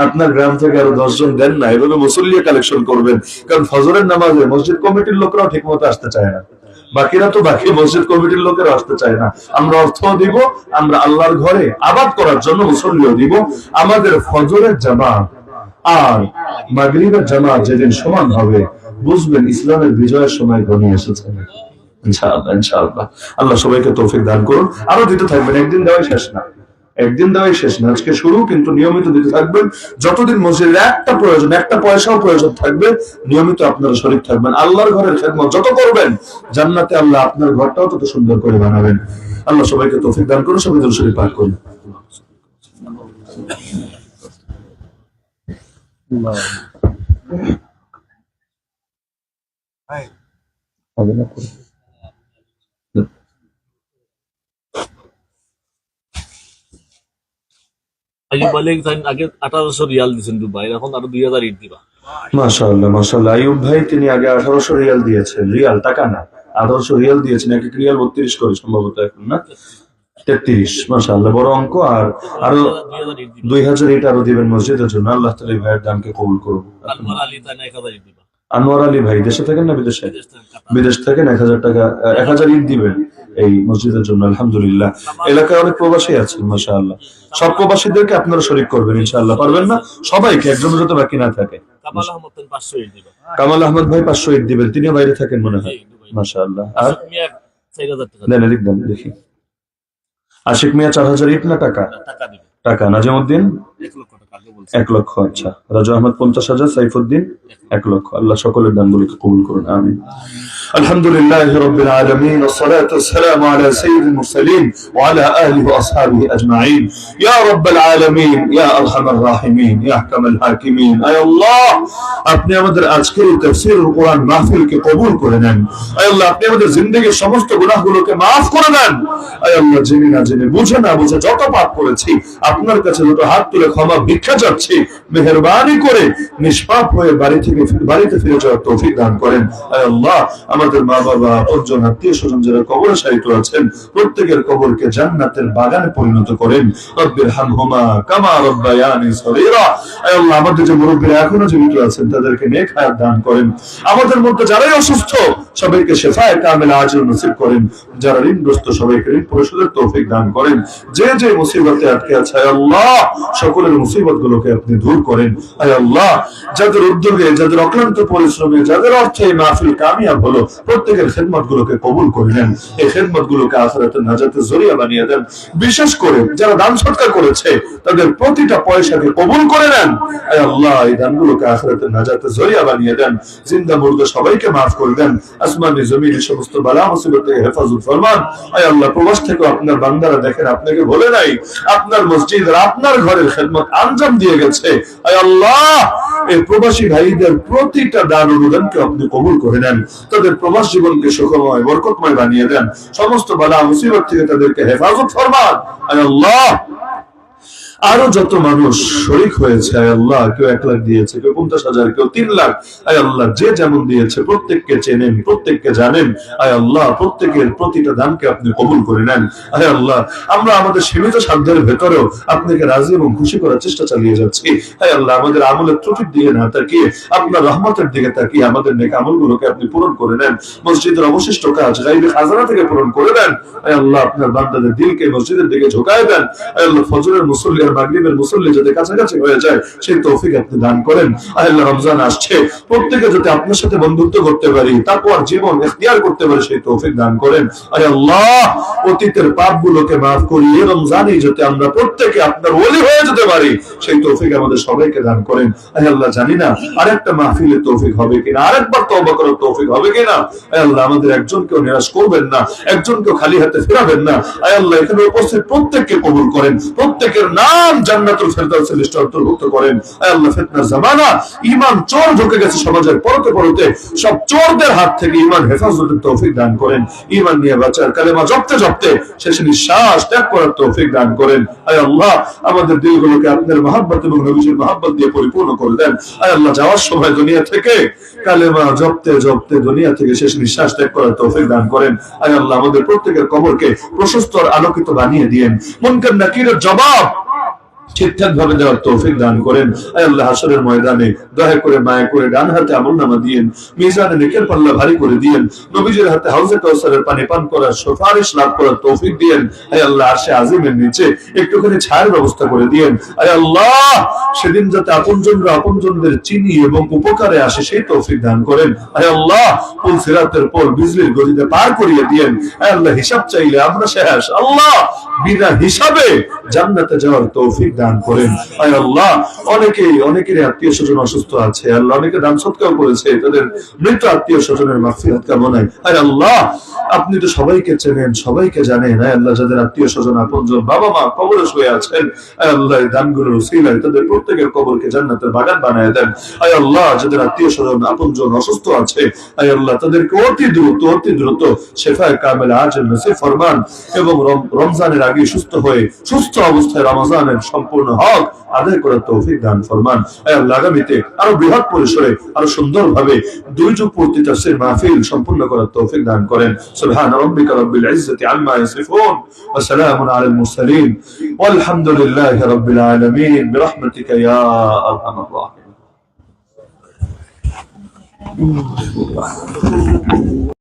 আপনার গ্রাম থেকে আরো 10 জন দেন না, এভাবে মুসল্লি কালেকশন করবেন। কারণ ফজরের নামাজে মসজিদ কমিটির লোকরাও ঠিক মতো আসতে চায় না, বাকিরা তো বাকি, মসজিদ কমিটির লোকেরা আসতে চায় না। আমরা অর্থও দিব, আমরা আল্লাহর ঘরে আবাদ করার জন্য মুসল্লিও দিব। আমাদের ফজরের জামাত আর মাগরিবের জামাত যেদিন সমান হবে, বুঝবেন ইসলামের বিজয়ের সময় ঘনিয়ে এসেছে ইনশাআল্লাহ, ইনশাআল্লাহ। আল্লাহ সবাইকে তৌফিক দান করুন। আরো দিতে থাকবেন, একদিন দেওয়াই শেষ না, একদিন দেওয়াই শেষ না, আজকে শুরু, কিন্তু নিয়মিত দিতে থাকবেন। যতদিন মসজিদের একটা প্রয়োজন, একটা পয়সাও প্রয়োজন থাকবে, নিয়মিত আপনারা শরীক থাকবেন। আল্লাহর ঘরের খেদমত যত করবেন, জান্নাতে আল্লাহ আপনার ঘরটাও তত সুন্দর করে বানাবেন। আল্লাহ সবাইকে তৌফিক দান করুন। সবাই দরুদ শরীফ পাঠ করুন। আইয়ুব আলী আগে 1800 রিয়াল দিয়েছেন দুবাই, এখন আরো 2000 ইট দিবা। মাশাআল্লাহ, মাশাআল্লাহ। আইয়ুব ভাই তিনি আগে 1800 রিয়াল দিয়েছেন, রিয়াল টাকা না, 1800 রিয়াল দিয়েছেন। এক এক রিয়াল 32 করে সম্ভবত এখন, না 33। মাশাআল্লাহ, বড় অঙ্ক। আর আরো 2000 ইট আরো দিবেন মসজিদের জন্য। আল্লাহ তাআলা ভাইয়ের দানকে কবুল করুন। আনোয়ার আলী তাই 1000 ইট দিবা। আনোয়ার আলী ভাই দেশে থাকেন না বিদেশে? বিদেশ থাকেন। 1000 টাকা, 1000 ইট দিবেন এই মসজিদের জন্য। আলহামদুলিল্লাহ। এলাকায় অনেক প্রবাসী আছেন, মাশাআল্লাহ। সব প্রবাসীদেরকে আপনারা শরীক করবেন ইনশাআল্লাহ। পারবেন না সবাইকে, একজনের যাতে বাকি না থাকে। কামাল আহমদ 500 ইট দিবা। কামাল আহমদ ভাই 500 ইট দিবেন, তিনিও বাইরে থাকেন মনে হয়। মাশাআল্লাহ। আর 4000 টাকা দেন, লিখবেন দেখি। আশিক মিয়া 4000 ইট না টাকা? টাকা দিবে। টাকা। নাজিমউদ্দিন 1 লক্ষ টাকা আগে বলছি। 1 লক্ষ। আচ্ছা। রাজু আহমদ 50,000, সাইফুদ্দিন 1 লক্ষ। আল্লাহ সকলের দানগুলোকে কবুল করুন, আমিন। আলহামদুলিল্লাহি রাব্বিল আলামিন, ওয়াসসালাতু ওয়াসসালামু আলা সাইয়্যিদিল মুরসালিন ওয়া আলা আলিহি ওয়া আসহাবিহি আজমাইন। ইয়া রাব্বাল আলামিন, ইয়া আরহামার রাহিমিন, ইয়া আহকামাল হাকিমিন। আয় আল্লাহ, আপনি আমাদের আজকের এই তাফসীরুল কোরআন মাহফিলকে কবুল করে নেন। আয় আল্লাহ, আপনি আমাদের জিন্দেগীর সমস্ত গুনাহগুলোকে maaf করে দেন। আয় আল্লাহ, জেনে না জেনে, বুঝে না বুঝে যত পাপ করেছি, আপনার কাছে দুটো হাত তুলে ক্ষমা ভিক্ষা চাচ্ছি। মেহেরবানি করে নিষ্পাপ হয়ে বাড়িতে ফিরে যাওয়ার তৌফিক দান করেন। আয় আল্লাহ, আমাদের মা বাবা, আপনজন, আত্মীয় স্বজন যারা কবরে শায়িত আছেন, প্রত্যেকের কবরকে জান্নাতের বাগানে পরিণত করেন। রব্বির হামহুমা কামা রাব্বায়ানি সগীরা। আয় আল্লাহ, আমাদের যে মুরব্বিরা এখনো জীবিত আছেন তাদেরকে নেক হায়াত দান করেন। আমাদের মধ্যে যারাই অসুস্থ সবাইকে শিফায়ে কামিলা আজর নসিব করেন। যারা ঋণগ্রস্ত সবাইকে ঋণ পরিশোধের তৌফিক দান করেন। যে যে মুসিবতে আটকে আছে আয় আল্লাহ সকলের মুসিবত গুলোকে আপনি দূর করেন। আয় আল্লাহ, যাদের উদ্যোগে, যাদের অক্লান্ত পরিশ্রমে, যাদের অর্থে এই মাহফিল কামিয়াব হলো, প্রত্যেকের খেদমত গুলোকে কবুল করে নেন। এই খেদমত গুলোকে আখিরাতের নাজাতের জরিয়া বানিয়ে দেন। বিশেষ করে যারা দান সৎকার করেছে তাদের প্রতিটা পয়সাকে কবুল করে নেন। আয় আল্লাহ, এই দানগুলোকে আখিরাতের নাজাতের জরিয়া বানিয়ে দেন। জিন্দা মুর্দা সবাইকে মাফ করে দেন। আসমানি জমিনে সমস্ত বালা মুসিবত থেকে হেফাজত ফরমান। আয় আল্লাহ, প্রবাস থেকে আপনার বান্দারা দেখেন আপনাকে ভুলে নাই, আপনার মসজিদ আর আপনার ঘরের খেদমত আঞ্জাম দিয়ে গেছে। আয় আল্লাহ, এই প্রবাসী ভাইদের প্রতিটা দান অনুদানকে আপনি কবুল করে নেন। তাদের প্রবাস জীবনকে সুখময় বরকতময় বানিয়ে দেন। সমস্ত বালা মুসিবত থেকে তাদেরকে হেফাজত ফরমান। আয় আল্লাহ, আরো যত মানুষ শরীক হয়েছে আয় আল্লাহ, কেউ 1 লাখ দিয়েছে, কেউ 50,000, কেউ 3 লাখ, আয় আল্লাহ যে যেমন দিয়েছে প্রত্যেককে চেনেন, প্রত্যেককে জানেন। আয় আল্লাহ, প্রত্যেকের প্রতিটা দানকে আপনি কবুল করে নেন। আয় আল্লাহ, আমরা আমাদের সীমিত সাধ্যের ভেতরেও আপনাকে রাজি এবং খুশি করার চেষ্টা চালিয়ে যাচ্ছি। আয় আল্লাহ, আমাদের আমলের ত্রুটির দিকে না তাকিয়ে আপনার রহমতের দিকে তাকিয়ে আমাদের নেক আমলগুলোকে আপনি পূরণ করে নেন। মসজিদের অবশিষ্ট কাজ গায়বী খাজানা থেকে পূরণ করে দেন। আয় আল্লাহ, আপনার বান্দাদের দিলকে মসজিদের দিকে ঝুঁকায় দেন। আয় আল্লাহ, ফজরের মুসল্লি মাগরিবের মুসল্লি যাতে কাছাকাছি হয়ে যায় সেই তৌফিক আপনি দান করেন। আল্লাহ, রমজান আসছে, প্রত্যেকে যাতে আপনার সাথে বন্ধুত্ব করতে পারি, তাকওয়ার জীবন ইখতিয়ার করতে পারি সেই তৌফিক দান করেন। আয় আল্লাহ, অতীতের পাপগুলোকে maaf করিয়ে রমজানে যাতে আমরা প্রত্যেকে আপনার ওলি হয়ে যেতে পারি সেই তৌফিক আমাদের সবাইকে দান করেন। আয় আল্লাহ, জানি না আরেকটা মাহফিলের তৌফিক হবে কিনা, আরেকবার তওবা করার তৌফিক হবে কিনা। আয় আল্লাহ, আমাদের একজনকেও নিরাশ করবেন না, একজনকেও খালি হাতে ফেরাবেন না। আয় আল্লাহ, এখানে উপস্থিত প্রত্যেককে কবুল করেন, প্রত্যেকের নাম জান্নাতুল ফেরদাউসের লিস্টে অন্তর্ভুক্ত করেন। আয় আল্লাহ, ফিতনার জামানা, ঈমান চোর ঢুকে গেছে সমাজের, পরতে পরতে সব চোরদের হাত থেকে ঈমান হেফাজতের তৌফিক দান করেন। ঈমান নিয়ে বাঁচার, কালেমা জপতে জপতে শেষ নিঃশ্বাস ত্যাগ করার তৌফিক দান করেন। আয় আল্লাহ, আমাদের দিলগুলোকে আপনার মহব্বত এবং নবীজির মহব্বত দিয়ে পরিপূর্ণ করে দেন। আয় আল্লাহ, যাওয়ার সময় দুনিয়া থেকে কালেমা জপতে জপতে দুনিয়া থেকে শেষ নিঃশ্বাস ত্যাগ করার তৌফিক দান করেন। আয় আল্লাহ, আমাদের প্রত্যেকের কবরকে প্রশস্ত আর আলোকিত বানিয়ে দিয়েন। মুনকার নাকিরের জবাব ঠিকঠাক ভাবে দেওয়ার তৌফিক দান করেন। আয় আল্লাহ, হাসরের ময়দানে দয়া করে মায়া করে ডান হাতে আমলনামা দিয়েন, মিজানে নেকের পাল্লা ভারী করে দিয়েন, নবীজির হাতে হাউজে কাউসারের পানি পান করার সুপারিশ লাভ করার তৌফিক দিয়েন। আয় আল্লাহ, আরশে আজিমের নিচে একটুখানি ছায়ার ব্যবস্থা করে দিয়েন। আয় আল্লাহ, সেদিন যাতে আপনজনরা আপনজনদের চিনি এবং উপকারে আসে সেই তৌফিক দান করেন। আয় আল্লাহ, পুল সিরাতের পর বিজলির গতিতে পার করিয়ে দিয়েন। আয় আল্লাহ, হিসাব চাইলে আমরা শেষ, আল্লাহ বিনা হিসাবে জান্নাতে যাওয়ার তৌফিক দান করেন। আয় আল্লাহ, অনেকের আত্মীয় স্বজন অসুস্থ আছে, আল্লাহ অনেকে দান সৎকার করেছে, তাদের মৃত আত্মীয় স্বজনের মাগফিরাত কামনায়। আয় আল্লাহ, আপনি তো সবাইকে চেনেন, সবাইকে জানেন। আয় আল্লাহ, যাদের আত্মীয় স্বজন আপনজন বাবা মা কবরে শুয়ে আছেন, আয় আল্লাহ, এই দানগুলোর উসিলায় তাদের প্রত্যেকের কবরকে জান্নাতের বাগান বানায় দেন। আয় আল্লাহ, যাদের আত্মীয় স্বজন আপনজন অসুস্থ আছে, আয় আল্লাহ, তাদেরকে অতি দ্রুত শেফায়ে কামিলা আজর নসিব ফরমান এবং রমজানের আগে সুস্থ হয়ে সুস্থ অবস্থায় রমজানের সম্পূর্ণ হক আদায় করার তৌফিক দান ফরমান। আয় আল্লাহ, আগামীতে আরো বৃহৎ পরিসরে আরো সুন্দরভাবে 2 যুগ পূর্তি তাফসীর মাহফিল সম্পূর্ণ করার তৌফিক দান করেন। সুবহান রাব্বিকা রাব্বিল ইজ্জাতি আম্মা ইয়াসিফুন ওয়া সালামুন আলাল মুরসালিন ওয়ালহামদুলিল্লাহি রাব্বিল আলামিন বিরহমাতিকা ইয়া আরহামার রাহিমিন।